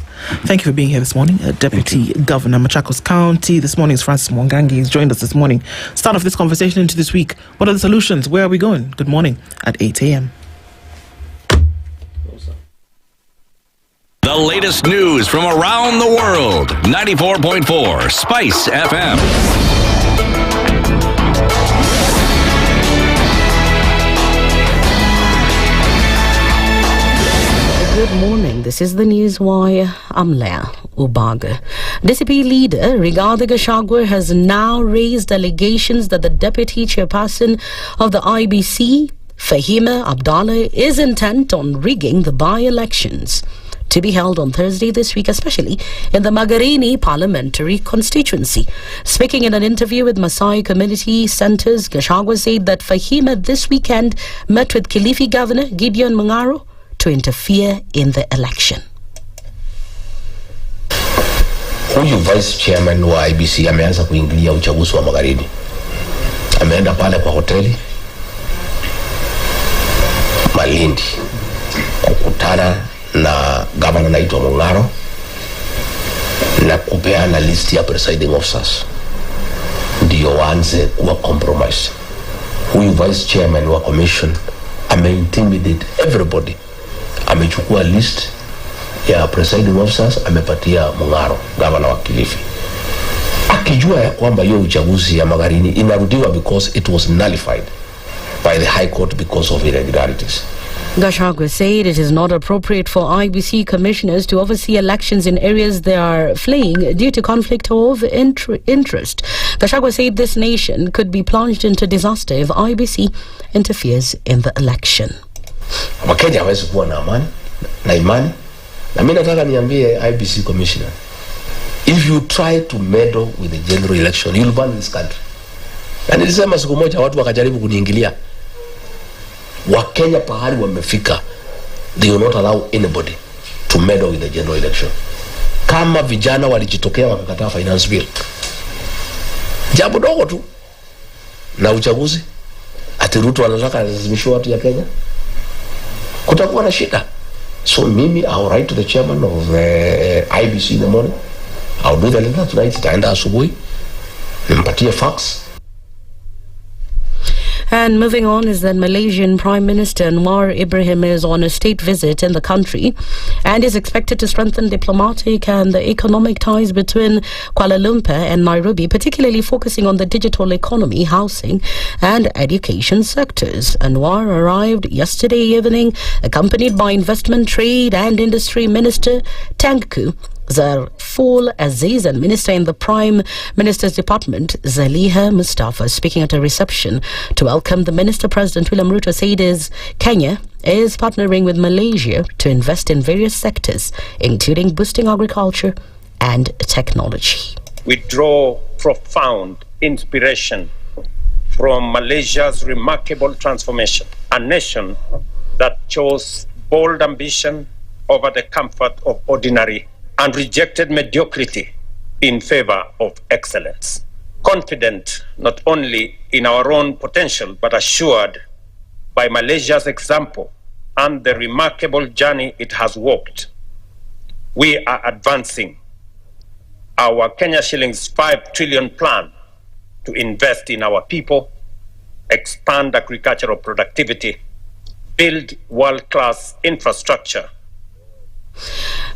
Thank you for being here this morning. Deputy Governor, Machakos County. This morning is Francis Mungai. He's joined us this morning. Start off this conversation into this week. What are the solutions? Where are we going? Good morning at 8 a.m. The latest news from around the world. 94.4 Spice FM. Good morning. This is the News Wire. I'm Leah Ubaga. DCP leader Rigathi Gachagua has now raised allegations that the deputy chairperson of the IBC, Fahima Abdallah, is intent on rigging the by-elections to be held on Thursday this week, especially in the Magarini parliamentary constituency. Speaking in an interview with Masai Community Centres, Gachagua said that Fahima this weekend met with Kilifi Governor Gideon Mungaro to interfere in the election. Huyu vice chairman wa IBC ameanza kuingilia uchaguzi wa Magarini. Ameenda pale kwa hoteli Malindi kukutana na governor naitwa Mungaro na kupeana list ya presiding officers ndio waanze kuwa compromise. Huyu vice chairman wa commission ame-intimidate everybody. Amechukua list ya presiding officers amepatia Mungaro, governor wa Kilifi, akijua ya kwamba hiyo uchaguzi ya Magarini inarudiwa because it was nullified by the High Court because of irregularities. Gachagua said it is not appropriate for IBC commissioners to oversee elections in areas they are fleeing due to conflict of interest. Gachagua said this nation could be plunged into disaster if IBC interferes in the election. Wakenya hawezi kuwa na amani na imani. Na mimi nataka niambie IBC commissioner, if you try to meddle with the general election, you'll burn this country. Na nilisema siku moja watu wakajaribu kuniingilia. Wakenya pahali wamefika, they will not allow anybody to meddle with the general election. Kama vijana walijitokea wakakataa finance bill, jambo dogo tu na uchaguzi, ati Ruto anataka lazimishwe watu ya Kenya, kutakuwa na shida. So mimi I'll write to the chairman of IBC in the morning. I'll do the letter tonight, itaenda asubuhi, nimpatie fax. And moving on is that Malaysian Prime Minister Anwar Ibrahim is on a state visit in the country and is expected to strengthen diplomatic and the economic ties between Kuala Lumpur and Nairobi, particularly focusing on the digital economy, housing and education sectors. Anwar arrived yesterday evening, accompanied by Investment, Trade and Industry Minister Tengku Zarful Aziz and Minister in the Prime Minister's Department, Zaliha Mustafa. Speaking at a reception to welcome the Minister, President William Ruto said Kenya is partnering with Malaysia to invest in various sectors, including boosting agriculture and technology. We draw profound inspiration from Malaysia's remarkable transformation, a nation that chose bold ambition over the comfort of ordinary and rejected mediocrity in favor of excellence. Confident not only in our own potential, but assured by Malaysia's example and the remarkable journey it has walked, we are advancing our Kenya shillings 5 trillion plan to invest in our people, expand agricultural productivity, build world-class infrastructure.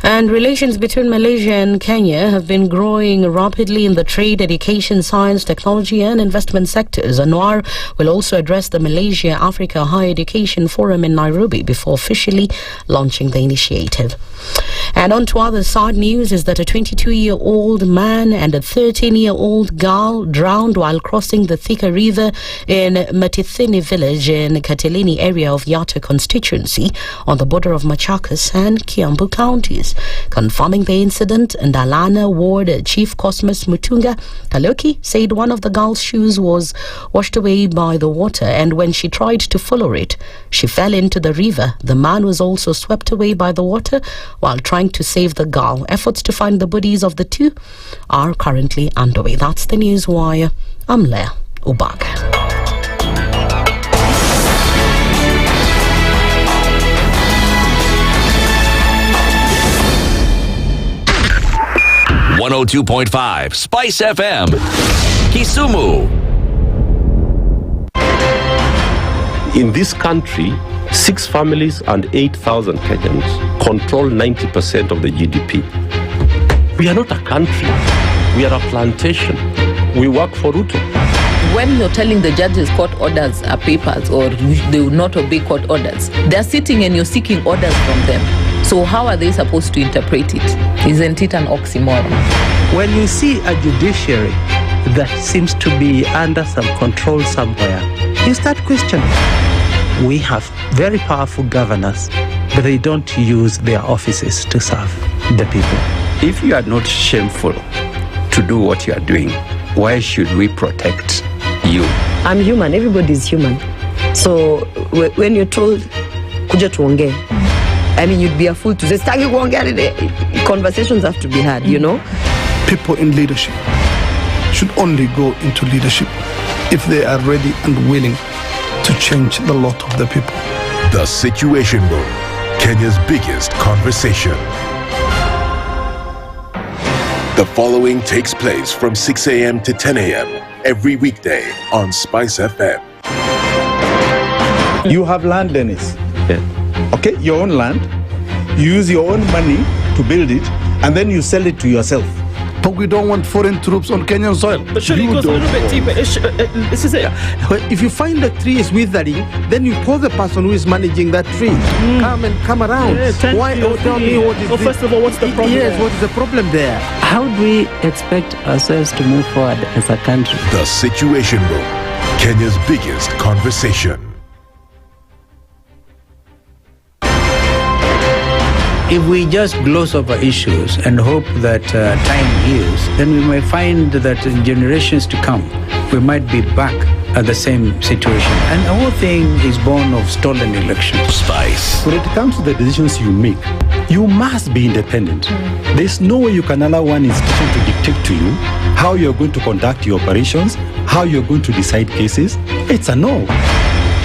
And relations between Malaysia and Kenya have been growing rapidly in the trade, education, science, technology and investment sectors. Anwar will also address the Malaysia-Africa Higher Education Forum in Nairobi before officially launching the initiative. And on to other sad news is that a 22-year-old man and a 13-year-old girl drowned while crossing the Thika River in Matithini village in Katilini area of Yatta constituency on the border of Machakos and Kiambu counties. Confirming the incident, Ndalana Ward Chief Cosmas Mutunga Kaloki said one of the girl's shoes was washed away by the water, and when she tried to follow it, she fell into the river. The man was also swept away by the water while trying to save the girl. Efforts to find the bodies of the two are currently underway. That's the News Wire. I'm Leah Ubaga. 102.5 Spice FM, Kisumu. In this country, 6 families and 8,000 Kenyans control 90% of the GDP. We are not a country. We are a plantation. We work for Ruto. When you're telling the judges court orders are papers or they will not obey court orders, they're sitting and you're seeking orders from them. So how are they supposed to interpret it? Isn't it an oxymoron? When you see a judiciary that seems to be under some control somewhere, you start questioning. We have very powerful governors, but they don't use their offices to serve the people. If you are not shameful to do what you are doing, why should we protect you? I'm human. Everybody's human. So when you're told, kuja tuongee, I mean, you'd be a fool to say, stagi kuongea. Conversations have to be had, you know? People in leadership should only go into leadership if they are ready and willing to change the lot of the people. The Situation Room, Kenya's biggest conversation. The following takes place from 6 a.m. to 10 a.m. every weekday on Spice FM. You have land, Dennis. Yeah. Okay, your own land. You use your own money to build it, and then you sell it to yourself. But we don't want foreign troops on Kenyan soil. But surely it goes a little bit deeper. This is it. If you find the tree is withering, then you call the person who is managing that tree. Come around. Yeah, Why? Tell me what is well, first of all, what's the problem? Yes, what is the problem there? How do we expect ourselves to move forward as a country? The Situation Room, Kenya's biggest conversation. If we just gloss over issues and hope that time heals, then we may find that in generations to come, we might be back at the same situation. And the whole thing is born of stolen elections. Spice. When it comes to the decisions you make, you must be independent. There's no way you can allow one institution to dictate to you how you're going to conduct your operations, how you're going to decide cases. It's a no.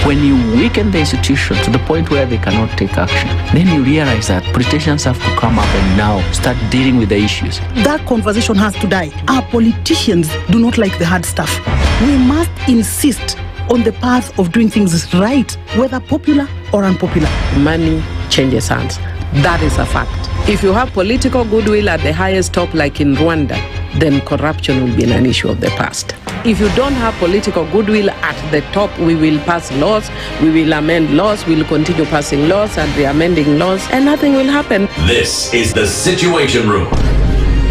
When you weaken the institution to the point where they cannot take action, then you realize that politicians have to come up and now start dealing with the issues. That conversation has to die. Our politicians do not like the hard stuff. We must insist on the path of doing things right, whether popular or unpopular. Money changes hands. That is a fact. If you have political goodwill at the highest top, like in Rwanda, then corruption will be an issue of the past. If you don't have political goodwill at the top, we will pass laws, we will amend laws, we will continue passing laws and re-amending laws, and nothing will happen. This is the Situation Room,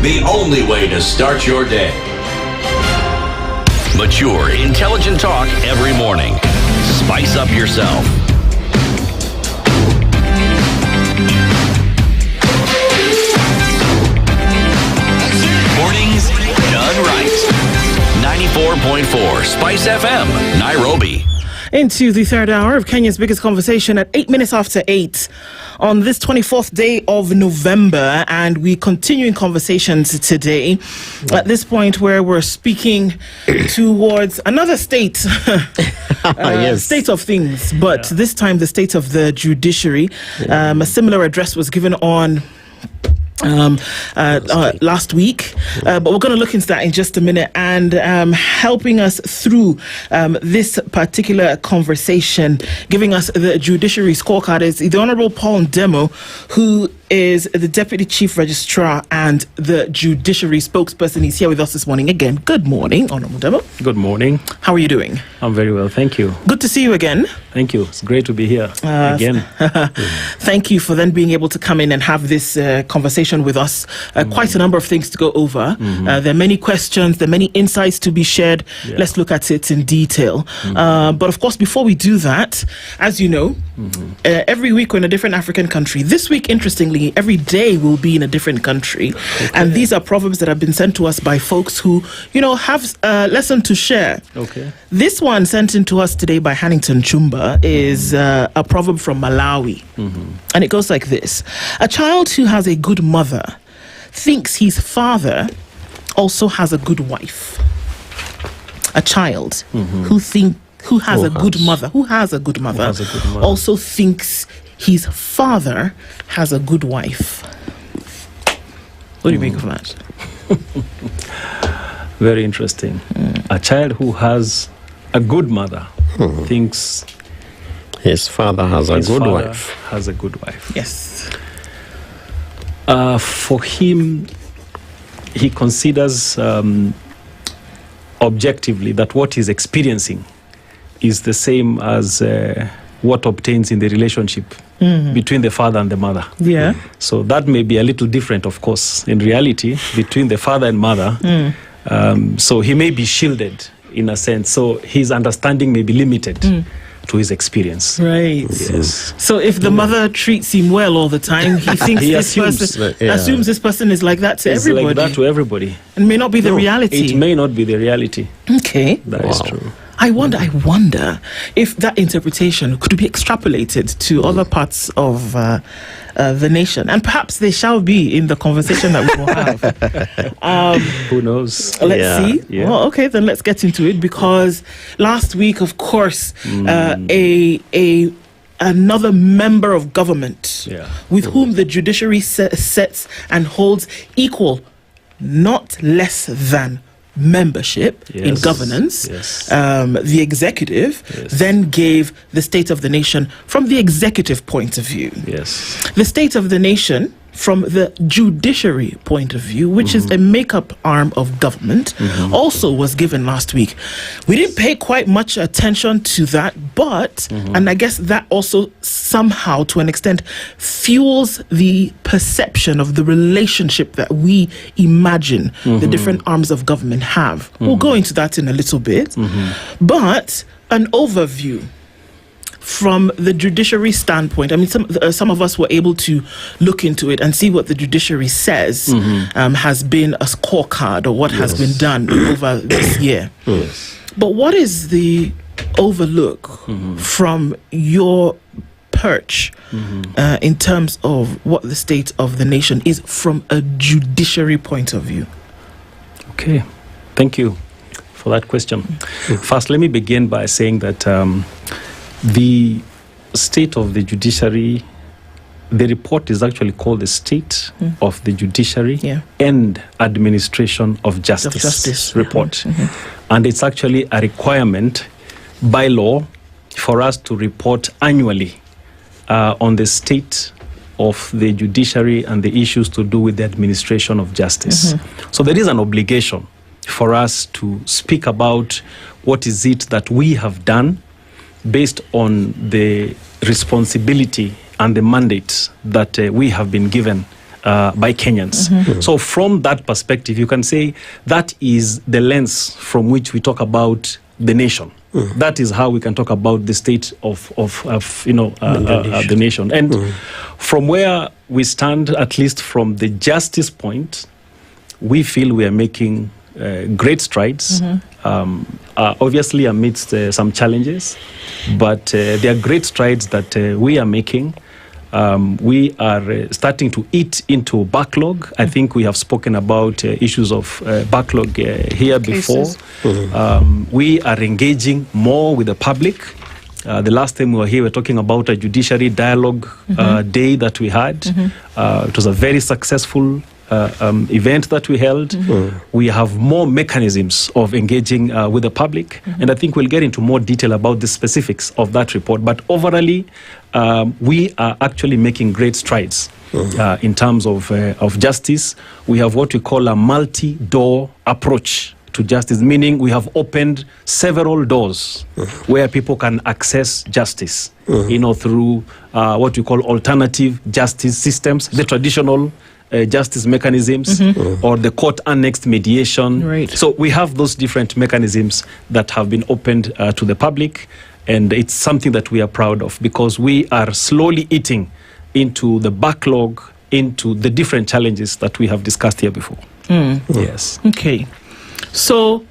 the only way to start your day. Mature, intelligent talk every morning. Spice up yourself. Mornings done right. 94.4 Spice FM, Nairobi. Into the third hour of Kenya's biggest conversation at 8 minutes after 8 on this 24th day of November, and we continuing conversations today at this point where we're speaking towards another state, state of things, but this time the state of the judiciary. A similar address was given on last week, but we're going to look into that in just a minute. And helping us through this particular conversation, giving us the judiciary scorecard, is the Honourable Paul Ndemo, who is the Deputy Chief Registrar and the Judiciary Spokesperson. He's here with us this morning again. Good morning, Honourable Ndemo. Good morning. How are you doing? I'm very well, thank you. Good to see you again. Thank you. It's great to be here again. Thank you for then being able to come in and have this conversation with us. Quite a number of things to go over. There are many questions, there are many insights to be shared. Yeah. Let's look at it in detail. But of course, before we do that, as you know, every week we're in a different African country. This week, interestingly, every day we'll be in a different country. Okay. And these are proverbs that have been sent to us by folks who, have a lesson to share. Okay. This one sent in to us today by Hannington Chumba is a proverb from Malawi. And it goes like this. A child who has a good mother thinks his father also has a good wife. A child who has a good mother also thinks his father has a good wife. What do you make of that? Very interesting. A child who has a good mother thinks his father has a good wife. Has a good wife. Yes. For him, he considers objectively that what he's experiencing is the same as what obtains in the relationship between the father and the mother. Yeah. So that may be a little different, of course, in reality, between the father and mother. So he may be shielded in a sense. So his understanding may be limited to his experience. Right. Yes. So if the mother treats him well all the time, he thinks assumes this person is like that to everybody. Like that to everybody. And may not be the reality. It may not be the reality. Okay. That is true. I wonder if that interpretation could be extrapolated to other parts of the nation, and perhaps they shall be in the conversation that we will have. Who knows? Let's see. Yeah. Well, okay, then let's get into it, because last week, of course, another member of government with whom the judiciary sets and holds equal, not less than, membership in governance, the executive then gave the state of the nation from the executive point of view. The state of the nation from the judiciary point of view, which is a make-up arm of government, also was given last week. We didn't pay quite much attention to that, but, and I guess that also somehow, to an extent, fuels the perception of the relationship that we imagine the different arms of government have. We'll go into that in a little bit, but an overview from the judiciary standpoint. I mean, some of us were able to look into it and see what the judiciary says has been a scorecard, or what has been done over this year. But what is the overlook from your perch in terms of what the state of the nation is from a judiciary point of view? Okay, thank you for that question. First, let me begin by saying that the state of the judiciary, the report is actually called the State of the Judiciary and Administration of Justice report. And it's actually a requirement by law for us to report annually on the state of the judiciary and the issues to do with the administration of justice. So there is an obligation for us to speak about what is it that we have done based on the responsibility and the mandate that we have been given by Kenyans. So from that perspective, you can say that is the lens from which we talk about the nation. That is how we can talk about the state of the nation. And from where we stand, at least from the justice point, we feel we are making great strides, obviously amidst some challenges, but there are great strides that we are making. We are starting to eat into backlog. I think we have spoken about issues of backlog here before. We are engaging more with the public. The last time we were here, we were talking about a judiciary dialogue day that we had. It was a very successful event that we held. We have more mechanisms of engaging with the public, and I think we'll get into more detail about the specifics of that report. But overall, we are actually making great strides in terms of justice. We have what we call a multi-door approach to justice, meaning we have opened several doors where people can access justice, through what we call alternative justice systems, the traditional justice mechanisms, or the court-annexed mediation. So we have those different mechanisms that have been opened to the public, and it's something that we are proud of because we are slowly eating into the backlog, into the different challenges that we have discussed here before. Yes. Okay. So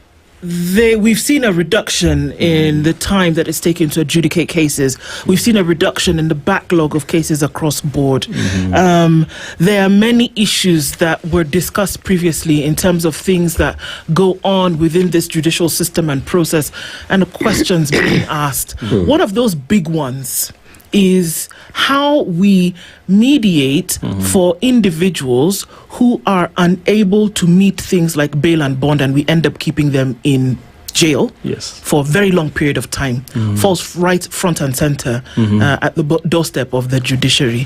we've seen a reduction in the time that it's taken to adjudicate cases. We've seen a reduction in the backlog of cases across board. There are many issues that were discussed previously in terms of things that go on within this judicial system and process, and the questions being asked. One of those big ones is how we mediate for individuals who are unable to meet things like bail and bond, and we end up keeping them in jail for a very long period of time. Falls right front and center at the doorstep of the judiciary.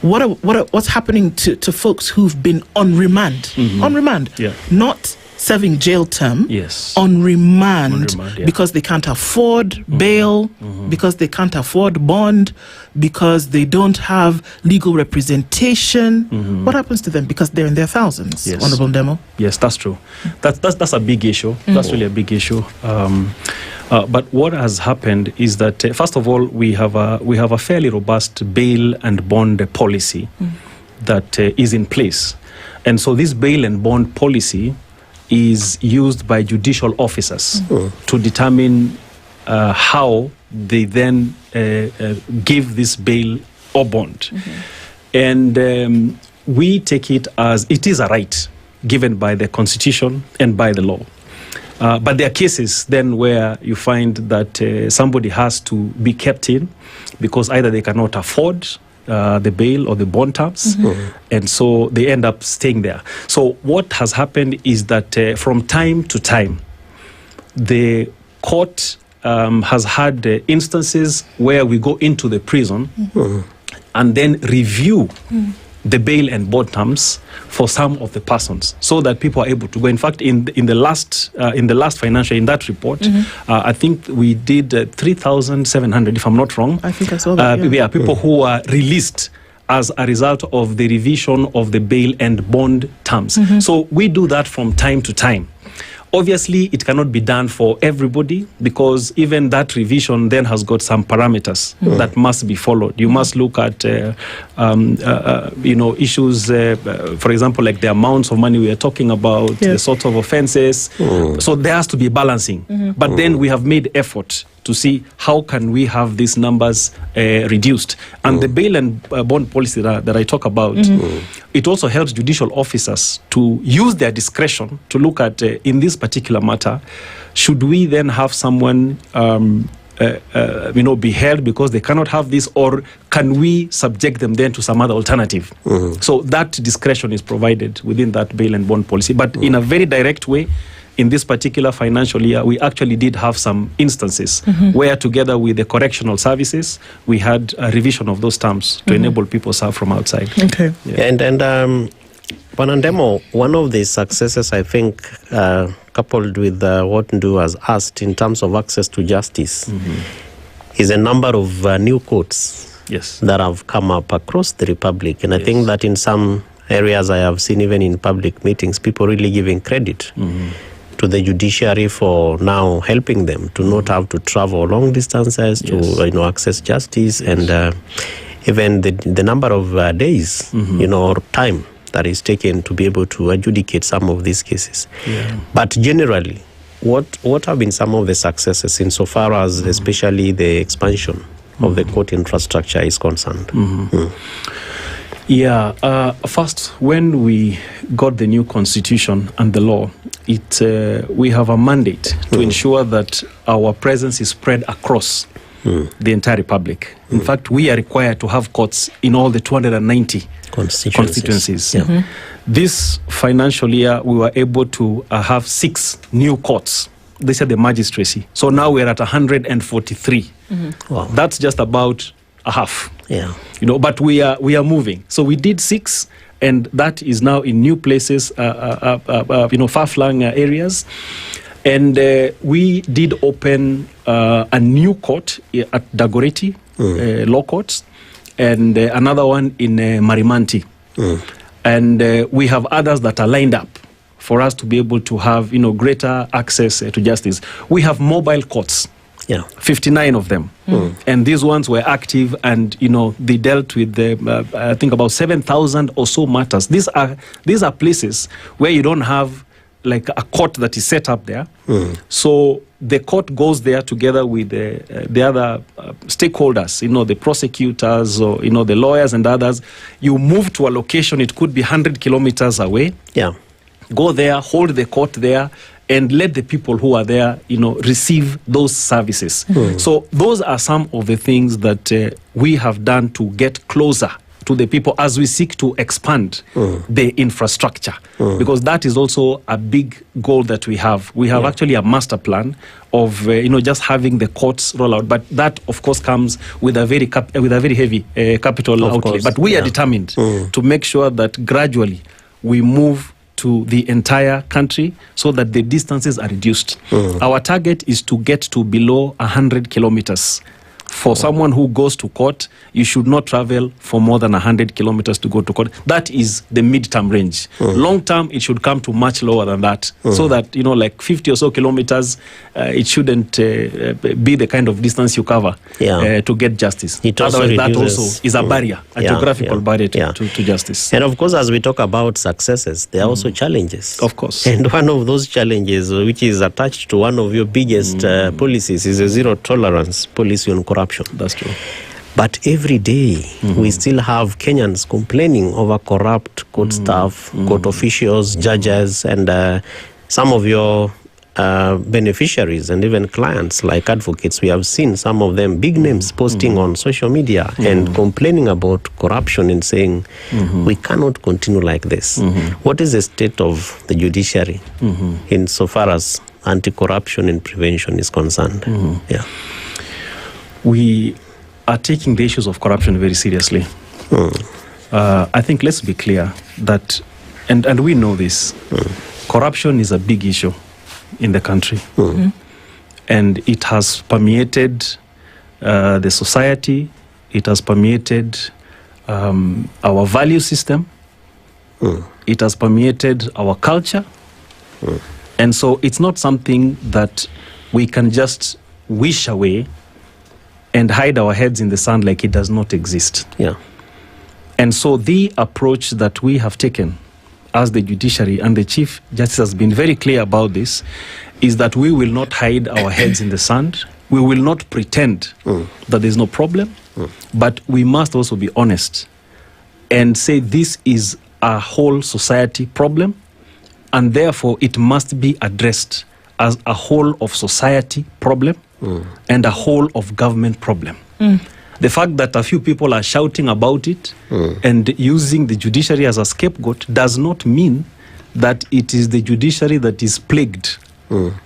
What's happening to folks who've been on remand? On remand, not serving jail term, on remand, because they can't afford bail, because they can't afford bond, because they don't have legal representation. What happens to them? Because they're in their thousands, Honorable Demo. Yes, that's true. That's a big issue. That's really a big issue. But what has happened is that first of all, we have a fairly robust bail and bond policy that is in place, and so this bail and bond policy is used by judicial officers to determine how they then give this bail or bond. And we take it as it is a right given by the Constitution and by the law. But there are cases then where you find that somebody has to be kept in because either they cannot afford the bail or the bond terms, and so they end up staying there. So what has happened is that from time to time, the court has had instances where we go into the prison and then review the bail and bond terms for some of the persons, so that people are able to go. In fact, in the last financial, in that report, I think we did 3,700, if I'm not wrong. I think I saw that. People who are released as a result of the revision of the bail and bond terms. So we do that from time to time. Obviously, it cannot be done for everybody because even that revision then has got some parameters that must be followed. You must look at, issues, for example, like the amounts of money we are talking about, the sorts of offenses. So there has to be balancing. But then we have made effort to see how can we have these numbers reduced. And the bail and bond policy that I talk about, it also helps judicial officers to use their discretion to look at, in this particular matter, should we then have someone be held because they cannot have this, or can we subject them then to some other alternative? So that discretion is provided within that bail and bond policy, but in a very direct way, in this particular financial year, we actually did have some instances where, together with the correctional services, we had a revision of those terms to enable people serve from outside. Okay. Yeah. And Panandemo, one of the successes, I think, coupled with what Ndu has asked in terms of access to justice, is a number of new courts that have come up across the Republic. And I think that in some areas I have seen, even in public meetings, people really giving credit to the judiciary for now helping them to not have to travel long distances to access justice, and even the number of days, or time that is taken to be able to adjudicate some of these cases. But generally, what have been some of the successes insofar as especially the expansion of the court infrastructure is concerned? First, when we got the new constitution and the law, we have a mandate to ensure that our presence is spread across the entire Republic. In fact, we are required to have courts in all the 290 constituencies. This financial year, we were able to have 6 new courts. They said the magistracy. So now we're at 143. Wow. That's just about a half. But we are moving. So we did 6, and that is now in new places, far-flung areas. And we did open a new court at Dagoretti, law courts, and another one in Marimanti. And we have others that are lined up for us to be able to have, greater access to justice. We have mobile courts. 59 of them. And these ones were active, and they dealt with I think about 7,000 or so matters. These are places where you don't have like a court that is set up there. So the court goes there together with the other stakeholders, the prosecutors, or the lawyers and others. You move to a location, it could be 100 kilometers away. Go there, hold the court there, and let the people who are there, receive those services. So those are some of the things that we have done to get closer to the people as we seek to expand the infrastructure, because that is also a big goal that we have. We have actually a master plan of just having the courts roll out, but that of course comes with a very heavy capital outlay. But we are determined to make sure that gradually we move to the entire country so that the distances are reduced. Our target is to get to below 100 kilometers. For someone who goes to court, you should not travel for more than 100 kilometers to go to court. That is the mid-term range. Long-term, it should come to much lower than that. So that, like 50 or so kilometers, it shouldn't be the kind of distance you cover to get justice. Otherwise, that also is a barrier, a geographical barrier to justice. And of course, as we talk about successes, there are also challenges. Of course. And one of those challenges, which is attached to one of your biggest policies, is a zero-tolerance policy on corruption. That's true. But every day, we still have Kenyans complaining over corrupt court staff, court officials, judges, and some of your beneficiaries and even clients like advocates. We have seen some of them, big names, posting on social media and complaining about corruption and saying, we cannot continue like this. What is the state of the judiciary insofar as anti-corruption and prevention is concerned? We are taking the issues of corruption very seriously. I think let's be clear that, and we know this, corruption is a big issue in the country. And it has permeated the society, it has permeated our value system, it has permeated our culture. And so it's not something that we can just wish away and hide our heads in the sand like it does not exist. And so the approach that we have taken as the judiciary, and the Chief Justice has been very clear about this, is that we will not hide our heads in the sand. We will not pretend that there's no problem, but we must also be honest and say this is a whole society problem, and therefore it must be addressed as a whole of society problem and a whole of government problem. The fact that a few people are shouting about it and using the judiciary as a scapegoat does not mean that it is the judiciary that is plagued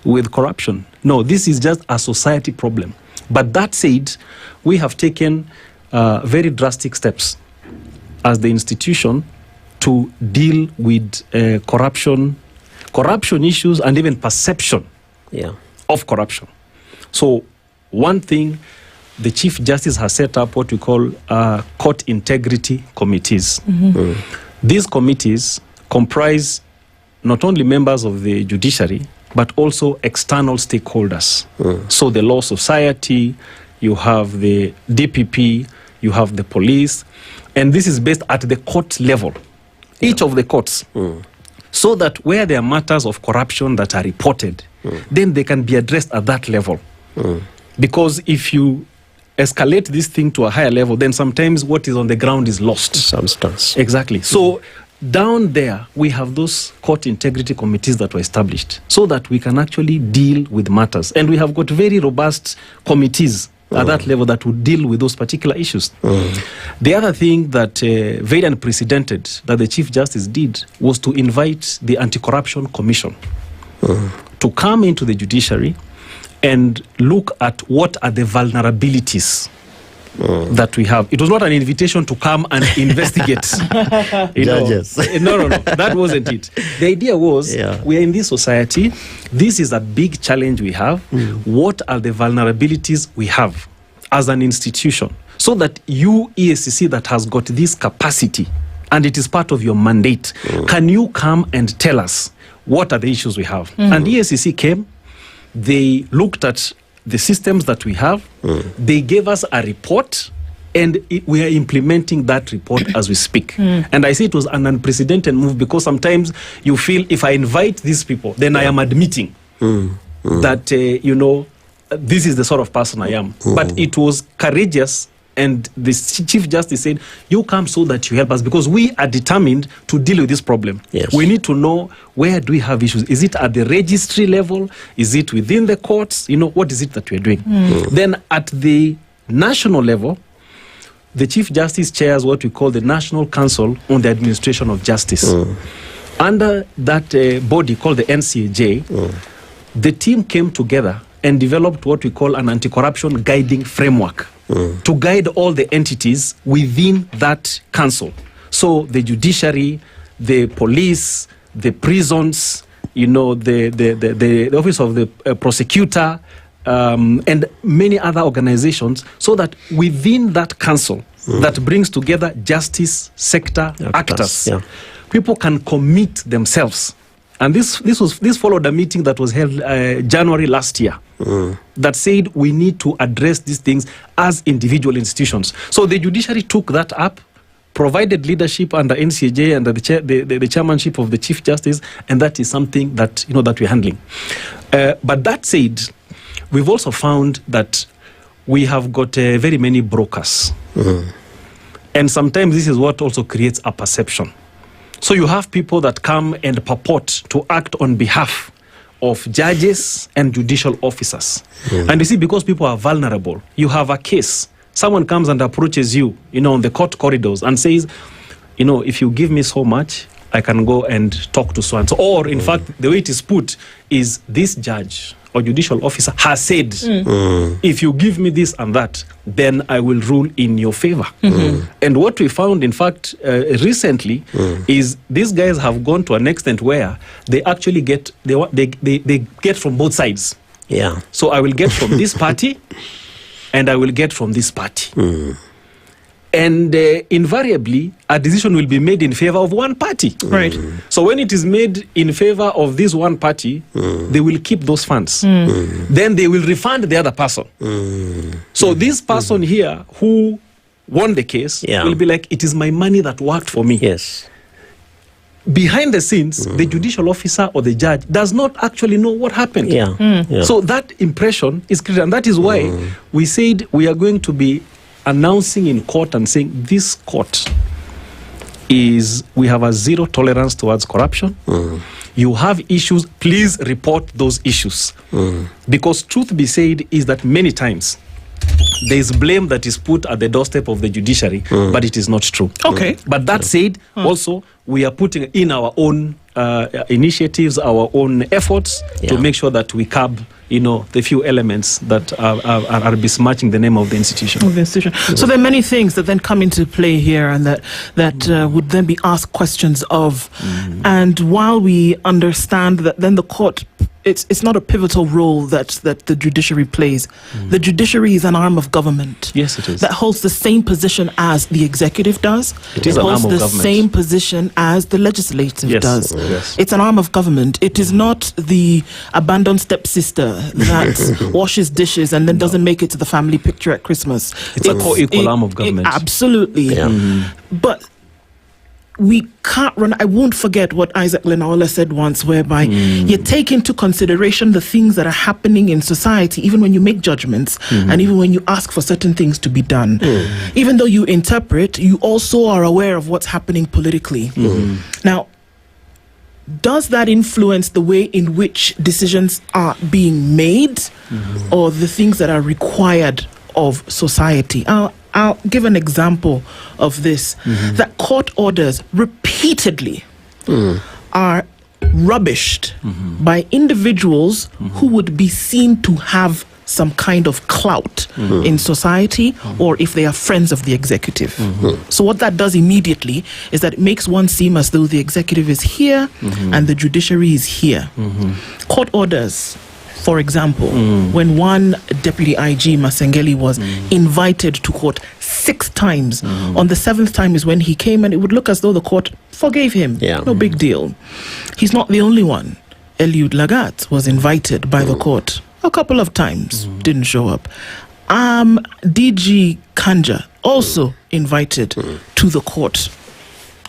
with corruption. No, this is just a society problem. But that said, we have taken very drastic steps as the institution to deal with corruption issues and even perception of corruption. So one thing, the Chief Justice has set up what we call court integrity committees. These committees comprise not only members of the judiciary, but also external stakeholders. So the law society, you have the DPP, you have the police, and this is based at the court level, each of the courts, so that where there are matters of corruption that are reported, then they can be addressed at that level. Because if you escalate this thing to a higher level, then sometimes what is on the ground is lost. Substance. Exactly. So down there, we have those court integrity committees that were established so that we can actually deal with matters. And we have got very robust committees at that level that would deal with those particular issues. The other thing that very unprecedented that the Chief Justice did was to invite the Anti-Corruption Commission to come into the judiciary and look at what are the vulnerabilities that we have. It was not an invitation to come and investigate. Judges. No, that wasn't it. The idea was, we are in this society, this is a big challenge we have. What are the vulnerabilities we have as an institution? So that you, EACC, that has got this capacity, and it is part of your mandate, can you come and tell us what are the issues we have? And EACC came, they looked at the systems that we have, they gave us a report, and we are implementing that report as we speak. And I say it was an unprecedented move because sometimes you feel if I invite these people, then I am admitting that, this is the sort of person I am. But it was courageous, and the Chief Justice said, you come so that you help us because we are determined to deal with this problem. We need to know where do we have issues. Is it at the registry level? Is it within the courts? What is it that we're doing? Then at the national level, the Chief Justice chairs what we call the National Council on the Administration of Justice. Under that body called the NCAJ, the team came together and developed what we call an anti-corruption guiding framework to guide all the entities within that council. So the judiciary, the police, the prisons, the office of the prosecutor, and many other organizations, so that within that council that brings together justice sector actors, people can commit themselves. And this followed a meeting that was held January last year that said we need to address these things as individual institutions. So the judiciary took that up, provided leadership under NCAJ under the chairmanship of the Chief Justice, and that is something that that we're handling. But that said, we've also found that we have got very many brokers, and sometimes this is what also creates a perception. So you have people that come and purport to act on behalf of judges and judicial officers. And you see, because people are vulnerable, you have a case. Someone comes and approaches you, on the court corridors and says, if you give me so much, I can go and talk to so-and-so. Or, in fact, the way it is put is this judge or judicial officer has said, if you give me this and that, then I will rule in your favor. And what we found, in fact, recently is these guys have gone to an extent where they actually get, they get from both sides. So I will get from this party and I will get from this party. And invariably, a decision will be made in favor of one party. Right. So when it is made in favor of this one party, they will keep those funds. Then they will refund the other person. So this person here who won the case will be like, it is my money that worked for me. Behind the scenes, the judicial officer or the judge does not actually know what happened. So that impression is created. And that is why we said we are going to be announcing in court and saying this court we have a zero tolerance towards corruption. You have issues, please report those issues. Because truth be said is that many times there is blame that is put at the doorstep of the judiciary, but it is not true. But that said, also we are putting in our own initiatives, our own efforts to make sure that we curb, the few elements that are besmirching the name of the institution. So there are many things that then come into play here, and that would then be asked questions of. And while we understand that then the court, it's not a pivotal role that the judiciary plays. The judiciary is an arm of government. Yes, it is. That holds the same position as the executive does. It is an arm of holds the government. same position as the legislative does. Yes. It's an arm of government. It is not the abandoned stepsister that washes dishes and then doesn't make it to the family picture at Christmas. It's a co-equal arm of government. Absolutely. But we can't run. I won't forget what Isaac Lenaola said once, whereby you take into consideration the things that are happening in society, even when you make judgments and even when you ask for certain things to be done. Even though you interpret, you also are aware of what's happening politically. Now, does that influence the way in which decisions are being made or the things that are required of society? I'll give an example of this. That court orders repeatedly are rubbished by individuals who would be seen to have some kind of clout in society, or if they are friends of the executive. So what that does immediately is that it makes one seem as though the executive is here and the judiciary is here. Court orders, for example, when one deputy IG, Masengeli, was invited to court 6 times, on the 7th time is when he came, and it would look as though the court forgave him. No big deal. He's not the only one. Eliud Lagat was invited by the court a couple of times, didn't show up. DG Kanja also invited to the court.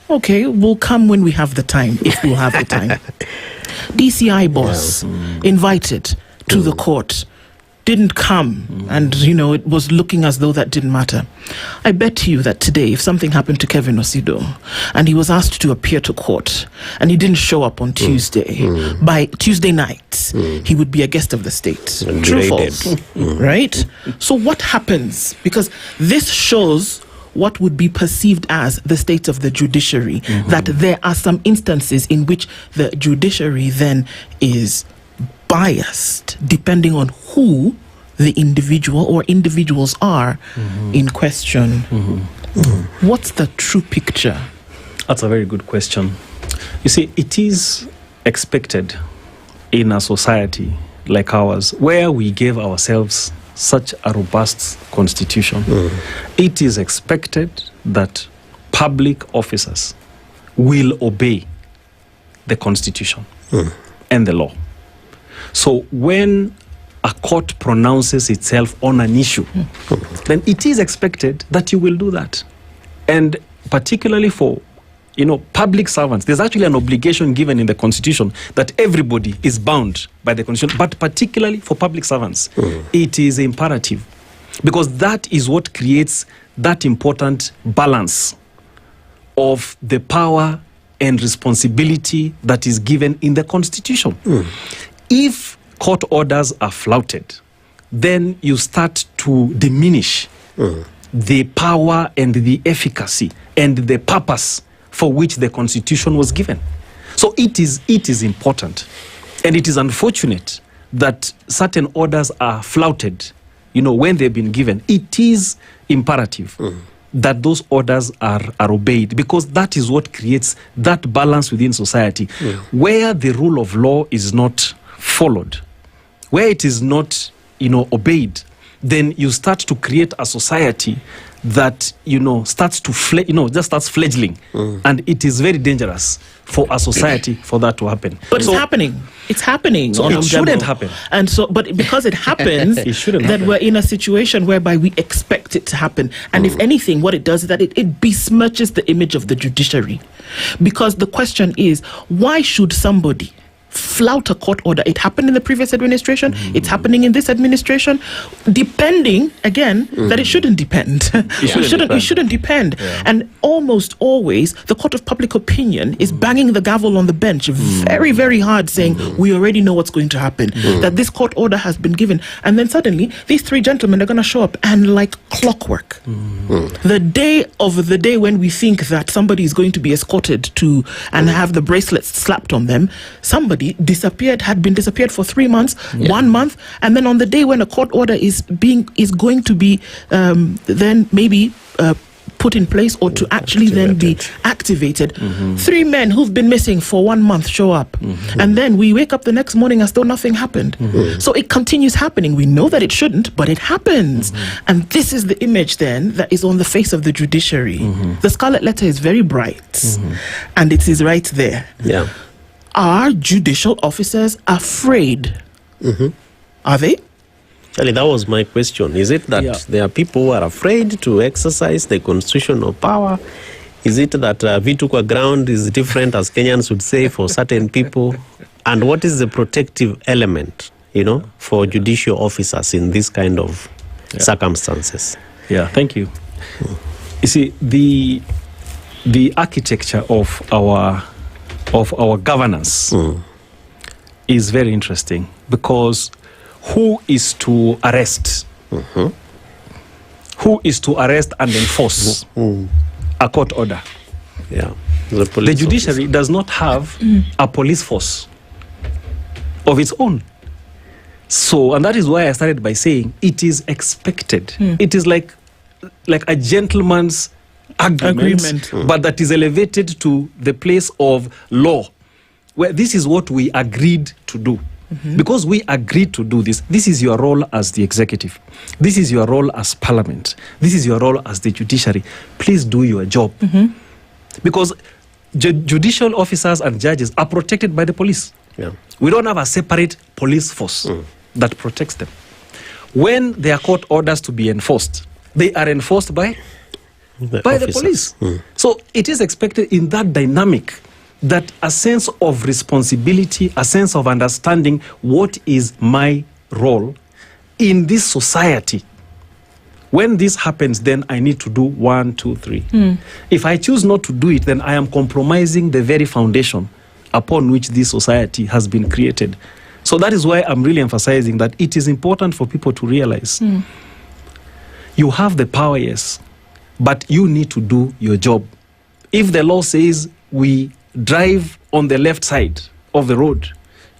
Okay, we'll come when we have the time, if we'll have the time. DCI boss invited to the court, didn't come, and it was looking as though that didn't matter. I bet you that today, if something happened to Kevin Osido and he was asked to appear to court and he didn't show up on Tuesday, by Tuesday night he would be a guest of the state. True, false? Right? So what happens? Because this shows what would be perceived as the state of the judiciary, that there are some instances in which the judiciary then is biased depending on who the individual or individuals are in question. What's the true picture? That's a very good question. You see, it is expected in a society like ours, where we gave ourselves such a robust constitution, it is expected that public officers will obey the constitution and the law. So when a court pronounces itself on an issue, then it is expected that you will do that. And particularly for public servants, there's actually an obligation given in the constitution that everybody is bound by the constitution, but particularly for public servants, it is imperative, because that is what creates that important balance of the power and responsibility that is given in the constitution. If court orders are flouted, then you start to diminish the power and the efficacy and the purpose for which the constitution was given. So it is important, and it is unfortunate that certain orders are flouted, when they've been given. It is imperative that those orders are obeyed, because that is what creates that balance within society, where the rule of law is not followed, where it is not obeyed, then you start to create a society that starts to just starts fledgling, and it is very dangerous for a society for that to happen. But it's happening. It's happening. So it shouldn't happen. And so, but because it happens, then we're in a situation whereby we expect it to happen. And if anything, what it does is that it besmirches the image of the judiciary, because the question is, why should somebody flout a court order. It happened in the previous administration. It's happening in this administration, depending, again, that it shouldn't depend. It shouldn't depend. Yeah. And almost always, the court of public opinion is banging the gavel on the bench very, very hard, saying, we already know what's going to happen, that this court order has been given. And then suddenly, these three gentlemen are going to show up, and like clockwork, the day when we think that somebody is going to be escorted to and have the bracelets slapped on them, somebody had been disappeared for 3 months, 1 month, and then on the day when a court order is going to be then maybe put in place or to actually then be activated, 3 men who've been missing for 1 month show up, and then we wake up the next morning as though nothing happened. So it continues happening. We know that it shouldn't, but it happens. And this is the image then that is on the face of the judiciary. The scarlet letter is very bright, and it is right there. Yeah. Are judicial officers afraid? Are they? Actually, that was my question. Is it that there are people who are afraid to exercise the constitutional power? Is it that Vitukwa ground is different, as Kenyans would say, for certain people? And what is the protective element, for judicial officers in this kind of circumstances? Yeah, thank you. You see, the architecture of our governance is very interesting, because who is to arrest? Who is to arrest and enforce a court order? Yeah, the judiciary does not have a police force of its own. So, and that is why I started by saying it is expected. It is like a gentleman's agreement, but that is elevated to the place of law, where this is what we agreed to do. Because we agreed to do this. This is your role as the executive. This is your role as parliament. This is your role as the judiciary. Please do your job. Because judicial officers and judges are protected by the police. Yeah. We don't have a separate police force that protects them. When there are court orders to be enforced, they are enforced by the police. So it is expected in that dynamic that a sense of responsibility, a sense of understanding what is my role in this society. When this happens, then I need to do 1, 2, 3. If I choose not to do it, then I am compromising the very foundation upon which this society has been created. So that is why I'm really emphasizing that it is important for people to realize you have the power, yes, but you need to do your job. If the law says we drive on the left side of the road,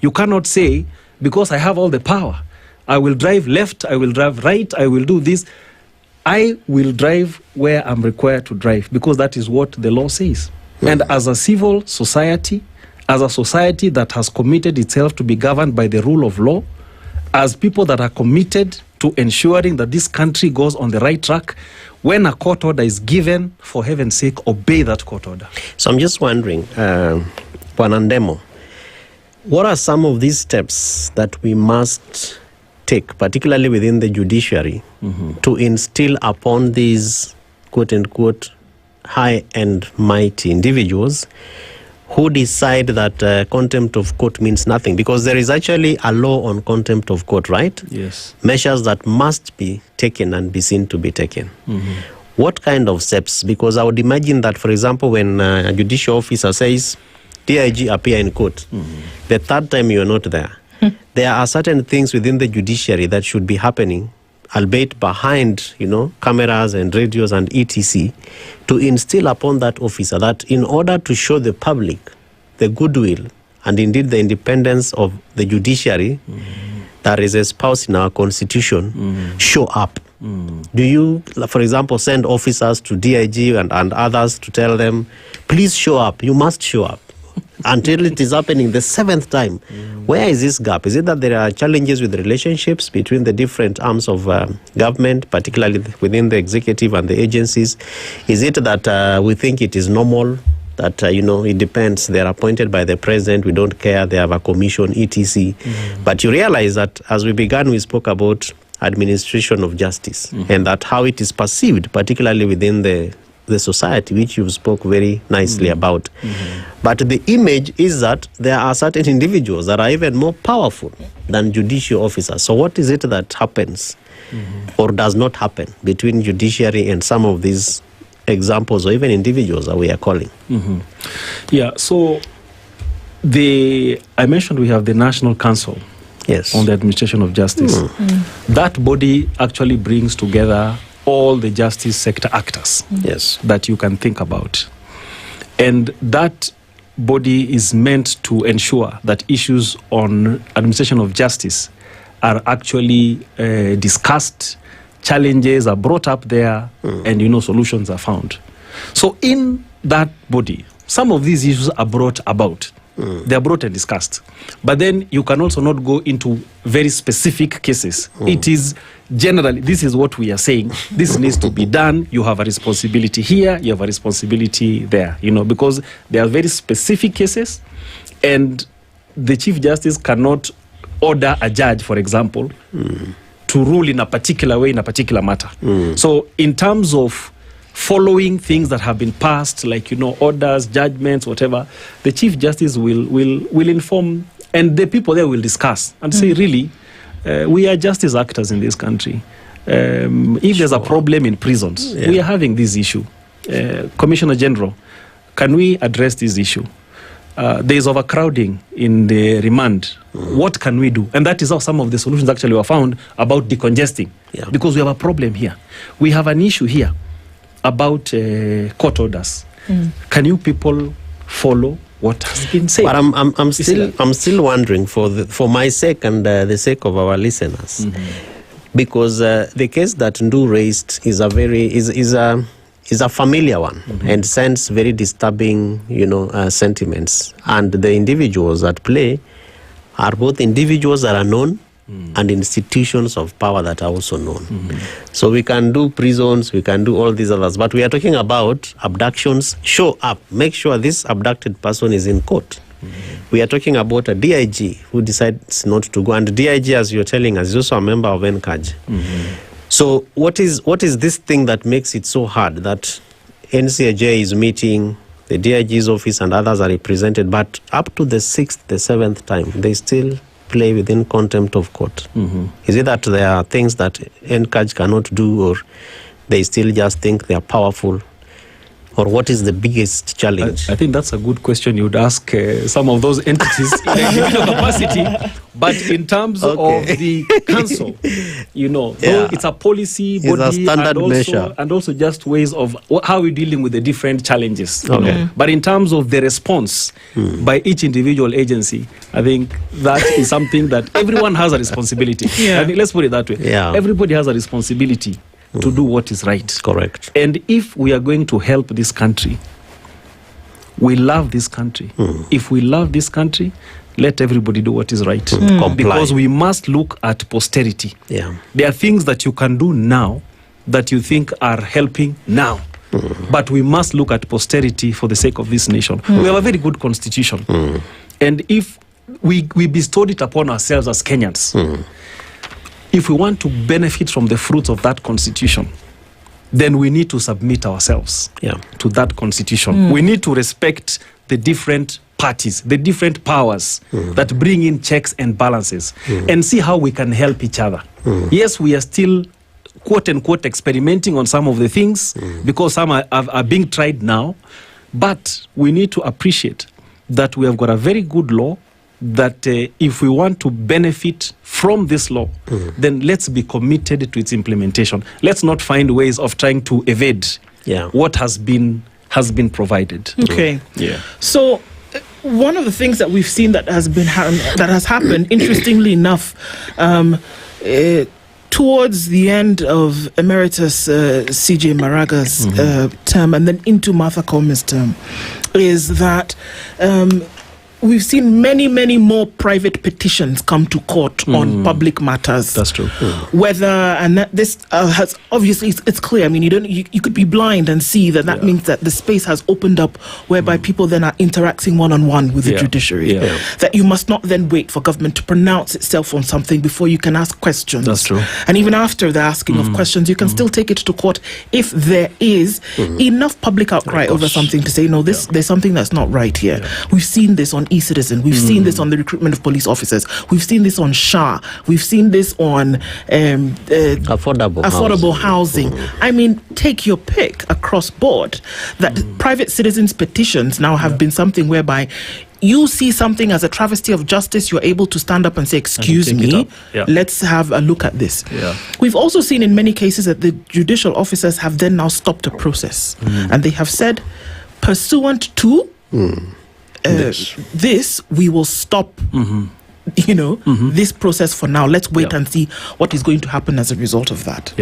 you cannot say, because I have all the power, I will drive left, I will drive right, I will do this. I will drive where I'm required to drive, because that is what the law says. And as a civil society, as a society that has committed itself to be governed by the rule of law, as people that are committed to ensuring that this country goes on the right track, when a court order is given, for heaven's sake, obey that court order. So I'm just wondering, Panandemo, what are some of these steps that we must take, particularly within the judiciary, to instill upon these quote-unquote high and mighty individuals who decide that contempt of court means nothing? Because there is actually a law on contempt of court, right? Yes. Measures that must be taken and be seen to be taken. What kind of steps? Because I would imagine that, for example, when a judicial officer says, DIG appear in court, the third time you are not there, there are certain things within the judiciary that should be happening, albeit behind, cameras and radios and etc., to instill upon that officer that in order to show the public the goodwill and indeed the independence of the judiciary that is espoused in our constitution, show up. Do you, for example, send officers to DIG and others to tell them, please show up, you must show up, until it is happening the seventh time? Where is this gap? Is it that there are challenges with relationships between the different arms of government, particularly within the executive and the agencies? Is it that we think it is normal, that, it depends, they are appointed by the president, we don't care, they have a commission, etc. But you realize that as we began, we spoke about administration of justice, and that how it is perceived, particularly within the the society, which you spoke very nicely about. But the image is that there are certain individuals that are even more powerful than judicial officers. So what is it that happens or does not happen between judiciary and some of these examples or even individuals that we are calling? Yeah, so I mentioned we have the National Council on the Administration of Justice. That body actually brings together all the justice sector actors that you can think about. And that body is meant to ensure that issues on administration of justice are actually discussed, challenges are brought up there, and solutions are found. So in that body, some of these issues are brought about. They are brought and discussed. But then you can also not go into very specific cases. It is generally, this is what we are saying. This needs to be done. You have a responsibility here. You have a responsibility there. Because there are very specific cases, and the Chief Justice cannot order a judge, for example, to rule in a particular way in a particular matter. So in terms of following things that have been passed, like orders, judgments, whatever, the Chief Justice will inform, and the people there will discuss and say, really, we are justice actors in this country. If there's a problem in prisons, we are having this issue. Commissioner General, can we address this issue? There is overcrowding in the remand. What can we do? And that is how some of the solutions actually were found about decongesting, because we have a problem here. We have an issue here about court orders. Can you people follow what has been said? But I'm still wondering, for my sake and the sake of our listeners, because the case that Ndu raised is a familiar one and sends very disturbing sentiments, and the individuals at play are both individuals that are known and institutions of power that are also known. So we can do prisons, we can do all these others, but we are talking about abductions. Show up, make sure this abducted person is in court. We are talking about a DIG who decides not to go, and DIG, as you're telling us, is also a member of NCAJ. So what is this thing that makes it so hard that NCAJ is meeting, the DIG's office and others are represented, but up to the 6th, the 7th time, they still play within contempt of court? Is it that there are things that NCAJ cannot do, or they still just think they are powerful? Or what is the biggest challenge? I think that's a good question you'd ask some of those entities in individual capacity. But in terms of the council, though it's a policy body, it's a standard measure, and also just ways of how we're dealing with the different challenges. But in terms of the response by each individual agency, I think that is something that everyone has a responsibility. I think, let's put it that way. Everybody has a responsibility to do what is right. Correct. And if we are going to help this country, we love this country. If we love this country, let everybody do what is right. Because we must look at posterity. There are things that you can do now that you think are helping now. But we must look at posterity for the sake of this nation. We have a very good constitution. And if we bestowed it upon ourselves as Kenyans, if we want to benefit from the fruits of that constitution, then we need to submit ourselves to that constitution. We need to respect the different parties, the different powers that bring in checks and balances, and see how we can help each other. Yes, we are still, quote unquote, experimenting on some of the things because some are being tried now, but we need to appreciate that we have got a very good law, that if we want to benefit from this law, then let's be committed to its implementation. Let's not find ways of trying to evade what has been provided. Okay. So one of the things that we've seen that has happened, interestingly enough, towards the end of Emeritus C.J. Maraga's term and then into Martha Koom's term, is that we've seen many more private petitions come to court on public matters. That's true. Whether, and this has obviously, it's clear. I mean, you could be blind and see that means that the space has opened up whereby people then are interacting one-on-one with the judiciary. That you must not then wait for government to pronounce itself on something before you can ask questions. That's true. And even after the asking of questions, you can still take it to court if there is enough public outcry over something to say, no, there's something that's not right here. We've seen this on e-citizen. We've seen this on the recruitment of police officers. We've seen this on SHA. We've seen this on affordable housing. I mean, take your pick across board. That private citizens' petitions now have been something whereby you see something as a travesty of justice, you're able to stand up and say, excuse me, let's have a look at this. We've also seen in many cases that the judicial officers have then now stopped a process. And they have said, pursuant to this, we will stop this process for now. Let's wait and see what is going to happen as a result of that.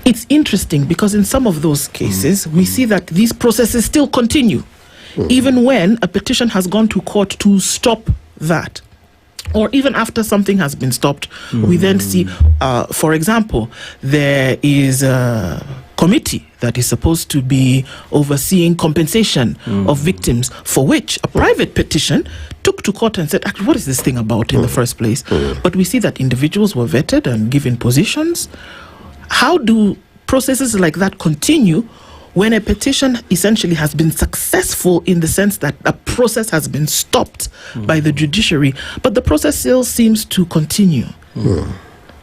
It's interesting because in some of those cases, we see that these processes still continue, even when a petition has gone to court to stop that. Or even after something has been stopped, we then see, for example, there is a committee that is supposed to be overseeing compensation of victims, for which a private petition took to court and said, actually, what is this thing about in the first place? But we see that individuals were vetted and given positions. How do processes like that continue when a petition essentially has been successful in the sense that a process has been stopped by the judiciary, but the process still seems to continue?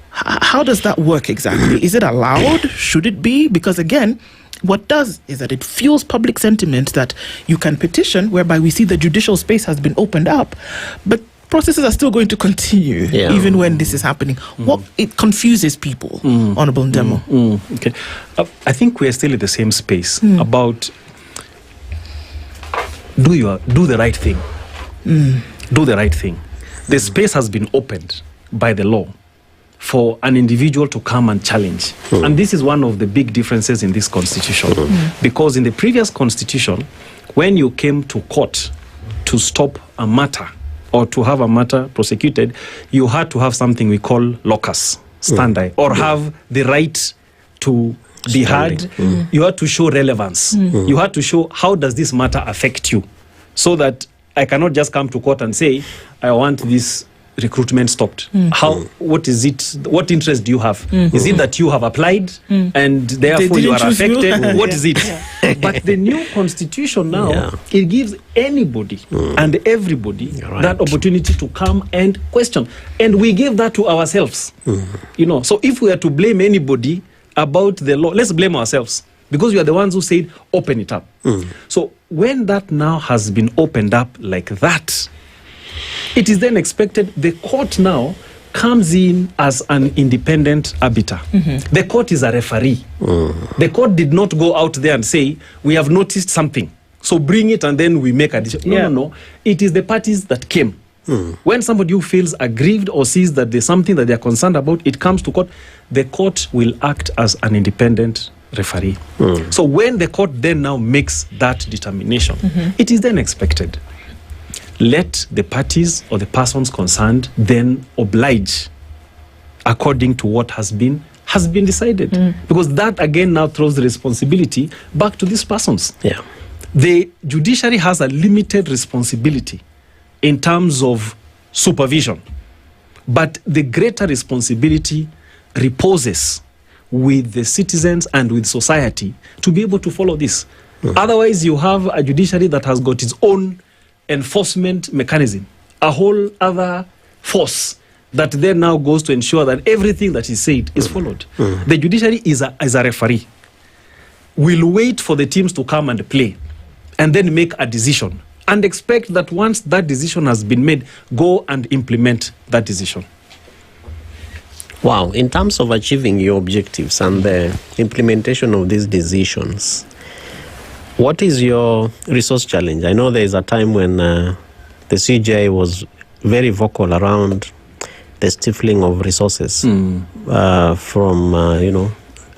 How does that work exactly? Is it allowed? Should it be? Because again, what does is that it fuels public sentiment that you can petition, whereby we see the judicial space has been opened up, but processes are still going to continue even when this is happening. What it confuses people, Honorable Ndemo. Okay, I think we are still in the same space about do the right thing. Do the right thing. The space has been opened by the law for an individual to come and challenge. And this is one of the big differences in this constitution. Because in the previous constitution, when you came to court to stop a matter or to have a matter prosecuted, you had to have something we call locus standi, or have the right to be heard. You had to show relevance. You had to show, how does this matter affect you? So that I cannot just come to court and say, I want this recruitment stopped. What is it? What interest do you have? Is it that you have applied and therefore you are affected? What is it? But the new constitution now, it gives anybody and everybody that opportunity to come and question. And we gave that to ourselves. So if we are to blame anybody about the law, let's blame ourselves, because we are the ones who said, open it up. So when that now has been opened up like that, it is then expected the court now comes in as an independent arbiter. The court is a referee. The court did not go out there and say, we have noticed something, so bring it and then we make a decision. No. It is the parties that came. When somebody who feels aggrieved or sees that there's something that they are concerned about, it comes to court. The court will act as an independent referee. So when the court then now makes that determination, it is then expected, let the parties or the persons concerned then oblige according to what has been decided. Because that again now throws the responsibility back to these persons. The judiciary has a limited responsibility in terms of supervision, but the greater responsibility reposes with the citizens and with society to be able to follow this. Otherwise, you have a judiciary that has got its own enforcement mechanism, a whole other force that then now goes to ensure that everything that is said is followed. The judiciary is a referee. We'll wait for the teams to come and play and then make a decision and expect that once that decision has been made, go and implement that decision. Wow, in terms of achieving your objectives and the implementation of these decisions, what is your resource challenge? I know there is a time when the CJI was very vocal around the stifling of resources from,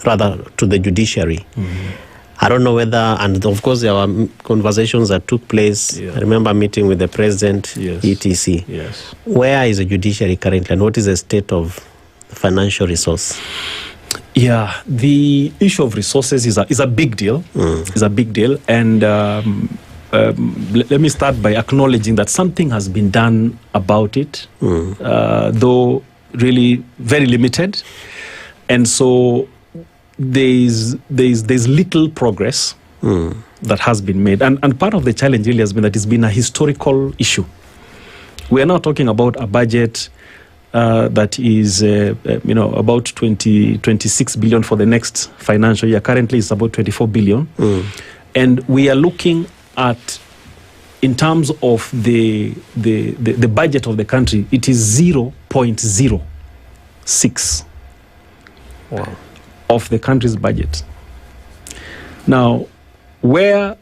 rather to the judiciary. I don't know whether, and of course there were conversations that took place. I remember meeting with the president, etc. Yes. Where is the judiciary currently, and what is the state of financial resource? Yeah, the issue of resources is a big deal. It's a big deal, and let me start by acknowledging that something has been done about it, though really very limited, and so there's little progress that has been made, and part of the challenge really has been that it's been a historical issue. We are now talking about a budget that is about 26 billion for the next financial year. Currently it's about 24 billion, and we are looking at, in terms of the budget of the country, it is 0.06 of the country's budget. Now, where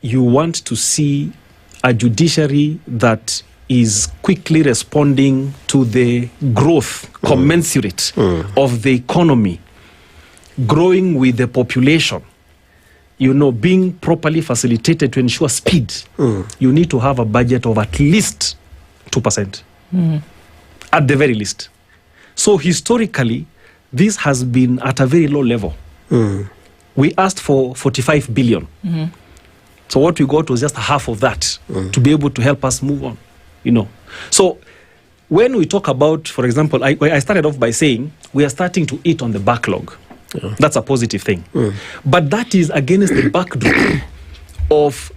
you want to see a judiciary that is quickly responding to the growth commensurate of the economy, growing with the population, being properly facilitated to ensure speed, you need to have a budget of at least 2%, at the very least. So historically, this has been at a very low level. We asked for 45 billion. So what we got was just half of that to be able to help us move on. So when we talk about, for example, I started off by saying we are starting to eat on the backlog. That's a positive thing. But that is against the backdrop of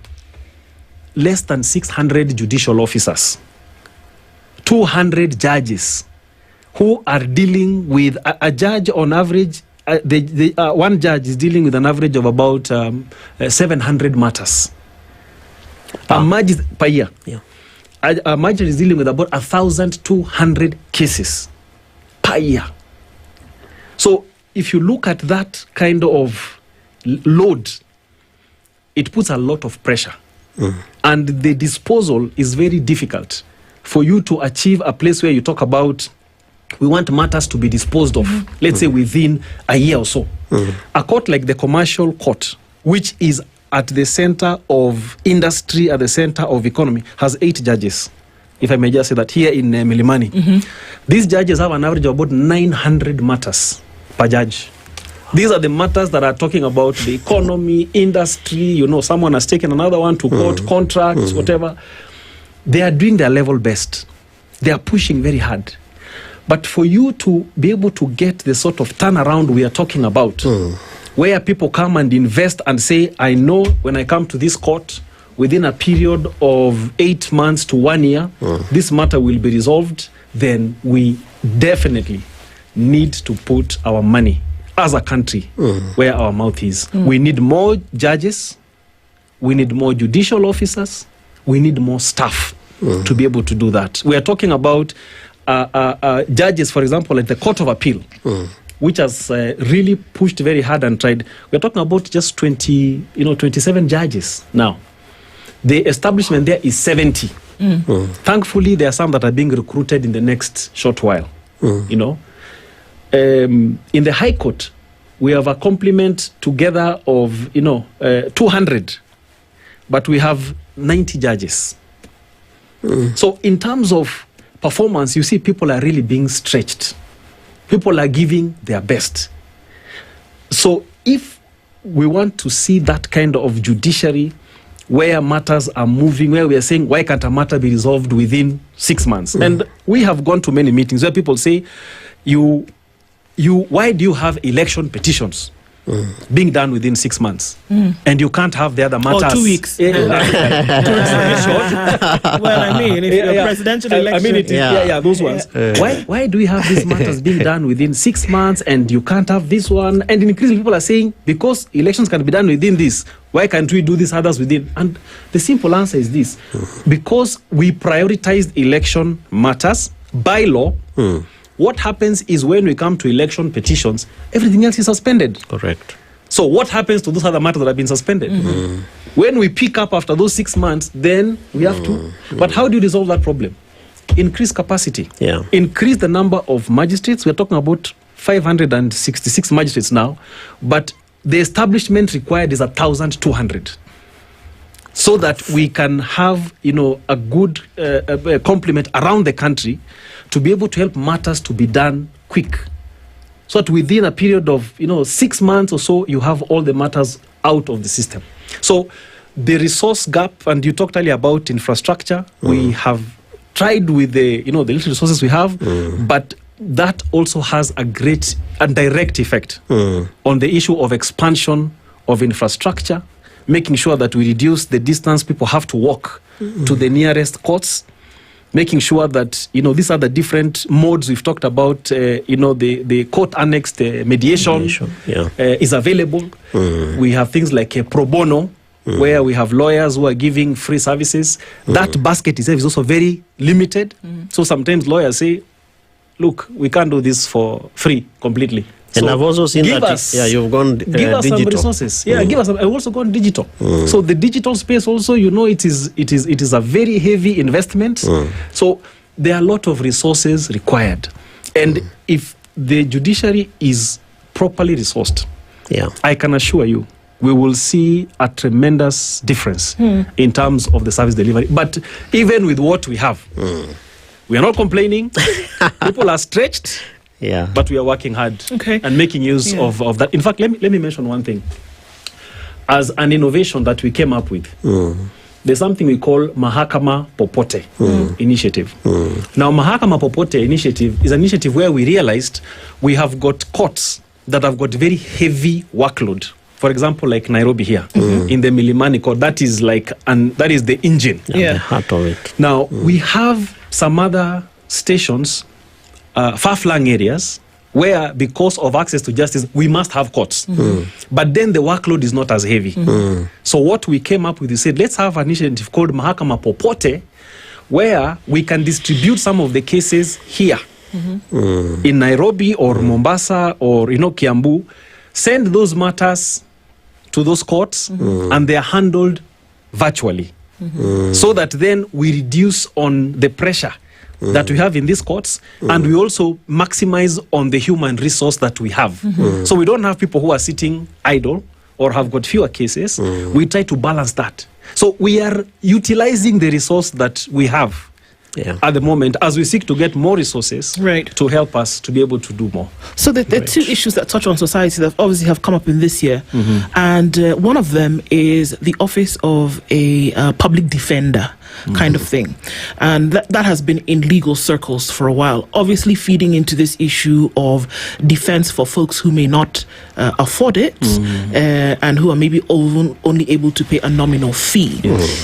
less than 600 judicial officers, 200 judges who are dealing with a judge on average. One judge is dealing with an average of about 700 matters per year. A magistrate is dealing with about 1,200 cases per year. So if you look at that kind of load, it puts a lot of pressure. And the disposal is very difficult for you to achieve a place where you talk about, we want matters to be disposed of, let's say within a year or so. A court like the Commercial Court, which is at the center of industry, at the center of economy, has 8 judges, if I may just say that, here in Milimani. These judges have an average of about 900 matters per judge. These are the matters that are talking about the economy, industry, someone has taken another one to court, contracts, whatever. They are doing their level best. They are pushing very hard. But for you to be able to get the sort of turnaround we are talking about, where people come and invest and say, I know when I come to this court, within a period of 8 months to 1 year, this matter will be resolved, then we definitely need to put our money as a country where our mouth is. We need more judges, we need more judicial officers, we need more staff to be able to do that. We are talking about judges, for example, at the Court of Appeal, which has really pushed very hard and tried. We're talking about just 27 judges now. The establishment there is 70. Thankfully, there are some that are being recruited in the next short while. In the High Court, we have a complement together of 200, but we have 90 judges. So in terms of performance, you see people are really being stretched. People are giving their best. So if we want to see that kind of judiciary where matters are moving, where we are saying, why can't a matter be resolved within 6 months? And we have gone to many meetings where people say, why do you have election petitions being done within 6 months? And you can't have the other matters. Or 2 weeks. Well, I mean, if you're presidential election. I mean, those ones. Why do we have these matters being done within 6 months and you can't have this one? And increasingly people are saying, because elections can be done within this, why can't we do these others within? And the simple answer is this. Because we prioritized election matters by law, what happens is when we come to election petitions, everything else is suspended. Correct. So what happens to those other matters that have been suspended? When we pick up after those 6 months, then we have to. But how do you resolve that problem? Increase capacity. Increase the number of magistrates. We're talking about 566 magistrates now. But the establishment required is 1,200. So that we can have, a good complement around the country to be able to help matters to be done quick. So that within a period of, 6 months or so, you have all the matters out of the system. So the resource gap, and you talked earlier about infrastructure, we have tried with the, the little resources we have, but that also has a great and direct effect on the issue of expansion of infrastructure, making sure that we reduce the distance people have to walk to the nearest courts, making sure that, these are the different modes we've talked about, the court-annexed mediation is available. We have things like pro bono, where we have lawyers who are giving free services. That basket itself is also very limited. So sometimes lawyers say, look, we can't do this for free completely. And I've also seen that you've gone give us digital. Some resources. Give us some. I've also gone digital. So the digital space also, it is a very heavy investment. So there are a lot of resources required. And if the judiciary is properly resourced, I can assure you, we will see a tremendous difference in terms of the service delivery. But even with what we have, we are not complaining. People are stretched. But we are working hard and making use of that. In fact, let me mention one thing. As an innovation that we came up with, there's something we call Mahakama Popote initiative. Now, Mahakama Popote initiative is an initiative where we realized we have got courts that have got very heavy workload. For example, like Nairobi here, in the Milimani Court, that is the engine. The heart of it. Now, we have some other stations, far-flung areas, where because of access to justice, we must have courts. But then the workload is not as heavy. So what we came up with, we said, let's have an initiative called Mahakama Popote, where we can distribute some of the cases here in Nairobi or Mombasa or Kiambu, send those matters to those courts, and they are handled virtually. So that then we reduce on the pressure that we have in these courts, and we also maximize on the human resource that we have. So we don't have people who are sitting idle or have got fewer cases. We try to balance that. So we are utilizing the resource that we have at the moment as we seek to get more resources to help us to be able to do more. So there are two issues that touch on society that obviously have come up in this year. And one of them is the office of a public defender kind of thing. And that has been in legal circles for a while, obviously feeding into this issue of defense for folks who may not afford it and who are maybe only able to pay a nominal fee.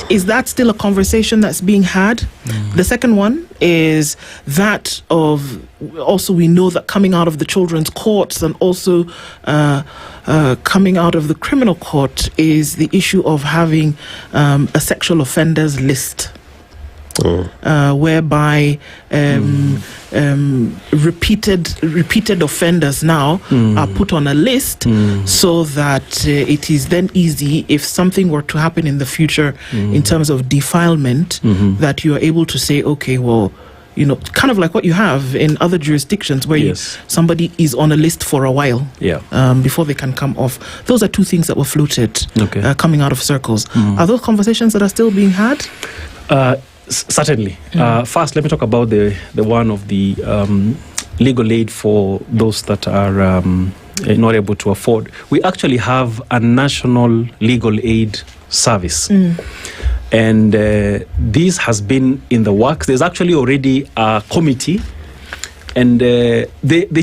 Is that still a conversation that's being had? The second one is that of, also we know that coming out of the children's courts and also coming out of the criminal court is the issue of having a sexual offenders list. Whereby repeated offenders now are put on a list so that it is then easy if something were to happen in the future in terms of defilement that you are able to say, okay, well, kind of like what you have in other jurisdictions where somebody is on a list for a while before they can come off. Those are two things that were floated coming out of circles. Are those conversations that are still being had? Certainly. First, let me talk about the one of the legal aid for those that are not able to afford. We actually have a national legal aid service. And this has been in the works. There's actually already a committee, and the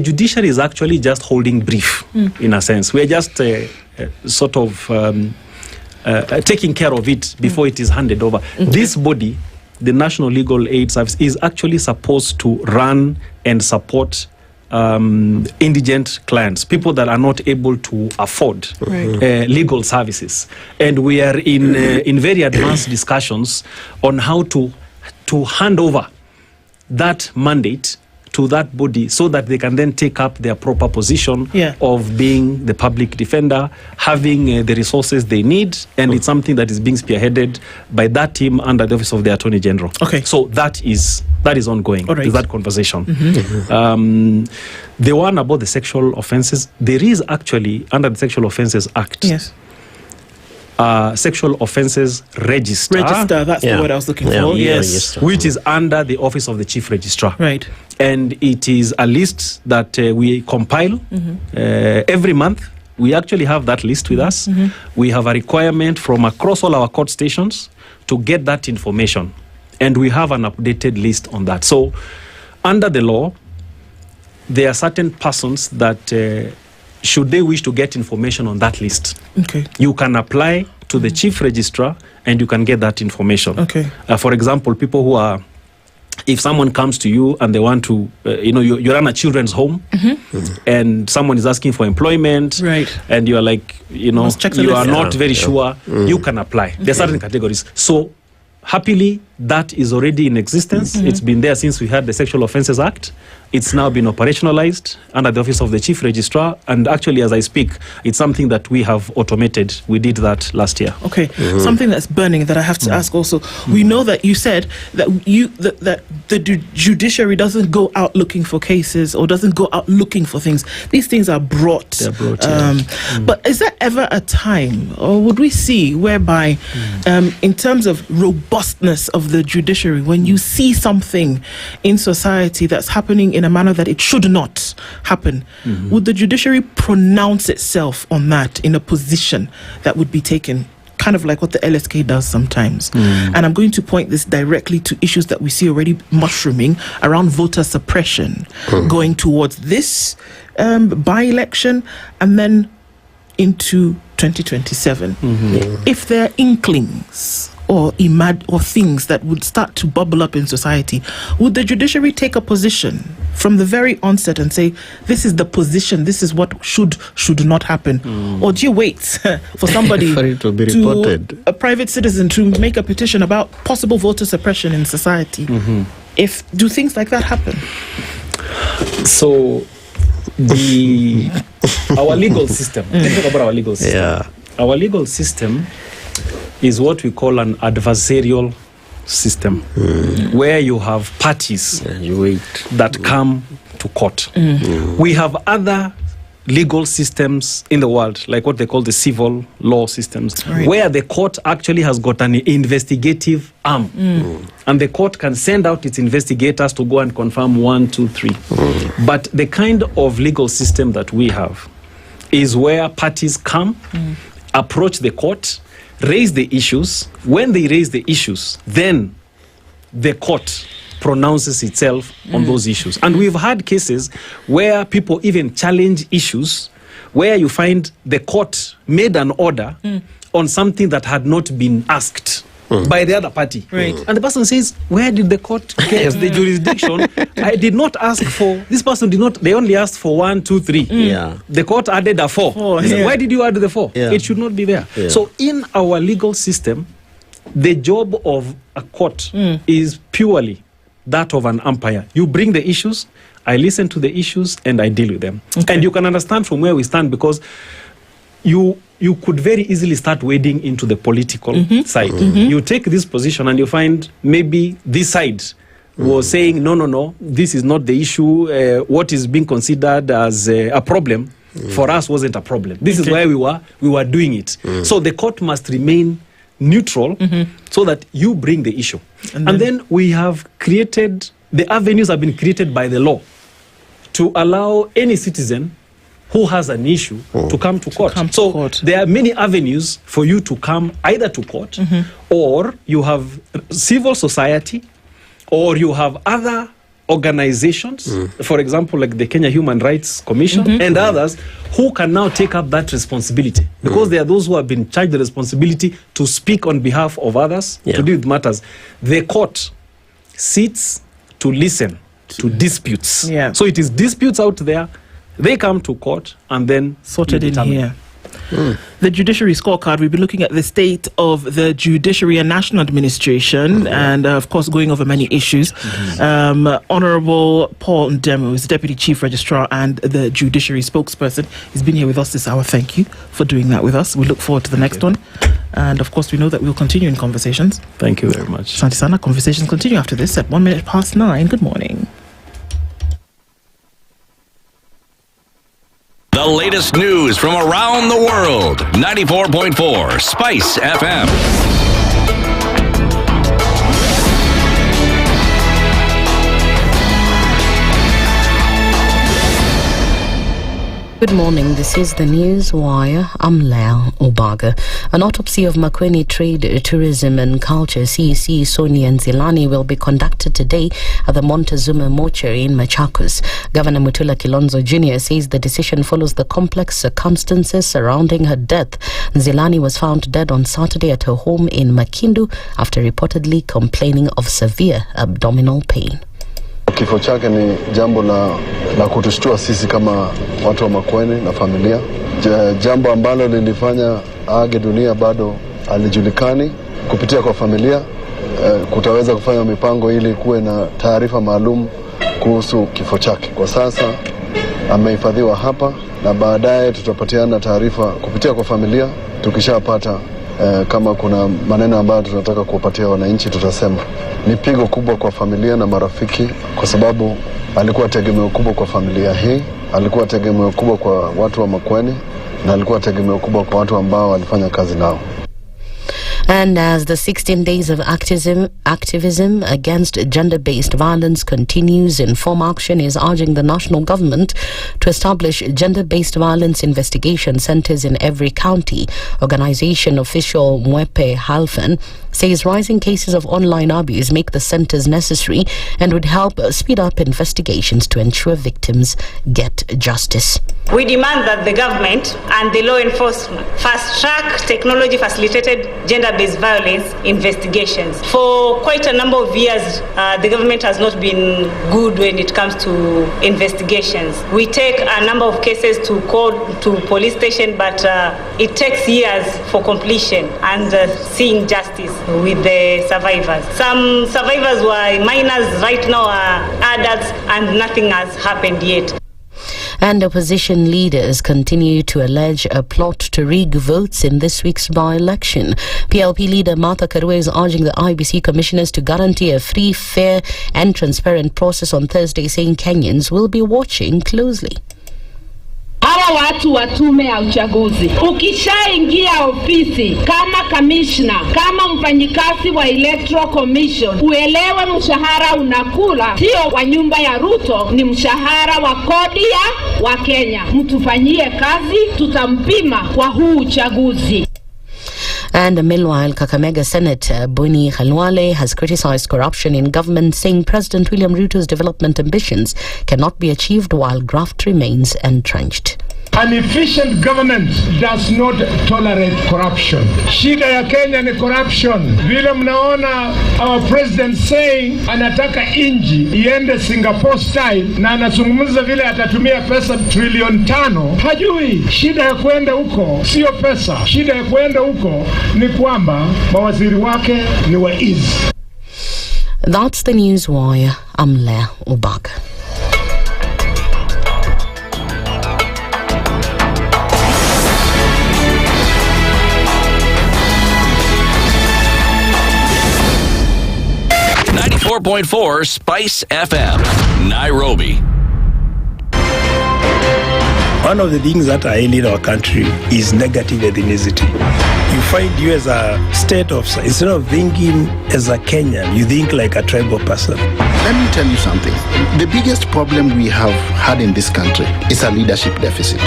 judiciary is actually just holding brief, in a sense. We're just sort of taking care of it before it is handed over. This body, the National Legal Aid Service, is actually supposed to run and support indigent clients, people that are not able to afford legal services. And we are in very advanced discussions on how to hand over that mandate to that body so that they can then take up their proper position Yeah. of being the public defender, having the resources they need, and it's something that is being spearheaded by that team under the Office of the Attorney General. Okay. So that is ongoing. All right. Is that conversation? Mm-hmm. The one about the sexual offences, there is actually, under the Sexual Offences Act, Yes. Sexual Offences Register. Register, that's the word I was looking for. Yes. Register. Which is under the Office of the Chief Registrar. Right. And it is a list that we compile every month. We actually have that list with us. We have a requirement from across all our court stations to get that information. And we have an updated list on that. So under the law, there are certain persons that should they wish to get information on that list, Okay. you can apply to the chief registrar and you can get that information. Okay. For example, people who are, if someone comes to you and they want to, you run a children's home and someone is asking for employment, right, and you are like, Must check the you list. are not very sure, you can apply. There are certain categories. So happily, that is already in existence. It's been there since we had the Sexual Offences Act. It's now been operationalized under the Office of the Chief Registrar. And actually, as I speak, it's something that we have automated. We did that last year. Okay. Something that's burning that I have to ask also. We know that you said that that the judiciary doesn't go out looking for cases or doesn't go out looking for things. These things are brought. They're brought, But is there ever a time, or would we see, whereby, in terms of robustness of the judiciary, when you see something in society that's happening in a manner that it should not happen, would the judiciary pronounce itself on that in a position that would be taken, kind of like what the LSK does sometimes? And I'm going to point this directly to issues that we see already mushrooming around voter suppression, going towards this by-election and then into 2027. If there are inklings or things that would start to bubble up in society, would the judiciary take a position from the very onset and say, this is the position, this is what should not happen? Or do you wait for somebody For it to be reported. a private citizen to make a petition about possible voter suppression in society? Do things like that happen? So our legal system, let's talk about our legal system. Our legal system is what we call an adversarial system, where you have parties that come to court. We have other legal systems in the world, like what they call the civil law systems, where the court actually has got an investigative arm. And the court can send out its investigators to go and confirm 1, 2, 3. But the kind of legal system that we have is where parties come, approach the court, raise the issues. When they raise the issues, then the court pronounces itself on those issues. And we've had cases where people even challenge issues, where you find the court made an order on something that had not been asked by the other party. And the person says, where did the court get the jurisdiction? I did not ask for, this person did not, they only asked for 1, 2, 3. The court added a 4. They said, why did you add the 4? It should not be there. So in our legal system, the job of a court is purely that of an umpire. You bring the issues, I listen to the issues, and I deal with them. And you can understand from where we stand, because you could very easily start wading into the political side. You take this position and you find maybe this side was saying, no, this is not the issue. What is being considered as a problem for us wasn't a problem. This is why we were doing it. So the court must remain neutral so that you bring the issue. And then we have created, the avenues have been created by the law to allow any citizen who has an issue to come to court. There are many avenues for you to come either to court, or you have civil society, or you have other organizations, for example, like the Kenya Human Rights Commission and others, who can now take up that responsibility, because there are those who have been charged the responsibility to speak on behalf of others, to deal with matters. The court sits to listen to disputes. So it is disputes out there, they come to court and then sorted in here. The judiciary scorecard, we've been looking at the state of the judiciary and national administration, and of course going over many issues. Honourable Paul Ndemu is the Deputy Chief Registrar and the judiciary spokesperson. He's been here with us this hour. Thank you for doing that with us. We look forward to the next one. And of course, we know that we'll continue in conversations. Thank you very much. Santi Sana, conversations continue after this at 9:01. Good morning. The latest news from around the world. 94.4 Spice FM. Good morning, this is the News Wire. I'm Ndu Okoh. An autopsy of Makueni Trade, Tourism and Culture CEC Sonia Nzilani will be conducted today at the Montezuma Mortuary in Machakos. Governor Mutula Kilonzo Jr. says the decision follows the complex circumstances surrounding her death. Nzilani was found dead on Saturday at her home in Makindu after reportedly complaining of severe abdominal pain. Kifo chake ni jambo la kutushtua sisi kama watu wa Makueni na familia. Jambo ambalo lilifanya aage dunia bado alijulikani. Kupitia kwa familia kutaweza kufanya mipango ili kuwe na taarifa maalum kuhusu kifo chake. Kwa sasa amehifadhiwa hapa na baadaye tutapatiana taarifa kupitia kwa familia. Tukishapata kama kuna maneno ambayo tunataka kuwapatia wananchi tutasema. Ni pigo kubwa kwa familia na marafiki kwa sababu alikuwa tegemeo kubwa kwa familia hii, alikuwa tegemeo kubwa kwa watu wa Makueni na alikuwa tegemeo kubwa kwa watu ambao walifanya kazi nao. And as the 16 days of activism against gender-based violence continues, Inform Action is urging the national government to establish gender-based violence investigation centers in every county. Organization official Mwepe Halfan says rising cases of online abuse make the centers necessary and would help speed up investigations to ensure victims get justice. We demand that the government and the law enforcement fast-track technology-facilitated gender-based violence investigations. For quite a number of years, the government has not been good when it comes to investigations. We take a number of cases to court, to police station, but it takes years for completion and seeing justice with the survivors. Some survivors were minors, right now are adults, and nothing has happened yet. And opposition leaders continue to allege a plot to rig votes in this week's by-election. PLP leader Martha Karua is urging the IBC commissioners to guarantee a free, fair and transparent process on Thursday, saying Kenyans will be watching closely. Hawa watu wa tume ya uchaguzi, ukishaingia ofisi kama kamishna, kama mfanyikazi wa Electoral Commission, uelewe mshahara unakula sio wa nyumba ya Ruto, ni mshahara wa kodi ya wa Kenya. Mtufanyie kazi, tutampima kwa huu uchaguzi. And meanwhile, Kakamega Senator Boni Khalwale has criticized corruption in government, saying President William Ruto's development ambitions cannot be achieved while graft remains entrenched. An efficient government does not tolerate corruption. Shida ya Kenya ni corruption. Vile mnaona our president saying anataka inji iende Singapore style na anazungumza vile atatumia pesa trilioni 5. Hajui shida ya kwenda huko sio pesa. Shida ya kwenda huko ni kwamba mawaziri wake ni waizi. That's the News Wire. I'm Ndu Okoh. .4 Spice FM, Nairobi. One of the things that are ailing our country is negative ethnicity. You find you as a state officer, instead of thinking as a Kenyan, you think like a tribal person. Let me tell you something. The biggest problem we have had in this country is a leadership deficit.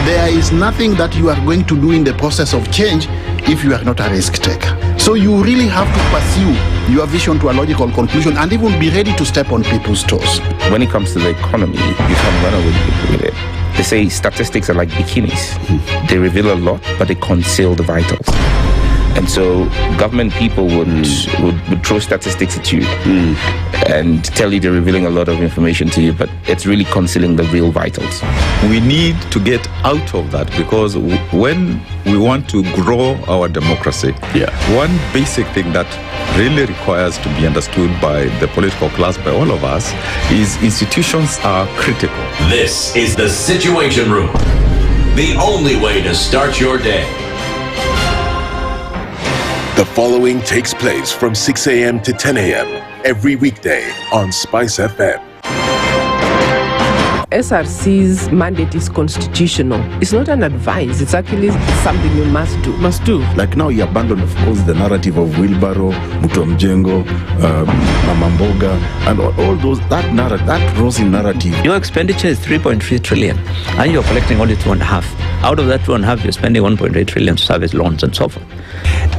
There is nothing that you are going to do in the process of change if you are not a risk taker. So you really have to pursue your vision to a logical conclusion and even be ready to step on people's toes. When it comes to the economy, you can run away with it. They say statistics are like bikinis. They reveal a lot, but they conceal the vitals. And so government people would throw statistics at you and tell you they're revealing a lot of information to you, but it's really concealing the real vitals. We need to get out of that, because when we want to grow our democracy, one basic thing that really requires to be understood by the political class, by all of us, is institutions are critical. This is the Situation Room, the only way to start your day. The following takes place from 6 a.m. to 10 a.m. every weekday on SpiceFM. SRC's mandate is constitutional. It's not an advice. It's actually something you must do. Must do. Like now you abandon, of course, the narrative of Wheelbarrow, Mutomjengo, Mamamboga, and all those, that rosy narrative. Your expenditure is 3.3 trillion, and you're collecting only 2.5. Out of that 2.5, you're spending 1.8 trillion to service loans and so forth.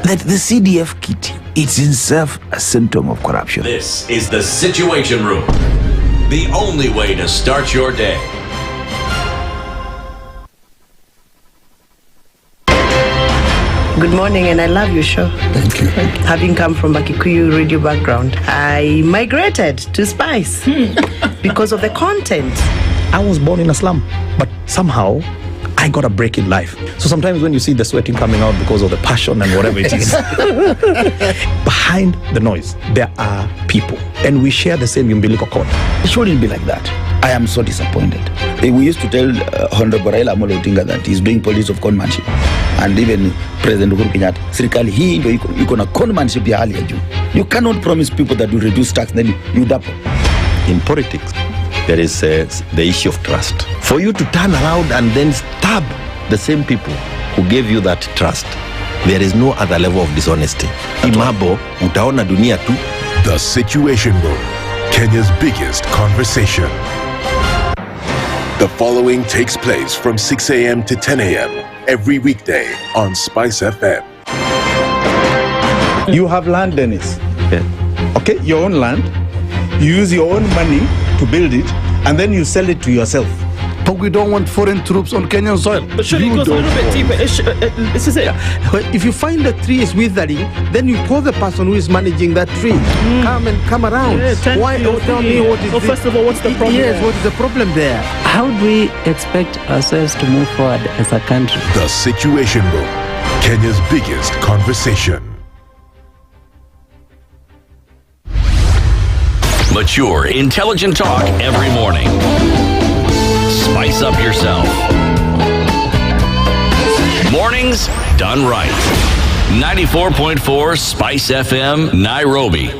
That the CDF kit, it's in itself a symptom of corruption. This is the Situation Room, the only way to start your day. Good morning, and I love your show. Thank you. Having come from a Kikuyu radio background, I migrated to Spice because of the content. I was born in a slum, but somehow I got a break in life. So sometimes when you see the sweating coming out because of the passion and whatever it is, behind the noise, there are people. And we share the same umbilical cord. It shouldn't be like that. I am so disappointed. We used to tell Honorable Raila Amolo Odinga that he's doing politics of conmanship. And even President Uhuru Kenyatta, serikali hii ndio iko na conmanship ya hali ya juu. You cannot promise people that you reduce tax, then you double. In politics, there is the issue of trust. For you to turn around and then stab the same people who gave you that trust, there is no other level of dishonesty. Imabo, utaona dunia tu. The Situation Room, Kenya's biggest conversation. The following takes place from 6 a.m. to 10 a.m. every weekday on SpiceFM. You have land, Dennis. Okay, your own land. You use your own money to build it, and then you sell it to yourself. But we don't want foreign troops on Kenyan soil. But surely it goes a little bit deeper. This is it. If you find the tree is withering, then you call the person who is managing that tree. Come around. Why don't tell me what is first of all, what's the problem? Yes, what is the problem there? How do we expect ourselves to move forward as a country? The Situation Room, Kenya's biggest conversation. Mature, intelligent talk every morning. Spice up yourself. Mornings done right. 94.4 Spice FM, Nairobi.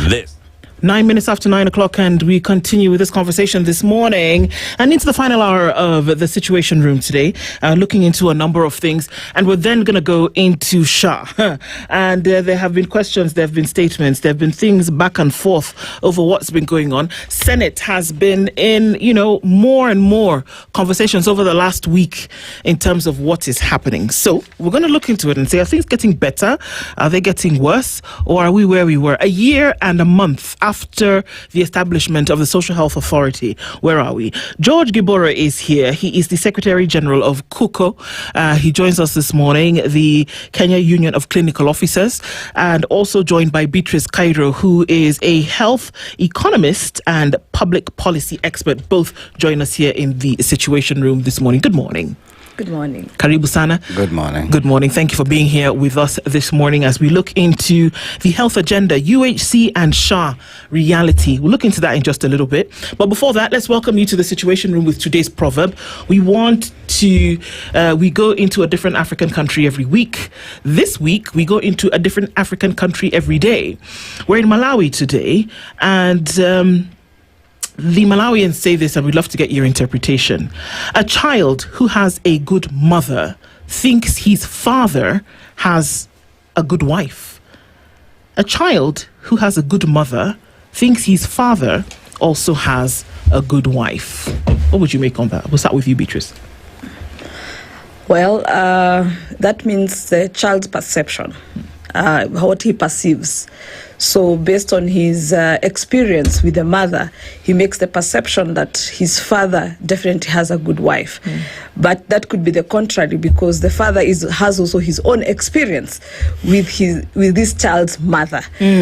This 9 minutes after 9 o'clock, and we continue with this conversation this morning and into the final hour of the Situation Room today, looking into a number of things. And we're then going to go into SHA. And there have been questions, there have been statements, there have been things back and forth over what's been going on. Senate has been in, more and more conversations over the last week in terms of what is happening. So we're going to look into it and say, are things getting better? Are they getting worse? Or are we where we were a year and a month after the establishment of the Social Health Authority? Where are we? George Gibora is here. He is the Secretary General of KUKO. He joins us this morning, the Kenya Union of Clinical Officers, and also joined by Beatrice Cairo, who is a health economist and public policy expert. Both join us here in the Situation Room this morning. Good morning. Good morning. Karibu sana. Good morning. Good morning. Thank you for being here with us this morning as we look into the health agenda, UHC and SHA reality. We'll look into that in just a little bit. But before that, let's welcome you to the Situation Room with today's proverb. We want to, we go into a different African country every week. This week, we go into a different African country every day. We're in Malawi today, and the Malawians say this, and we'd love to get your interpretation. A child who has a good mother thinks his father has a good wife. A child who has a good mother thinks his father also has a good wife. What would you make on that? We'll start with you, Beatrice. Well, that means the child's perception, what he perceives. So based on his experience with the mother, he makes the perception that his father definitely has a good wife. But that could be the contrary, because the father has also his own experience with this child's mother.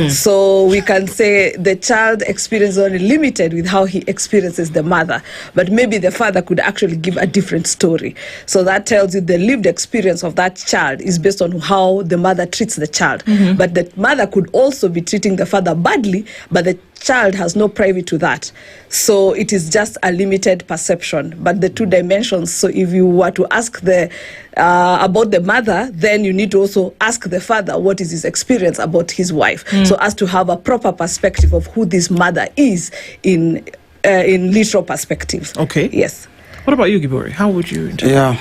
So we can say the child experience is only limited with how he experiences the mother, but maybe the father could actually give a different story. So that tells you the lived experience of that child is based on how the mother treats the child. But the mother could also be treating the father badly, but the child has no privy to that. So it is just a limited perception, but the two dimensions. So if you were to ask about the mother, then you need to also ask the father what is his experience about his wife, so as to have a proper perspective of who this mother is in literal perspective. Okay. Yes. What about you, Gibori? How would you interpret? Yeah,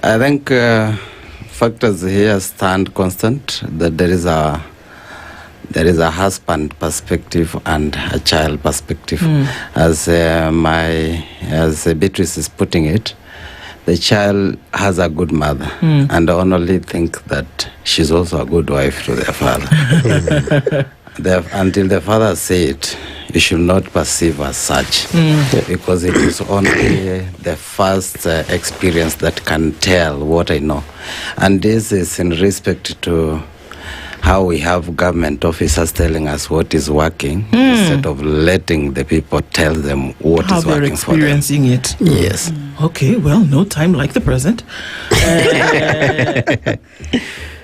I think factors here stand constant, that there is a husband perspective and a child perspective. As Beatrice is putting it, the child has a good mother, and only think that she's also a good wife to their father. Until the father say it, you should not perceive as such, because it is only the first experience that can tell what I know. And this is in respect to how we have government officers telling us what is working, instead of letting the people tell them what is working for them. How they're experiencing it. Yes. Okay, well, no time like the present.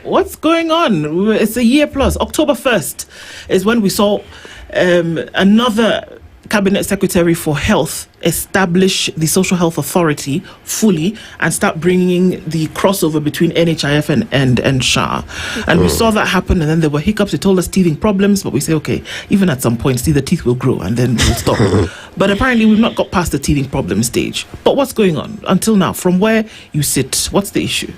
What's going on? It's a year plus. October 1st is when we saw another Cabinet Secretary for Health establish the Social Health Authority fully and start bringing the crossover between NHIF and SHA. And we saw that happen, and then there were hiccups. They told us teething problems, but we say, okay, even at some point, the teeth will grow and then we'll stop. But apparently we've not got past the teething problem stage. But what's going on until now? From where you sit, what's the issue?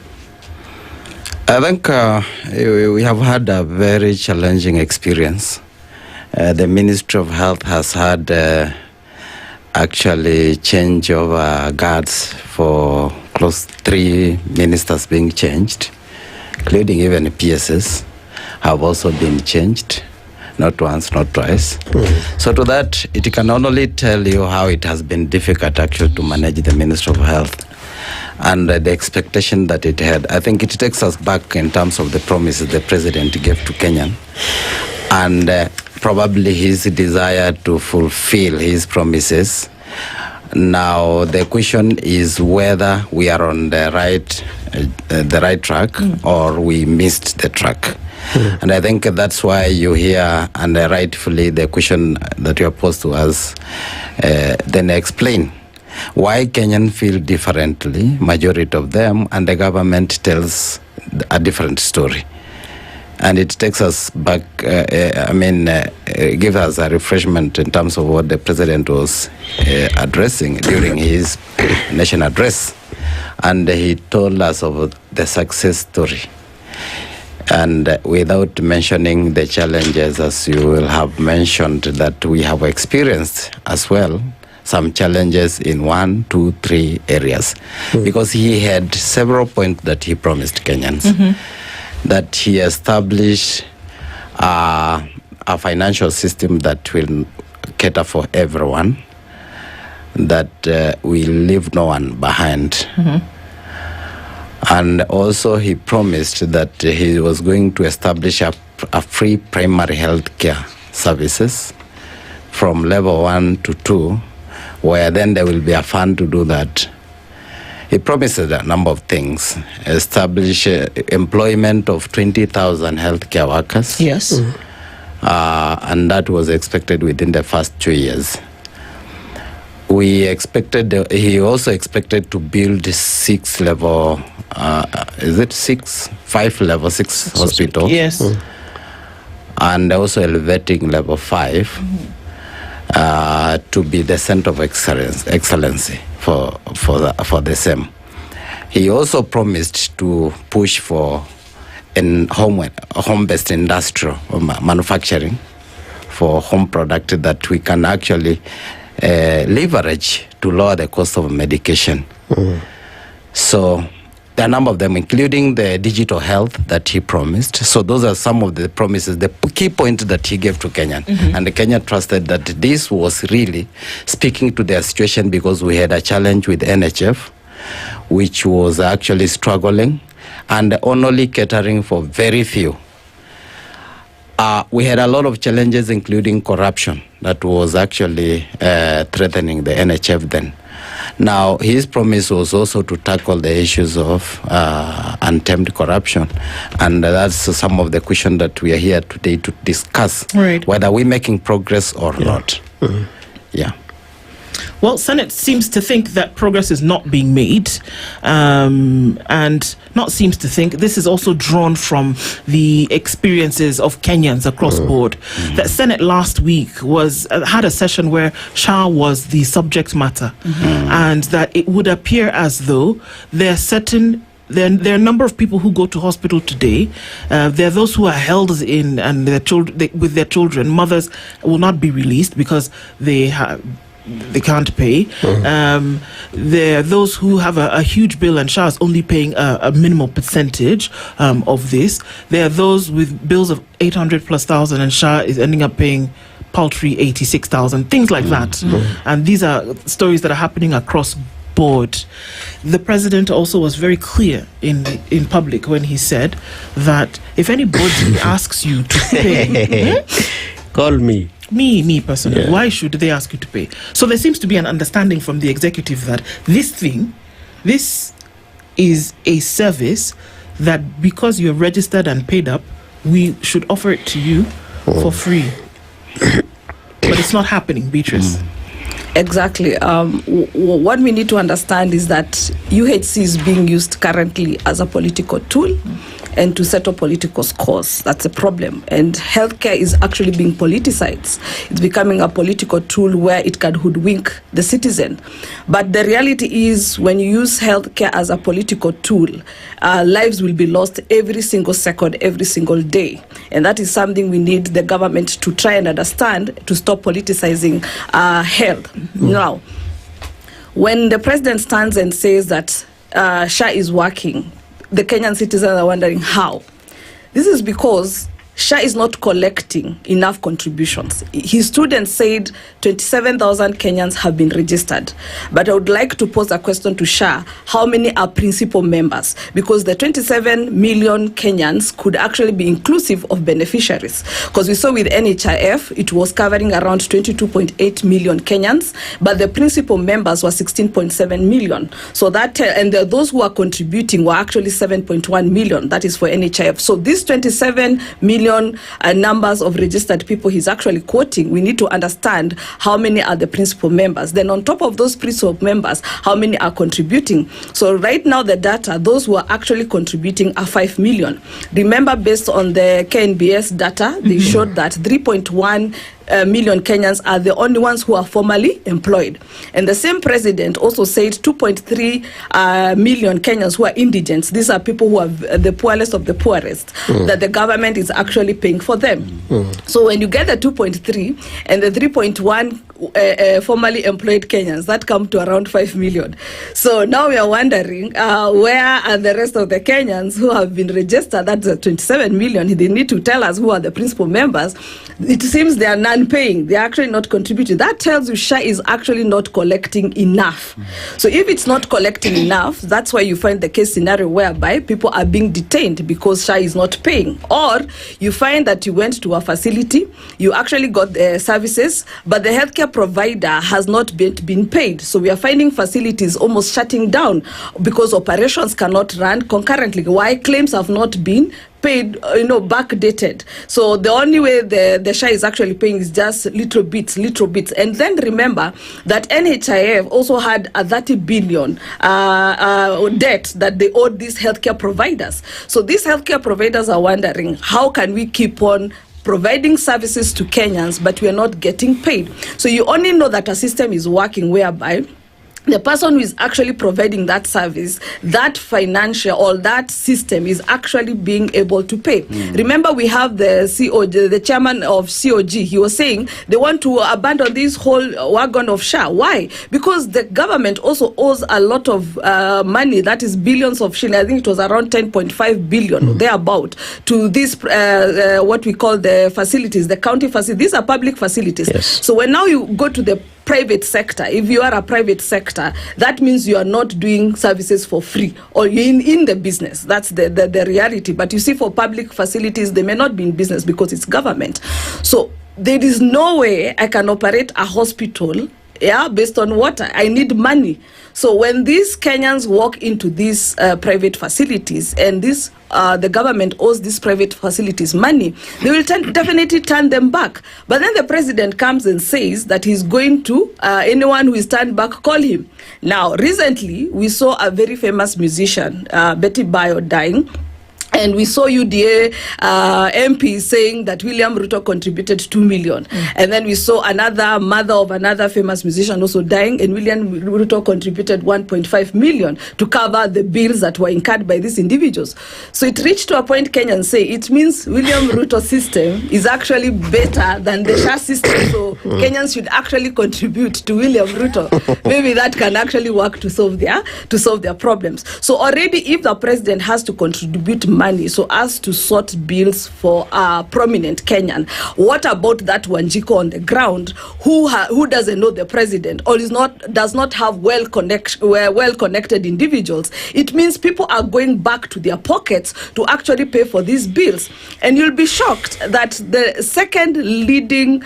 I think we have had a very challenging experience. The Ministry of Health has had actually change of guards for close 3 ministers being changed, including even PSS have also been changed, not once, not twice. So to that, it can only tell you how it has been difficult actually to manage the Ministry of Health and the expectation that it had. I think it takes us back in terms of the promises the president gave to Kenyan, and probably his desire to fulfill his promises. Now the question is whether we are on the right track or we missed the track. And I think that's why you hear, and rightfully, the question that you are posed to us, then explain why Kenyan feel differently, majority of them, and the government tells a different story. And it takes us back, give us a refreshment in terms of what the president was addressing during his national address. And he told us of the success story. And without mentioning the challenges, as you will have mentioned, that we have experienced as well, some challenges in 1, 2, 3 areas. Because he had several points that he promised Kenyans. That he established a financial system that will cater for everyone, that will leave no one behind. And also he promised that he was going to establish a free primary health care services from level 1 to 2, where then there will be a fund to do that. He promised a number of things. Establish employment of 20,000 healthcare workers. Yes. And that was expected within the first 2 years. He also expected to build 6 level, five level 6 hospitals. Yes. And also elevating level 5 to be the center of excellency for the same. He also promised to push for home-based industrial manufacturing for home product that we can actually leverage to lower the cost of medication. So There are a number of them, including the digital health that he promised. So those are some of the promises, the key point that he gave to Kenya. And Kenya trusted that this was really speaking to their situation, because we had a challenge with NHF, which was actually struggling and only catering for very few. We had a lot of challenges, including corruption, that was actually threatening the NHF then. Now, his promise was also to tackle the issues of untamed corruption. And that's some of the questions that we are here today to discuss, whether we're making progress or not. Yeah. Well, Senate seems to think that progress is not being made, and not seems to think, this is also drawn from the experiences of Kenyans across board. The Senate last week had a session where SHA was the subject matter, and that it would appear as though there are a number of people who go to hospital today. There are those who are held in, and their children, with their children. Mothers will not be released because they can't pay. There are those who have a huge bill, and SHA is only paying a minimal percentage of this. There are those with bills of 800,000+, and SHA is ending up paying paltry 86,000, things like that. And these are stories that are happening across board. The president also was very clear in public when he said that if anybody asks you to pay, call me. Me personally, why should they ask you to pay? So there seems to be an understanding from the executive that this is a service that, because you're registered and paid up, we should offer it to you for free. But it's not happening, Beatrice. Exactly. What we need to understand is that UHC is being used currently as a political tool and to settle political scores. That's a problem. And healthcare is actually being politicized. It's becoming a political tool where it can hoodwink the citizen. But the reality is, when you use healthcare as a political tool, lives will be lost every single second, every single day. And that is something we need the government to try and understand, to stop politicizing health. Now, when the president stands and says that SHA is working, the Kenyan citizens are wondering how. This is because SHA is not collecting enough contributions. His students said 27,000 Kenyans have been registered. But I would like to pose a question to SHA. How many are principal members? Because the 27 million Kenyans could actually be inclusive of beneficiaries. Because we saw with NHIF, it was covering around 22.8 million Kenyans, but the principal members were 16.7 million. So that, and those who are contributing were actually 7.1 million. That is for NHIF. So this 27 million numbers of registered people he's actually quoting, we need to understand how many are the principal members. Then on top of those principal members, how many are contributing? So right now the data, those who are actually contributing are 5 million. Remember, based on the KNBS data, they showed that 3.1 million Kenyans are the only ones who are formally employed. And the same president also said 2.3 million Kenyans who are indigents. These are people who are the poorest of the poorest, that the government is actually paying for them. So when you get the 2.3 and the 3.1 formally employed Kenyans, that come to around 5 million. So now we are wondering, where are the rest of the Kenyans who have been registered? That's 27 million. They need to tell us who are the principal members. It seems they are non-paying. They are actually not contributing. That tells you SHA is actually not collecting enough. So if it's not collecting enough, that's why you find the case scenario whereby people are being detained because SHA is not paying. Or you find that you went to a facility, you actually got the services, but the healthcare provider has not been paid. So we are finding facilities almost shutting down because operations cannot run concurrently. Why? Claims have not been paid, backdated. So the only way the SHA is actually paying is just little bits. And then remember that NHIF also had a 30 billion debt that they owed these healthcare providers. So these healthcare providers are wondering, how can we keep on providing services to Kenyans, but we are not getting paid? So you only know that a system is working whereby the person who is actually providing that service, that financial or that system is actually being able to pay. Remember, we have the COG, the chairman of COG. He was saying they want to abandon this whole wagon of SHA. Why? Because the government also owes a lot of money, that is billions of shillings. I think it was around 10.5 billion, thereabout, to these what we call the facilities, the county facilities. These are public facilities. Yes. So when now you go to the private sector, if you are a private sector, that means you are not doing services for free, or you're in the business. That's the reality. But you see, for public facilities, they may not be in business because it's government. So there is no way I can operate a hospital, based on what I need money. So when these Kenyans walk into these private facilities, and this the government owes these private facilities money, they will definitely turn them back. But then the president comes and says that he's going to, anyone who is turned back, call him. Now, recently, we saw a very famous musician, Betty Bayo, dying. And we saw UDA MP saying that William Ruto contributed 2 million. And then we saw another mother of another famous musician also dying, and William Ruto contributed 1.5 million to cover the bills that were incurred by these individuals. So it reached to a point, Kenyans say, it means William Ruto's system is actually better than the SHA system. So Kenyans should actually contribute to William Ruto. Maybe that can actually work to solve their problems. So already, if the president has to contribute money so as to sort bills for a prominent Kenyan, what about that Wanjiko on the ground who doesn't know the president, or does not have well connected individuals? It means people are going back to their pockets to actually pay for these bills. And you'll be shocked that the second leading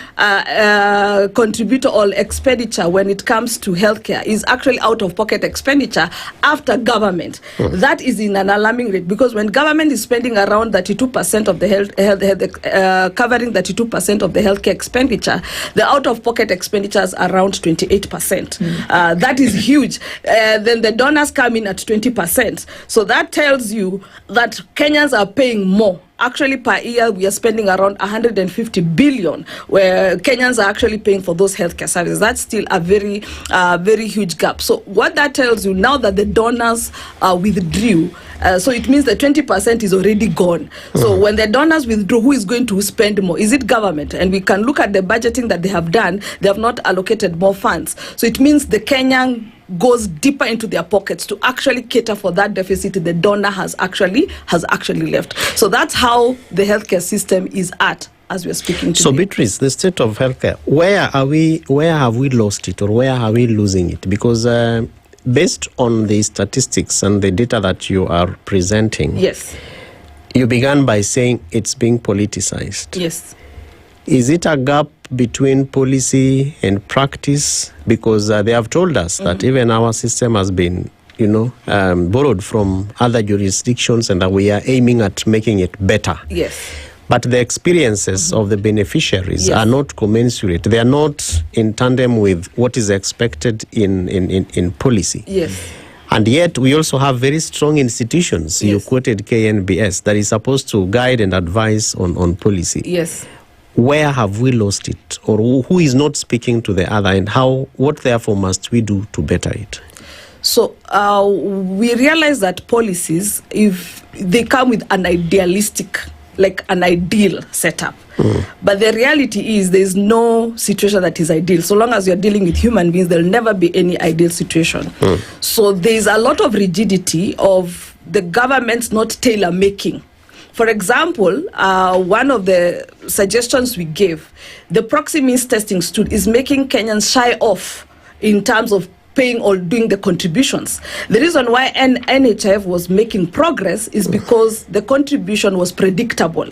contributor or expenditure when it comes to healthcare is actually out-of-pocket expenditure after government. That is in an alarming rate, because when government is spending around 32% of the covering 32% of the healthcare expenditure, the out-of-pocket expenditures are around 28%. That is huge. Then the donors come in at 20%. So that tells you that Kenyans are paying more. Actually, per year, we are spending around 150 billion, where Kenyans are actually paying for those healthcare services. That's still a very, very huge gap. So what that tells you, now that the donors withdrew, so it means the 20% is already gone. So when the donors withdraw, who is going to spend more? Is it government? And we can look at the budgeting that they have done. They have not allocated more funds. So it means the Kenyan goes deeper into their pockets to actually cater for that deficit the donor has actually left. So that's how the healthcare system is at as we're speaking today. So, Beatrice, the state of healthcare, where have we lost it, or where are we losing it? Because based on the statistics and the data that you are presenting, yes, you began by saying it's being politicized. Yes. Is it a gap between policy and practice? Because they have told us that even our system has been, borrowed from other jurisdictions, and that we are aiming at making it better. Yes. But the experiences of the beneficiaries are not commensurate. They are not in tandem with what is expected in policy. Yes. And yet, we also have very strong institutions. You quoted KNBS, that is supposed to guide and advise on policy. Yes. Where have we lost it, or who is not speaking to the other, and what therefore must we do to better it? So we realize that policies, if they come with an idealistic, like an ideal setup, but the reality is there's no situation that is ideal. So long as you're dealing with human beings, there'll never be any ideal situation. So there's a lot of rigidity of the government's not tailor-making. For example, one of the suggestions we gave, the proxy means testing tool is making Kenyans shy off in terms of paying or doing the contributions. The reason why NHIF was making progress is because the contribution was predictable.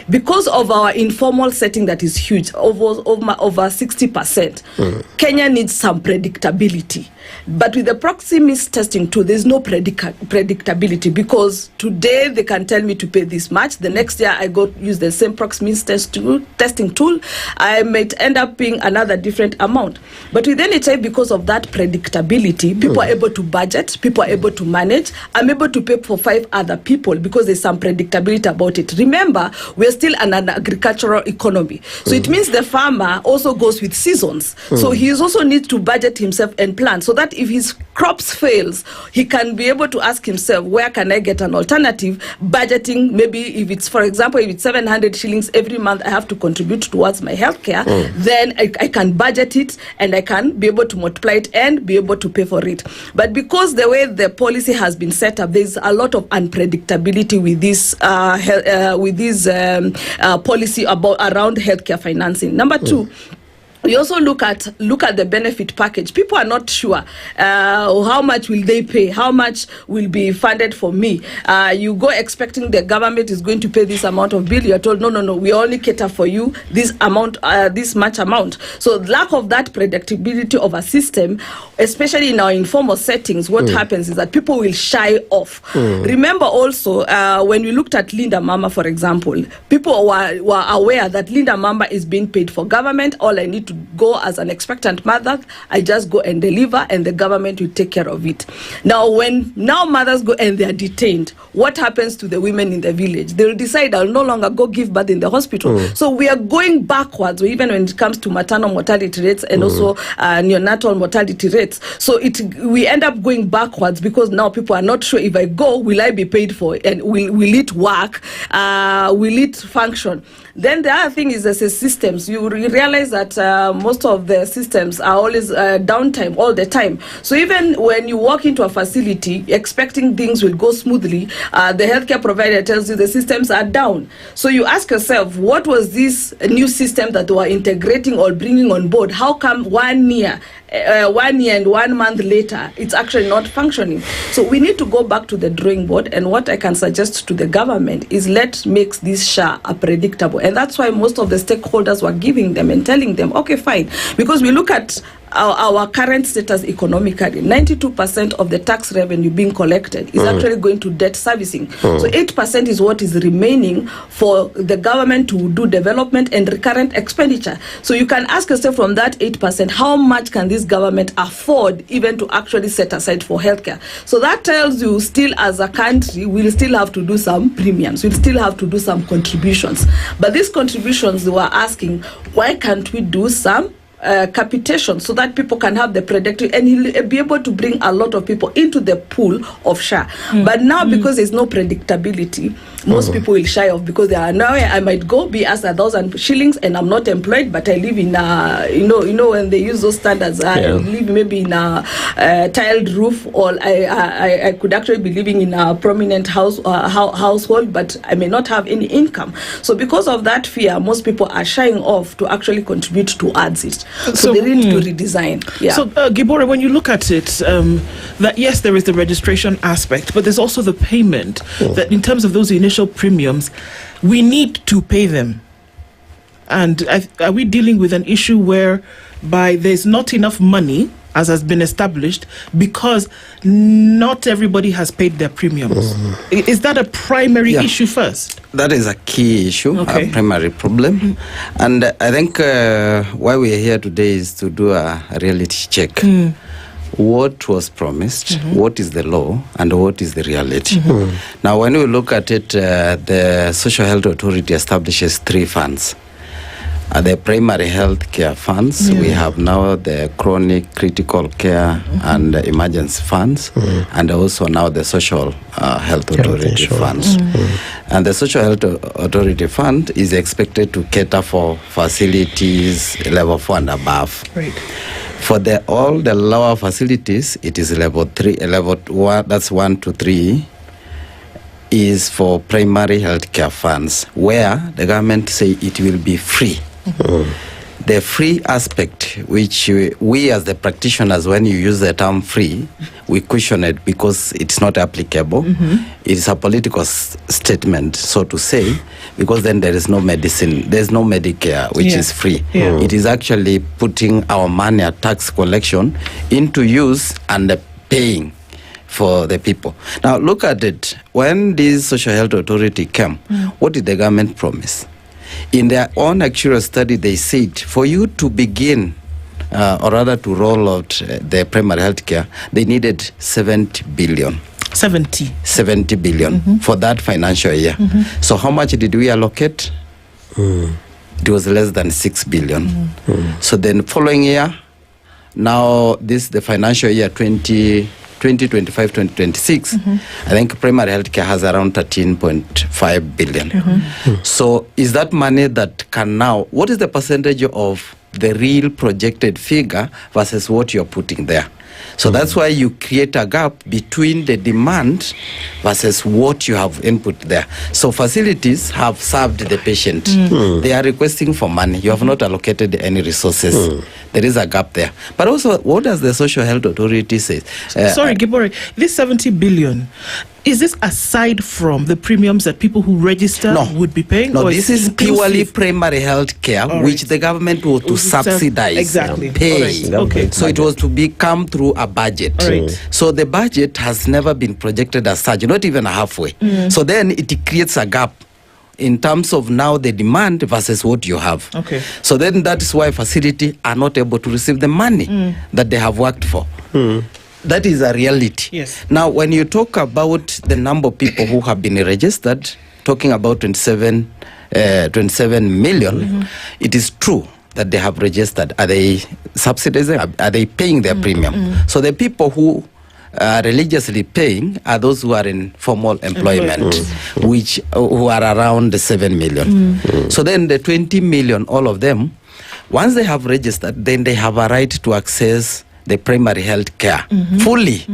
Because of our informal setting that is huge, over 60%, Kenya needs some predictability. But with the proxy means testing tool, there's no predictability, because today they can tell me to pay this much. The next year I go use the same proxy means testing tool, I might end up paying another different amount. But with NHIF, because of that predictability, predictability, people are able to budget, people are able to manage. I'm able to pay for 5 other people because there's some predictability about it. Remember, we're still an agricultural economy. So it means the farmer also goes with seasons. So he also needs to budget himself and plan so that if his crops fails, he can be able to ask himself, where can I get an alternative? Budgeting, maybe if it's, for example, if it's 700 shillings every month, I have to contribute towards my healthcare, then I can budget it and I can be able to multiply it and be able to pay for it. But because the way the policy has been set up, there's a lot of unpredictability with this policy around healthcare financing. Number 2, we also look at the benefit package. People are not sure how much will they pay, how much will be funded for me. You go expecting the government is going to pay this amount of bill. You're told no, we only cater for you this amount, this much amount. So lack of that predictability of a system, especially in our informal settings, what happens is that people will shy off. Remember also when we looked at Linda Mama, for example, people were aware that Linda Mama is being paid for government. All I need to go as an expectant mother, I just go and deliver and the government will take care of it. Now when mothers go and they are detained, what happens to the women in the village? They will decide I'll no longer go give birth in the hospital. So we are going backwards, even when it comes to maternal mortality rates and also neonatal mortality rates. So we end up going backwards because now people are not sure, if I go, will I be paid for it? And will it work? Will it function? Then the other thing is the systems. You realize that most of the systems are always downtime all the time. So even when you walk into a facility expecting things will go smoothly, the healthcare provider tells you the systems are down. So you ask yourself, what was this new system that they were integrating or bringing on board? How come 1 year and 1 month later it's actually not functioning? So we need to go back to the drawing board, and what I can suggest to the government is let's make this SHA predictable. And that's why most of the stakeholders were giving them and telling them, okay, fine, because we look at our current status economically, 92% of the tax revenue being collected is actually going to debt servicing. So 8% is what is remaining for the government to do development and recurrent expenditure. So you can ask yourself, from that 8%, how much can this government afford even to actually set aside for healthcare? So that tells you, still as a country, we'll still have to do some premiums, we'll still have to do some contributions. But these contributions, they were asking, why can't we do some capitation so that people can have the predictive, and he'll be able to bring a lot of people into the pool of SHA. But now, because there's no predictability, most people will shy off because they are, now I might go be asked 1,000 shillings and I'm not employed, but I live in a, you know when they use those standards, I live maybe in a tiled roof, or I could actually be living in a prominent household, but I may not have any income. So because of that fear, most people are shying off to actually contribute towards it. So they need to redesign. So Gibora, when you look at it, that yes, there is the registration aspect, but there's also the payment. That in terms of those initial premiums, we need to pay them. And are we dealing with an issue whereby there's not enough money, as has been established, because not everybody has paid their premiums? Is that a primary issue first? That is a key issue, a primary problem. And I think why we are here today is to do a reality check. What was promised, what is the law, and what is the reality? Now, when we look at it, the Social Health Authority establishes 3 funds. The primary health care funds, we have now the chronic critical care and emergency funds, and also now the social health authority funds. And the social health authority fund is expected to cater for facilities level 4 and above. For all the lower facilities, it is level 3, level 1, that's 1 to 3, is for primary health care funds, where the government say it will be free. The free aspect, which we as the practitioners, when you use the term free, we question it because it's not applicable. It's a political statement, so to say, because then there is no medicine, there's no Medicare, which is free. It is actually putting our money at tax collection into use and paying for the people. Now look at it. When this Social Health Authority came, what did the government promise? In their own actual study, they said, for you to begin or rather to roll out the primary health care, they needed 70 billion. 70 billion for that financial year. So how much did we allocate? It was less than 6 billion. So then following year, now the financial year 2025, 2026, I think primary health care has around 13.5 billion. So is that money that can now, what is the percentage of the real projected figure versus what you're putting there? So that's why you create a gap between the demand versus what you have input there. So facilities have served the patient. They are requesting for money. You have not allocated any resources. There is a gap there. But also, what does the Social Health Authority say? Sorry, Gibore, this 70 billion, is this aside from the premiums that people who register would be paying? No, or this is purely primary health care, which the government was to subsidize, pay. Okay. So it was to come through a budget. So the budget has never been projected as such, not even halfway. So then it creates a gap in terms of now the demand versus what you have. So then that is why facility are not able to receive the money that they have worked for. That is a reality. Yes. Now, when you talk about the number of people who have been registered, talking about 27 million, it is true that they have registered. Are they subsidizing? Are they paying their premium? So the people who are religiously paying are those who are in formal employment, who are around 7 million. So then the 20 million, all of them, once they have registered, then they have a right to access the primary health care fully.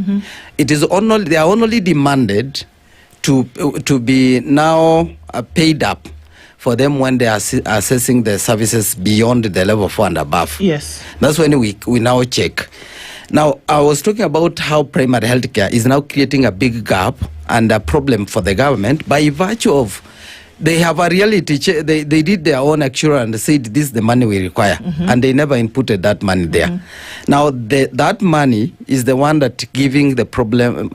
It is only, they are only demanded to be now paid up for them when they are assessing the services beyond the level 4 and above. Yes. That's when we now check. Now, I was talking about how primary health care is now creating a big gap and a problem for the government by virtue of they have a reality check. They did their own actuarial and said this is the money we require, and they never inputted that money there. Now that money is the one that giving the problem,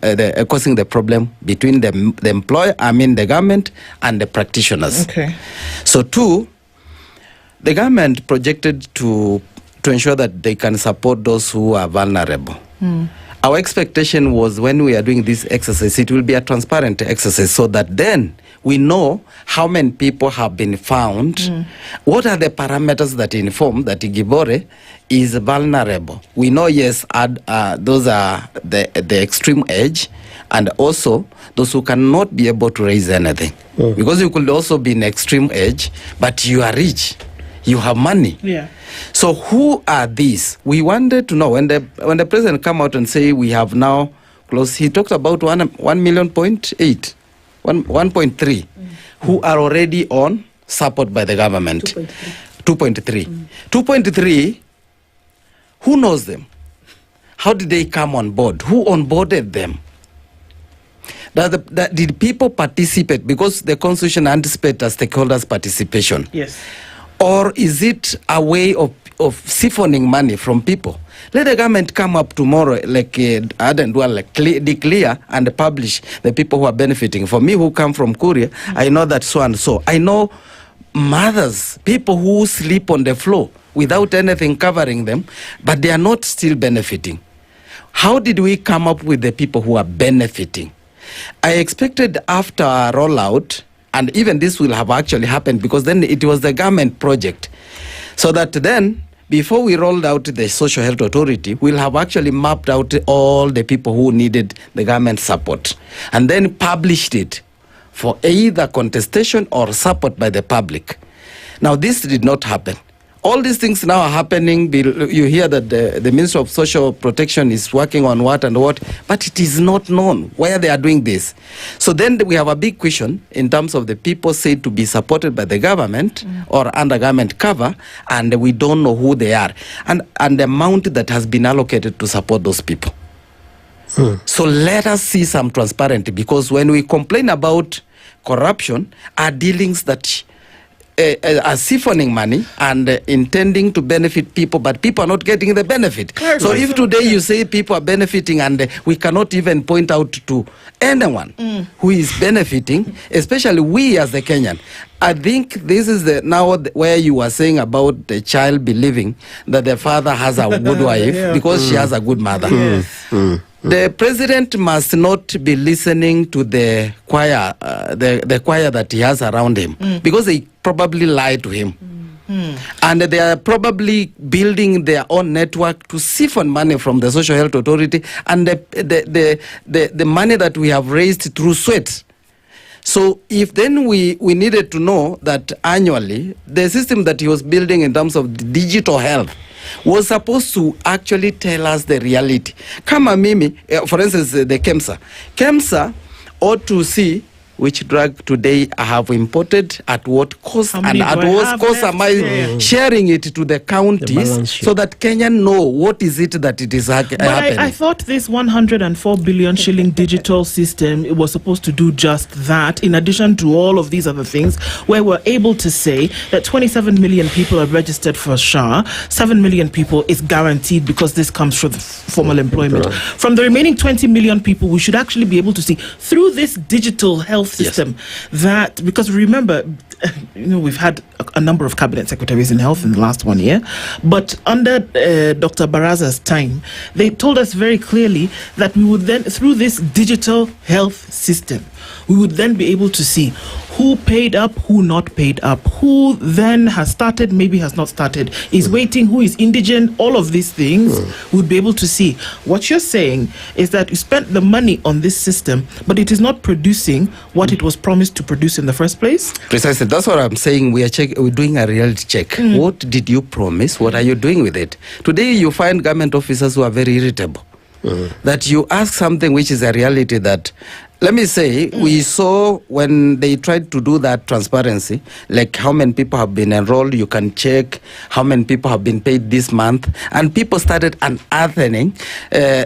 causing the problem between the employer, the government, and the practitioners. So the government projected to ensure that they can support those who are vulnerable. Our expectation was when we are doing this exercise, it will be a transparent exercise so that then we know how many people have been found, what are the parameters that inform that Gibore is vulnerable. We know, yes, those are the extreme age, and also those who cannot be able to raise anything. Because you could also be in extreme age, but you are rich, you have money. So who are these? We wanted to know when the president come out and say we have now close. He talked about 1.8 1.3 who are already on support by the government. 2.3. 2.3. Who knows them? How did they come on board? Who onboarded them? Did people participate? Because the constitution anticipates stakeholders' participation. Yes. Or is it a way of siphoning money from people? Let the government come up tomorrow, declare and publish the people who are benefiting. For me, who come from Korea, I know that so and so. I know mothers, people who sleep on the floor without anything covering them, but they are not still benefiting. How did we come up with the people who are benefiting? I expected after a rollout, and even this will have actually happened because then it was the government project. So that then, before we rolled out the Social Health Authority, we'll have actually mapped out all the people who needed the government support and then published it for either contestation or support by the public. Now, this did not happen. All these things now are happening. You hear that the Ministry of Social Protection is working on what and what, but it is not known where they are doing this. So then we have a big question in terms of the people said to be supported by the government or under government cover, and we don't know who they are, and the amount that has been allocated to support those people. So let us see some transparency, because when we complain about corruption, are dealings that siphoning money and intending to benefit people, but people are not getting the benefit. So if today you say people are benefiting and we cannot even point out to anyone who is benefiting, especially we as the Kenyan, I think this is where you were saying about the child believing that the father has a good wife because she has a good mother. The president must not be listening to the choir, the choir that he has around him, because they probably lie to him. And they are probably building their own network to siphon money from the Social Health Authority and the money that we have raised through sweat. So if then we needed to know that annually, the system that he was building in terms of digital health was supposed to actually tell us the reality. Kama mimi, for instance, the KEMSA ought to see which drug today I have imported, at what cost, and at what cost am I sharing it to the counties so that Kenyan know what is it that it is happening. I thought this 104 billion shilling digital system, it was supposed to do just that, in addition to all of these other things, where we're able to say that 27 million people are registered for SHA, 7 million people is guaranteed because this comes from formal employment. From the remaining 20 million people, we should actually be able to see through this digital health system that, because remember, we've had a number of cabinet secretaries in health in the last 1 year, but under Dr. Barasa's time, they told us very clearly that we would then, through this digital health system, we would then be able to see who paid up, who not paid up, who then has started, maybe has not started, is waiting, who is indigent, all of these things, we'd be able to see. What you're saying is that you spent the money on this system, but it is not producing what it was promised to produce in the first place? Precisely. That's what I'm saying. We're doing a reality check. What did you promise? What are you doing with it? Today you find government officers who are very irritable. That you ask something which is a reality that, let me say, we saw when they tried to do that transparency, like how many people have been enrolled, you can check how many people have been paid this month, and people started unearthing,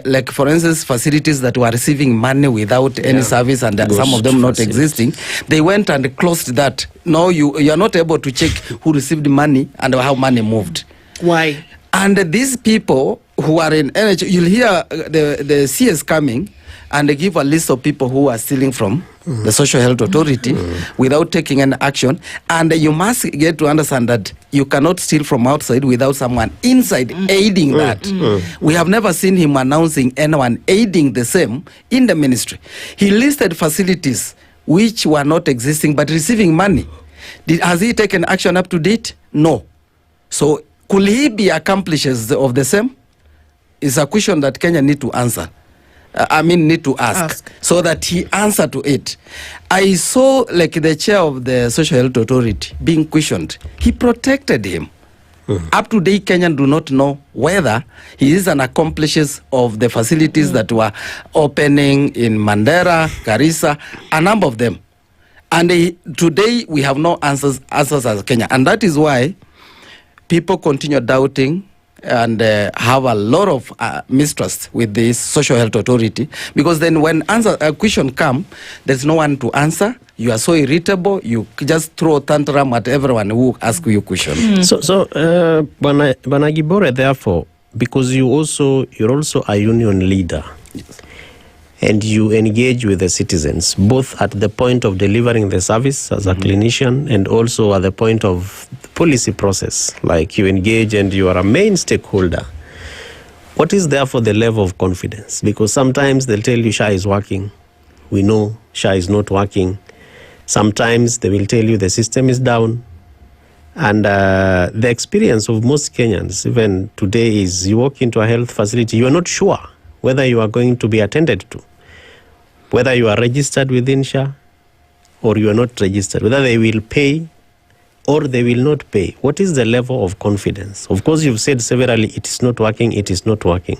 like for instance, facilities that were receiving money without any service and some of them not existing. They went and closed that. Now you are not able to check who received money and how money moved. Why? And these people who are in energy, you'll hear the CS coming and they give a list of people who are stealing from the Social Health Authority without taking any action. And you must get to understand that you cannot steal from outside without someone inside aiding that. We have never seen him announcing anyone aiding the same in the ministry. He listed facilities which were not existing but receiving money. Has he taken action up to date? No. So could he be accomplices of the same? Is a question that Kenya need to answer. Need to ask so that he answer to it. I saw like the chair of the Social Health Authority being questioned. He protected him. Up to date, Kenyan do not know whether he is an accomplice of the facilities that were opening in Mandera, Garissa, a number of them. And today we have no answers as Kenya. And that is why people continue doubting and have a lot of mistrust with this Social Health Authority, because then when a question come, there's no one to answer. You are so irritable, you just throw tantrum at everyone who asks you questions. So, Banagibore, therefore, because you're also a union leader, and you engage with the citizens, both at the point of delivering the service as a clinician and also at the point of the policy process, like you engage and you are a main stakeholder. What is therefore the level of confidence? Because sometimes they'll tell you SHA is working. We know SHA is not working. Sometimes they will tell you the system is down. And the experience of most Kenyans, even today, is you walk into a health facility, you are not sure whether you are going to be attended to, whether you are registered within SHA or you are not registered, whether they will pay or they will not pay. What is the level of confidence? Of course, you've said severally, it is not working, it is not working.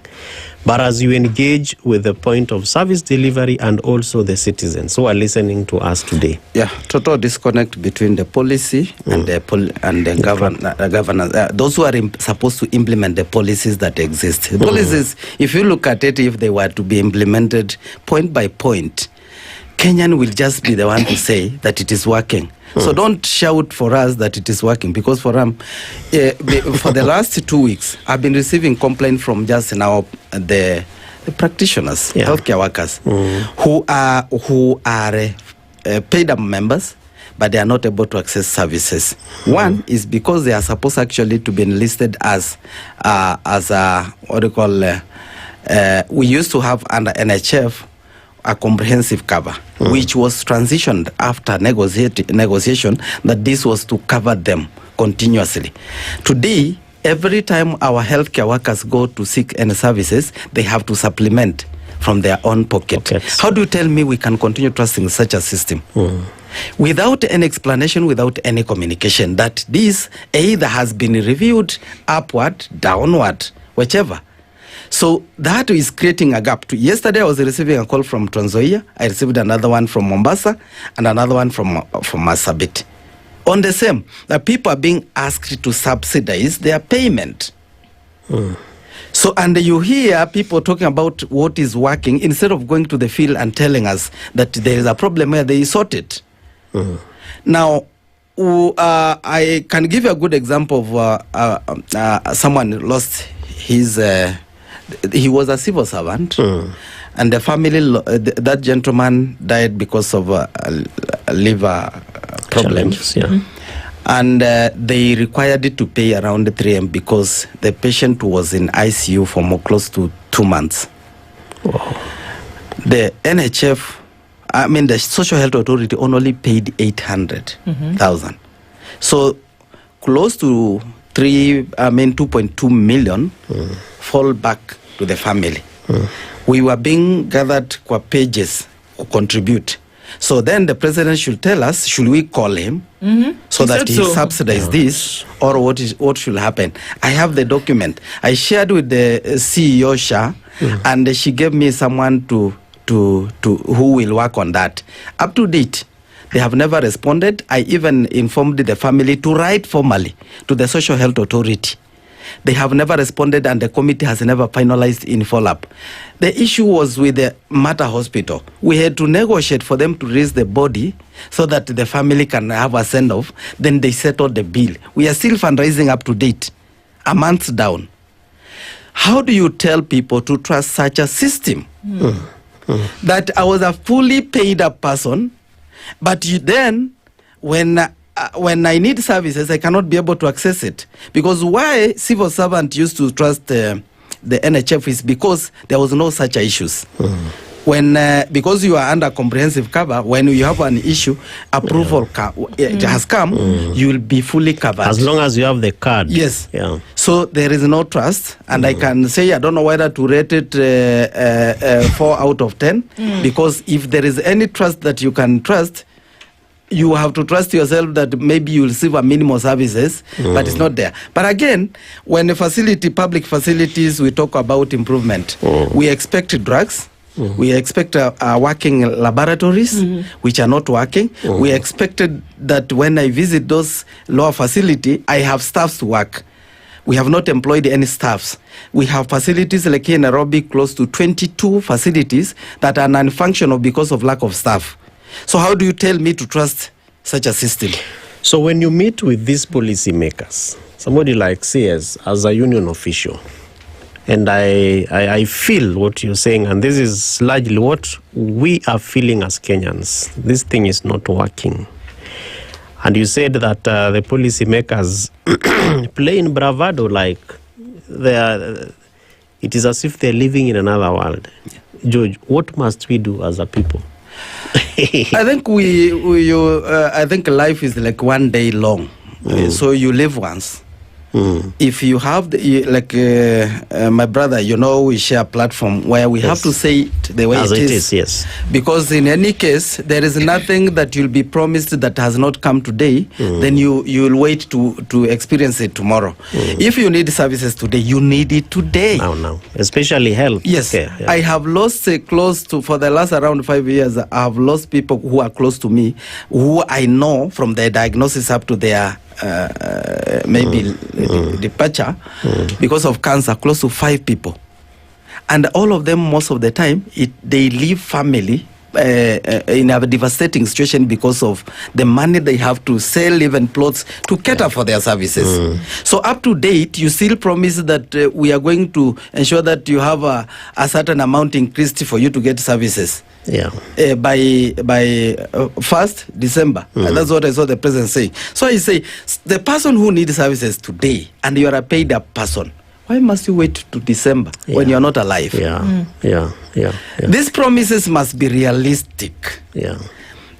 But as you engage with the point of service delivery and also the citizens who are listening to us today. Yeah, total disconnect between the policy and the governance. Those who are supposed to implement the policies that exist. The policies, if you look at it, if they were to be implemented point by point, Kenyan will just be the one to say that it is working. So don't shout for us that it is working, because for the last 2 weeks, I've been receiving complaints from just now the practitioners, healthcare workers, who are paid up members, but they are not able to access services. One is because they are supposed actually to be enlisted as a what do you call? We used to have under NHF a comprehensive cover, which was transitioned after negotiation that this was to cover them continuously. Today, every time our healthcare workers go to seek any services, they have to supplement from their own pocket. How do you tell me we can continue trusting such a system? Without any explanation, without any communication, that this either has been reviewed upward, downward, whichever. So that is creating a gap. Yesterday I was receiving a call from Trans Nzoia. I received another one from Mombasa and another one from Marsabit. On the same, the people are being asked to subsidize their payment. So, and you hear people talking about what is working instead of going to the field and telling us that there is a problem where they sort it. Now, I can give you a good example of someone lost his, he was a civil servant, and the family, that gentleman died because of liver problems. And they required it to pay around 3M because the patient was in ICU for more close to 2 months. The NHF, I mean the Social Health Authority only paid 800,000. So close to 2.2 million fall back to the family. We were being gathered kwa pages to contribute. So then the president should tell us, should we call him so that he subsidize this, or what should happen? I have the document. I shared with the CEO Shah, and she gave me someone to who will work on that. Up to date, they have never responded. I even informed the family to write formally to the Social Health Authority. They have never responded, and the committee has never finalized in follow-up. The issue was with the Mater Hospital. We had to negotiate for them to raise the body so that the family can have a send-off. Then they settled the bill. We are still fundraising up to date, a month down. How do you tell people to trust such a system? That I was a fully paid-up person, but then when I need services, I cannot be able to access it. Because why civil servant used to trust the NHF is because there was no such issues. When because you are under comprehensive cover, when you have an issue, approval has come, you will be fully covered. As long as you have the card. Yes. So there is no trust, and I can say I don't know whether to rate it 4 out of 10, because if there is any trust that you can trust, you have to trust yourself that maybe you will receive a minimum services, but it's not there. But again, when a facility, public facilities, we talk about improvement. We expect drugs. We expect working laboratories, which are not working. We expected that when I visit those lower facility, I have staffs to work. We have not employed any staffs. We have facilities like here in Nairobi, close to 22 facilities that are non-functional because of lack of staff. So how do you tell me to trust such a system? So when you meet with these policy makers, somebody like CS as a union official, and I feel what you're saying, and this is largely what we are feeling as Kenyans. This thing is not working. And you said that the policy makers play in bravado, like it is as if they're living in another world. George, what must we do as a people? I think I think life is like one day long. So you live once. If you have my brother, we share a platform where we have to say it the way it is. Yes. Because in any case, there is nothing that you'll be promised that has not come today. Then you'll wait to experience it tomorrow. If you need services today, you need it today. Now, especially health. Yes. Okay, yeah. I have lost for the last around 5 years, I have lost people who are close to me, who I know from their diagnosis up to their departure because of cancer, close to 5 people, and all of them, most of the time, they leave family in a devastating situation because of the money they have to sell even plots to cater for their services. So up to date, you still promise that we are going to ensure that you have a certain amount increased for you to get services. Yeah. By 1st December. That's what I saw the president say. So I say, the person who needs services today, and you are a paid up person, why must you wait to December when you are not alive? Yeah. These promises must be realistic. Yeah.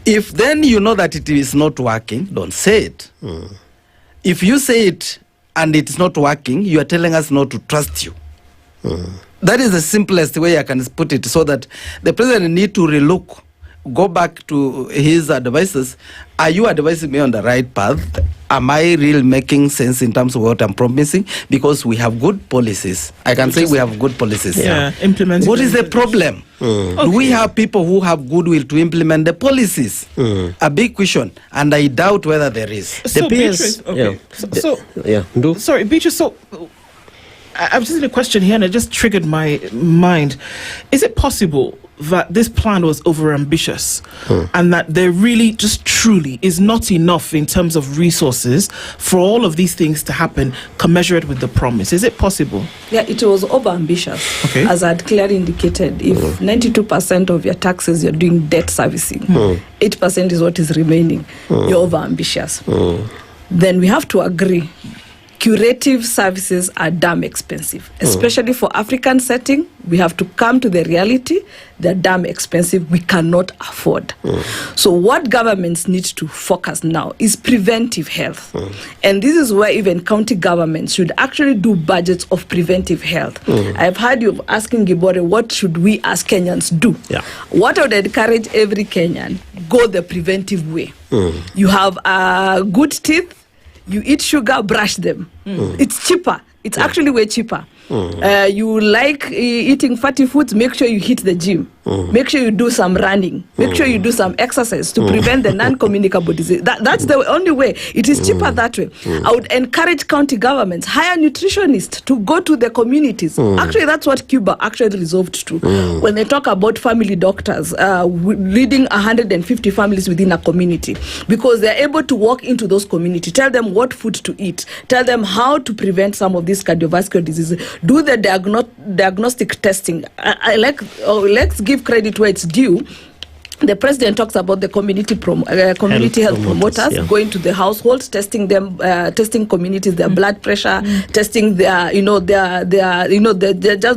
If then you know that it is not working, don't say it. If you say it and it is not working, you are telling us not to trust you. That is the simplest way I can put it, so that the president need to relook, go back to his advisors. Are you advising me on the right path? Am I really making sense in terms of what I'm promising? Because we have good policies. I can say we have good policies. Implementing. What is the problem? Do we have people who have goodwill to implement the policies? A big question, and I doubt whether there is. So, Beatrice, sorry, Beatrice, so I'm just in a question here, and it just triggered my mind. Is it possible that this plan was overambitious and that there really just truly is not enough in terms of resources for all of these things to happen commensurate with the promise? Is it possible? Yeah, it was overambitious. Okay. As I had clearly indicated, if 92% of your taxes you're doing debt servicing, 8% is what is remaining, you're overambitious. Then we have to agree. Curative services are damn expensive, especially for African setting. We have to come to the reality. They're damn expensive. We cannot afford. So what governments need to focus now is preventive health. And this is where even county governments should actually do budgets of preventive health. I've heard you asking Gibore, what should we as Kenyans do? What I would encourage every Kenyan, go the preventive way. You have good teeth, you eat sugar, brush them. It's cheaper. It's actually way cheaper. You like eating fatty foods, make sure you hit the gym. Make sure you do some running. Make sure you do some exercise to prevent the non-communicable disease. That's the only way. It is cheaper that way. I would encourage county governments, hire nutritionists to go to the communities. Actually, that's what Cuba actually resolved to. When they talk about family doctors, leading 150 families within a community, because they're able to walk into those communities, tell them what food to eat, tell them how to prevent some of these cardiovascular diseases, do the diagnostic testing. Let's give credit where it's due. The president talks about the community health promoters going to the households, testing them, testing communities, their blood pressure, testing their just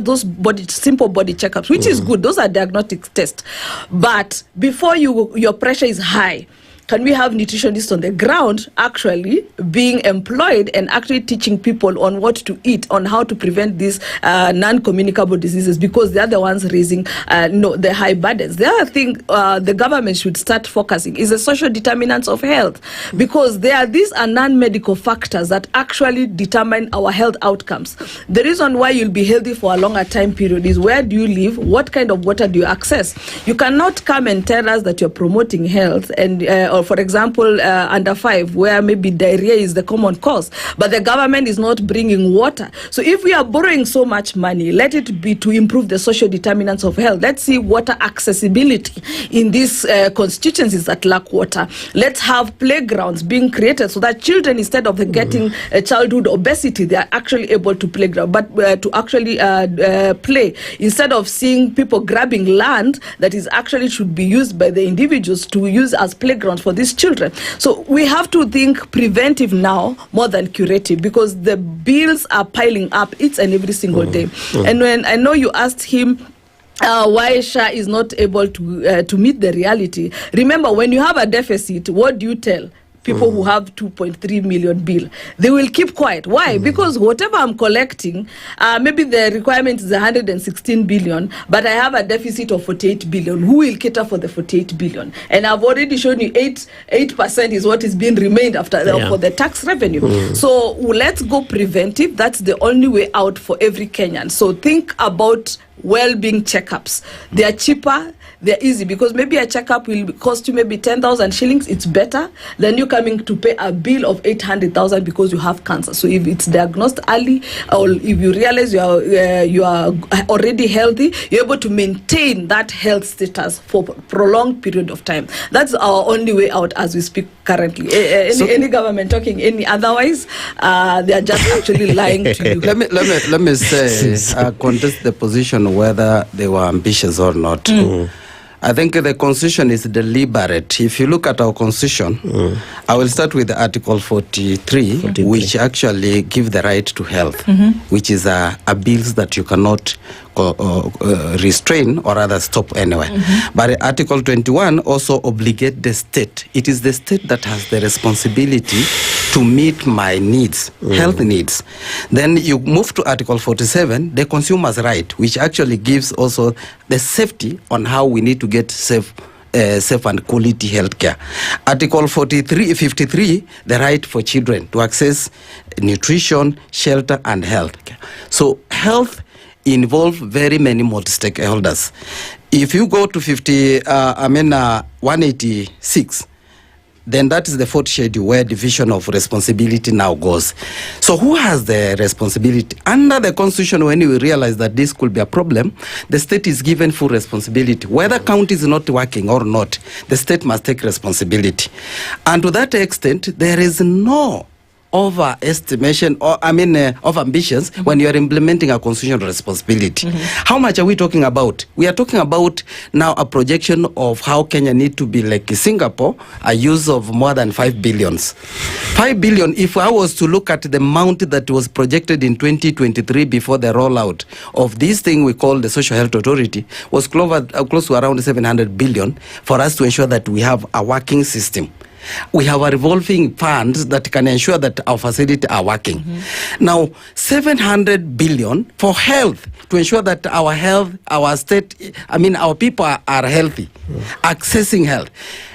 those simple body checkups, which is good. Those are diagnostic tests. But before your pressure is high, can we have nutritionists on the ground actually being employed and actually teaching people on what to eat, on how to prevent these non-communicable diseases, because they're the ones raising the high burdens. The other thing the government should start focusing is the social determinants of health, because these are non-medical factors that actually determine our health outcomes. The reason why you'll be healthy for a longer time period is where do you live, what kind of water do you access. You cannot come and tell us that you're promoting health and or for example, under 5, where maybe diarrhea is the common cause, but the government is not bringing water. So if we are borrowing so much money, let it be to improve the social determinants of health. Let's see water accessibility in these constituencies that lack water. Let's have playgrounds being created so that children, instead of getting childhood obesity, they are actually able to playground, but to actually play, instead of seeing people grabbing land that is actually should be used by the individuals to use as playgrounds for these children. So we have to think preventive now more than curative, because the bills are piling up each and every single day. And when I know you asked him why SHA is not able to meet the reality, remember, when you have a deficit, what do you tell people who have 2.3 million bill? They will keep quiet. Why? Because whatever I'm collecting, maybe the requirement is 116 billion, but I have a deficit of 48 billion. Who will cater for the 48 billion? And I've already shown you 8% is what is being remained after for the tax revenue. So let's go preventive. That's the only way out for every Kenyan. So think about well-being checkups. They are cheaper. they're easy, because maybe a checkup will cost you maybe 10,000 shillings. It's better than you coming to pay a bill of 800,000 because you have cancer. So if it's diagnosed early, or if you realize you are already healthy, you're able to maintain that health status for prolonged period of time. That's our only way out as we speak currently. Any government talking any otherwise, they are just actually lying to you. Let me say, contest the position whether they were ambitious or not. I think the constitution is deliberate. If you look at our constitution, I will start with Article 43, which actually give the right to health, which is a bills that you cannot restrain or rather stop anywhere. But Article 21 also obligate the state. It is the state that has the responsibility to meet my needs, health needs. Then you move to Article 47, the consumer's right, which actually gives also the safety on how we need to get safe and quality health care. Article 53, the right for children to access nutrition, shelter, and health care. So health involve very many multi-stakeholders. If you go to 186, then that is the fourth schedule where division of responsibility now goes. So who has the responsibility? Under the constitution, when we realize that this could be a problem, the state is given full responsibility. Whether county is not working or not, the state must take responsibility. And to that extent, there is no overestimation of ambitions when you are implementing a constitutional responsibility. How much are we talking about? We are talking about now a projection of how Kenya need to be like Singapore, a use of more than 5 billion. 5 billion, if I was to look at the amount that was projected in 2023 before the rollout of this thing we call the Social Health Authority, was close to around 700 billion for us to ensure that we have a working system. We have a revolving funds that can ensure that our facilities are working. Now, 700 billion for health, to ensure that our health, our state, our people are healthy, accessing health.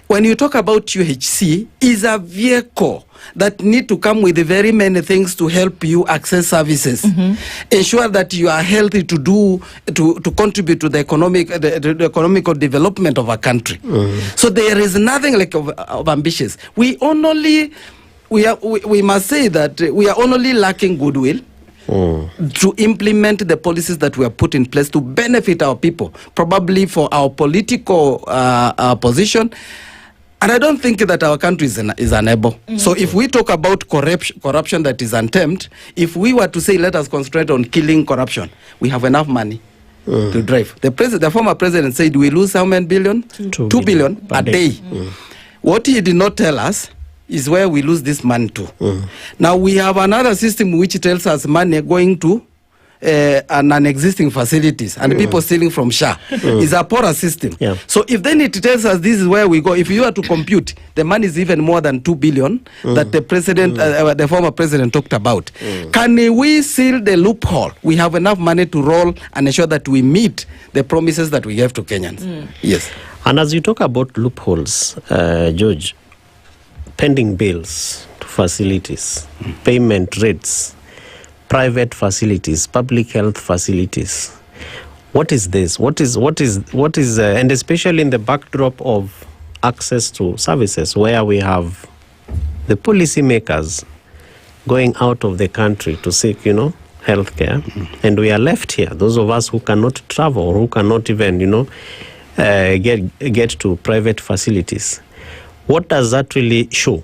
When you talk about UHC, is a vehicle that need to come with very many things to help you access services, ensure that you are healthy to contribute to the economical development of a country. So there is nothing like of ambitious. We must say that we are only lacking goodwill to implement the policies that we have put in place to benefit our people, probably for our political position. And I don't think that our country is unable. So if we talk about corruption that is untamed, if we were to say let us concentrate on killing corruption, we have enough money to drive. The former president said we lose how many billion? 2 billion a day. What he did not tell us is where we lose this money to. Now we have another system which tells us money going to non-existing facilities and people stealing from SHA. Is a poorer system. So if then it tells us this is where we go, if you are to compute, the money is even more than 2 billion that the president, the former president talked about. Can we seal the loophole? We have enough money to roll and ensure that we meet the promises that we gave to Kenyans. Yes. And as you talk about loopholes, George, pending bills to facilities, payment rates, private facilities, public health facilities. What is this? What is and especially in the backdrop of access to services, where we have the policymakers going out of the country to seek, healthcare, and we are left here. Those of us who cannot travel, or who cannot even, get to private facilities. What does that really show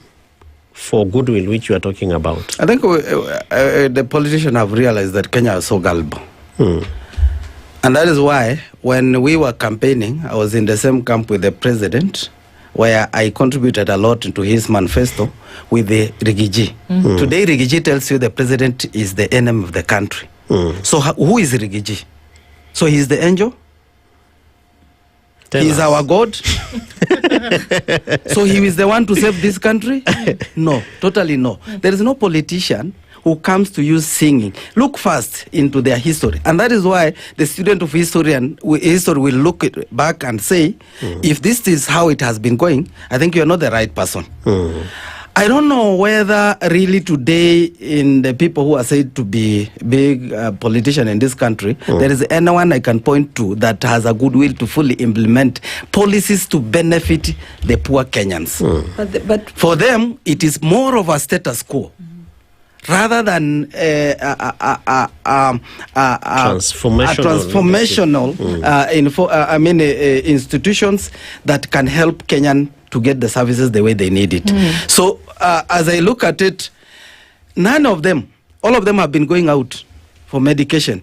for goodwill, which you are talking about? I think the politicians have realized that Kenya is so gullible. And that is why when we were campaigning, I was in the same camp with the president, where I contributed a lot into his manifesto with the Rigiji. Today, Rigiji tells you the president is the enemy of the country. So who is Rigiji? So he's the angel? He's our God? So he is the one to save this country? No, totally no. There is no politician who comes to you singing. Look first into their history. And that is why the student of history will look back and say, if this is how it has been going, I think you're not the right person. I don't know whether really today in the people who are said to be big politicians in this country, there is anyone I can point to that has a goodwill to fully implement policies to benefit the poor Kenyans. But for them, it is more of a status quo. Rather than transformational institutions that can help Kenyan to get the services the way they need it. So as I look at it, none of them, all of them have been going out for medication.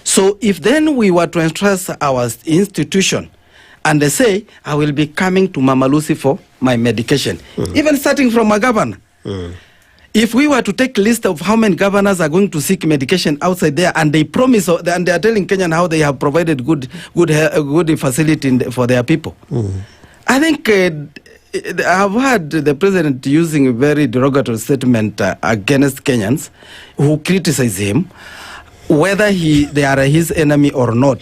So if then we were to entrust our institution and they say, I will be coming to Mama Lucy for my medication, even starting from a governor. If we were to take a list of how many governors are going to seek medication outside there, and they promise, and they are telling Kenyan how they have provided good facility for their people, I think I have heard the president using a very derogatory statement against Kenyans who criticize him, whether they are his enemy or not.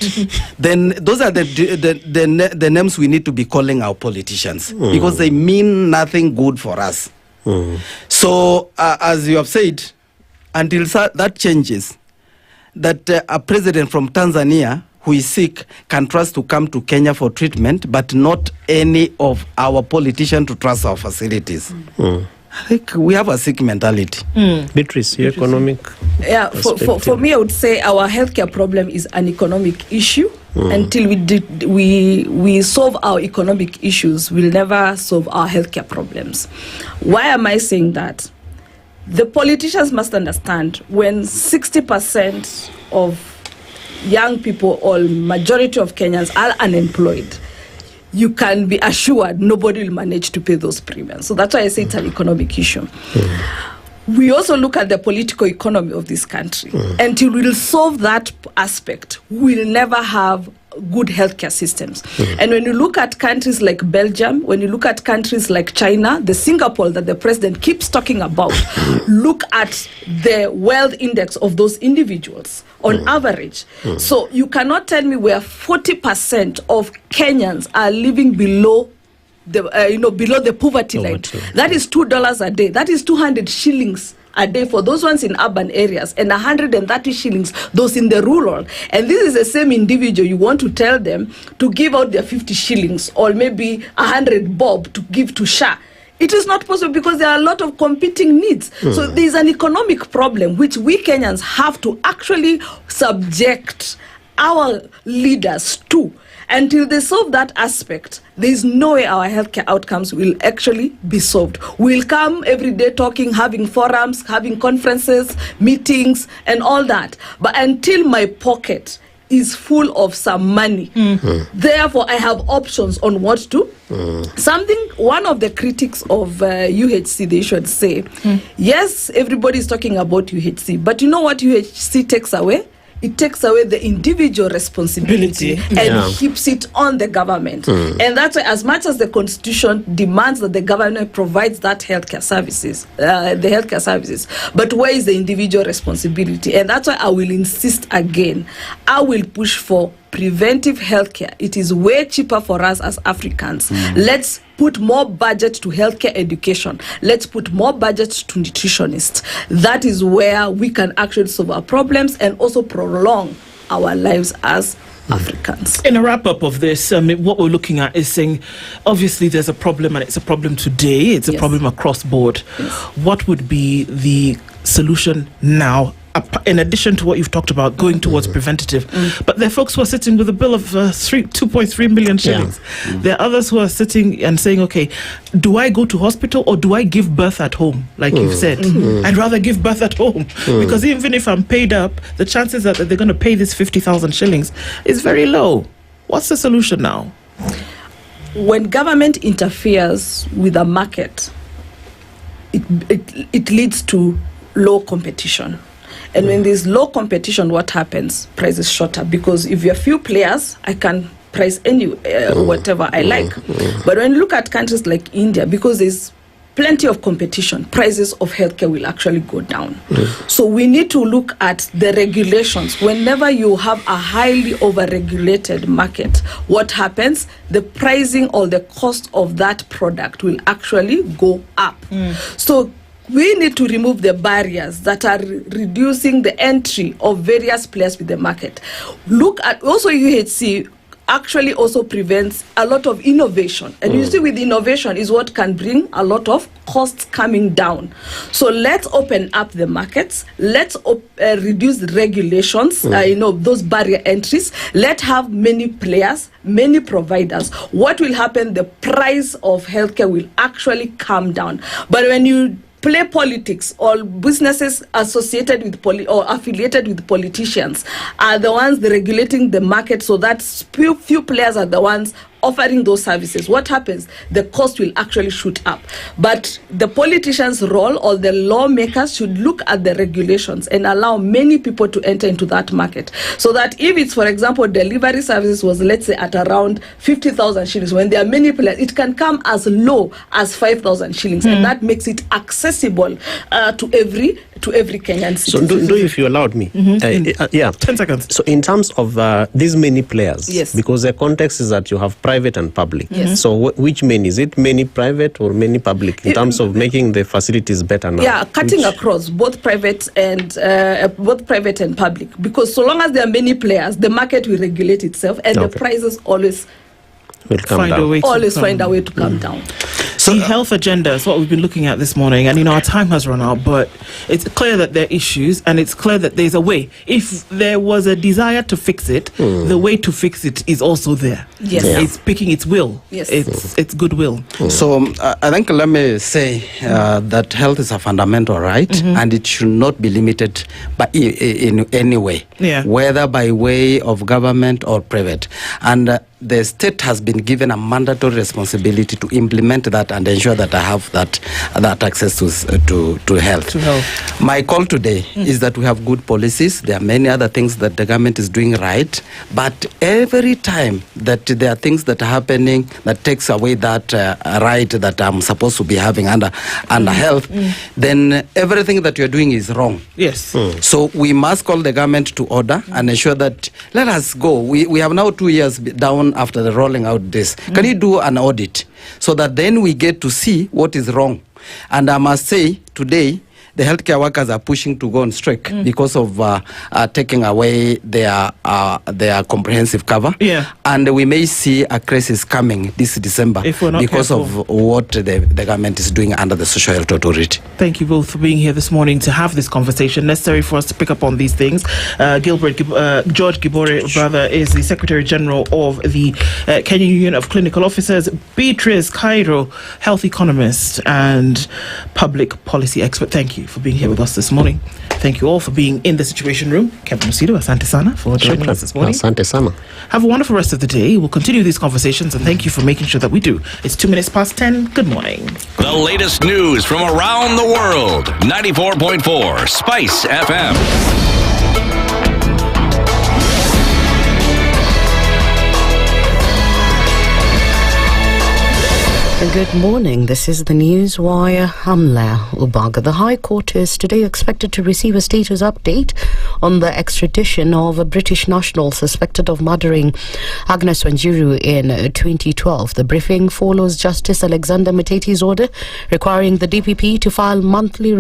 Then those are the names we need to be calling our politicians, because they mean nothing good for us. So, as you have said, until that changes, that a president from Tanzania who is sick can trust to come to Kenya for treatment, but not any of our politicians to trust our facilities. I think we have a sick mentality. Beatrice, your economic for me, I would say our healthcare problem is an economic issue. Until we solve our economic issues, we'll never solve our healthcare problems. Why am I saying that? The politicians must understand when 60% of young people or majority of Kenyans are unemployed, you can be assured nobody will manage to pay those premiums. So that's why I say it's an economic issue. We also look at the political economy of this country. Until we'll solve that aspect, we'll never have good healthcare systems. And when you look at countries like Belgium, when you look at countries like China, the Singapore that the president keeps talking about, look at the wealth index of those individuals on average. So you cannot tell me where 40% of Kenyans are living below below the poverty line. That is $2 a day. That is 200 shillings a day for those ones in urban areas, and 130 shillings those in the rural. And this is the same individual you want to tell them to give out their 50 shillings or maybe 100 bob to give to SHA. It is not possible because there are a lot of competing needs. So there is an economic problem which we Kenyans have to actually subject our leaders to. Until they solve that aspect, there is no way our healthcare outcomes will actually be solved. We'll come every day talking, having forums, having conferences, meetings, and all that. But until my pocket is full of some money, therefore I have options on what to. One of the critics of UHC, they should say, yes, everybody is talking about UHC, but you know what UHC takes away? It takes away the individual responsibility and keeps it on the government. And that's why, as much as the Constitution demands that the government provides that healthcare services, but where is the individual responsibility? And that's why I will insist again. I will push for preventive healthcare. It is way cheaper for us as Africans. Let's put more budget to healthcare education. Let's put more budget to nutritionists. That is where we can actually solve our problems and also prolong our lives as Africans. In a wrap-up of this, what we're looking at is saying, obviously there's a problem, and it's a problem today. It's a problem across board. What would be the solution now, in addition to what you've talked about, going towards preventative? But there are folks who are sitting with a bill of 2.3 million shillings. There are others who are sitting and saying, okay, do I go to hospital or do I give birth at home? Like you've said, I'd rather give birth at home because even if I'm paid up, the chances that they're going to pay this 50,000 shillings is very low. What's the solution now? When government interferes with a market, it leads to low competition. And when there's low competition, what happens? Price is shorter, because if you're few players, I can price any whatever I like. But when you look at countries like India, because there's plenty of competition, prices of healthcare will actually go down. So we need to look at the regulations. Whenever you have a highly over-regulated market, what happens? The pricing or the cost of that product will actually go up. So we need to remove the barriers that are reducing the entry of various players with the market. Look at also UHC actually also prevents a lot of innovation. And you see with innovation is what can bring a lot of costs coming down. So let's open up the markets. Let's reduce the regulations, those barrier entries. Let's have many players, many providers. What will happen? The price of healthcare will actually come down. But when you play politics, or businesses associated with or affiliated with politicians are the ones regulating the market, so that few players are the ones offering those services. What happens? The cost will actually shoot up. But the politician's role or the lawmakers should look at the regulations and allow many people to enter into that market. So that if it's, for example, delivery services was, let's say, at around 50,000 shillings, when there are many players, it can come as low as 5,000 shillings. And that makes it accessible to every Kenyan citizen. So do if you allowed me. 10 seconds. So in terms of these many players, yes, because the context is that you have private and public. Yes. So which many? Is it many private or many public in terms of making the facilities better now? Yeah, cutting across both private and public, because so long as there are many players, the market will regulate itself, and the prices always will come down. Find a way to come down. So the health agenda is what we've been looking at this morning, and our time has run out, but it's clear that there are issues, and it's clear that there's a way. If there was a desire to fix it, the way to fix it is also there. Yes. It's picking its will. Yes. It's goodwill. So I think let me say that health is a fundamental right, and it should not be limited by in any way, whether by way of government or private. And the state has been given a mandatory responsibility to implement that and ensure that I have that access to health. My call today is that we have good policies. There are many other things that the government is doing right, but every time that there are things that are happening that takes away that right that I'm supposed to be having under health, then everything that you're doing is wrong. Yes. So we must call the government to order and ensure that let us go. We have now 2 years down after the rolling out this. Can you do an audit so that then we get to see what is wrong? And I must say today, the healthcare workers are pushing to go on strike because of taking away their comprehensive cover. Yeah. And we may see a crisis coming this December because of what the government is doing under the Social Health Authority. Thank you both for being here this morning to have this conversation necessary for us to pick up on these things. George Gibore, brother, is the Secretary General of the Kenya Union of Clinical Officers. Beatrice Cairo, health economist and public policy expert. Thank you for being here with us this morning. Thank you all for being in the Situation Room. Captain Osido, asante sana for joining us this morning. Asante sana. Have a wonderful rest of the day. We'll continue these conversations, and thank you for making sure that we do. It's 2 minutes past 10. Good morning. The latest news from around the world. 94.4 Spice FM. Good morning. This is the news wire. I'm Leah Ubaga. The High Court is today expected to receive a status update on the extradition of a British national suspected of murdering Agnes Wanjiru in 2012. The briefing follows Justice Alexander Muteti's order requiring the DPP to file monthly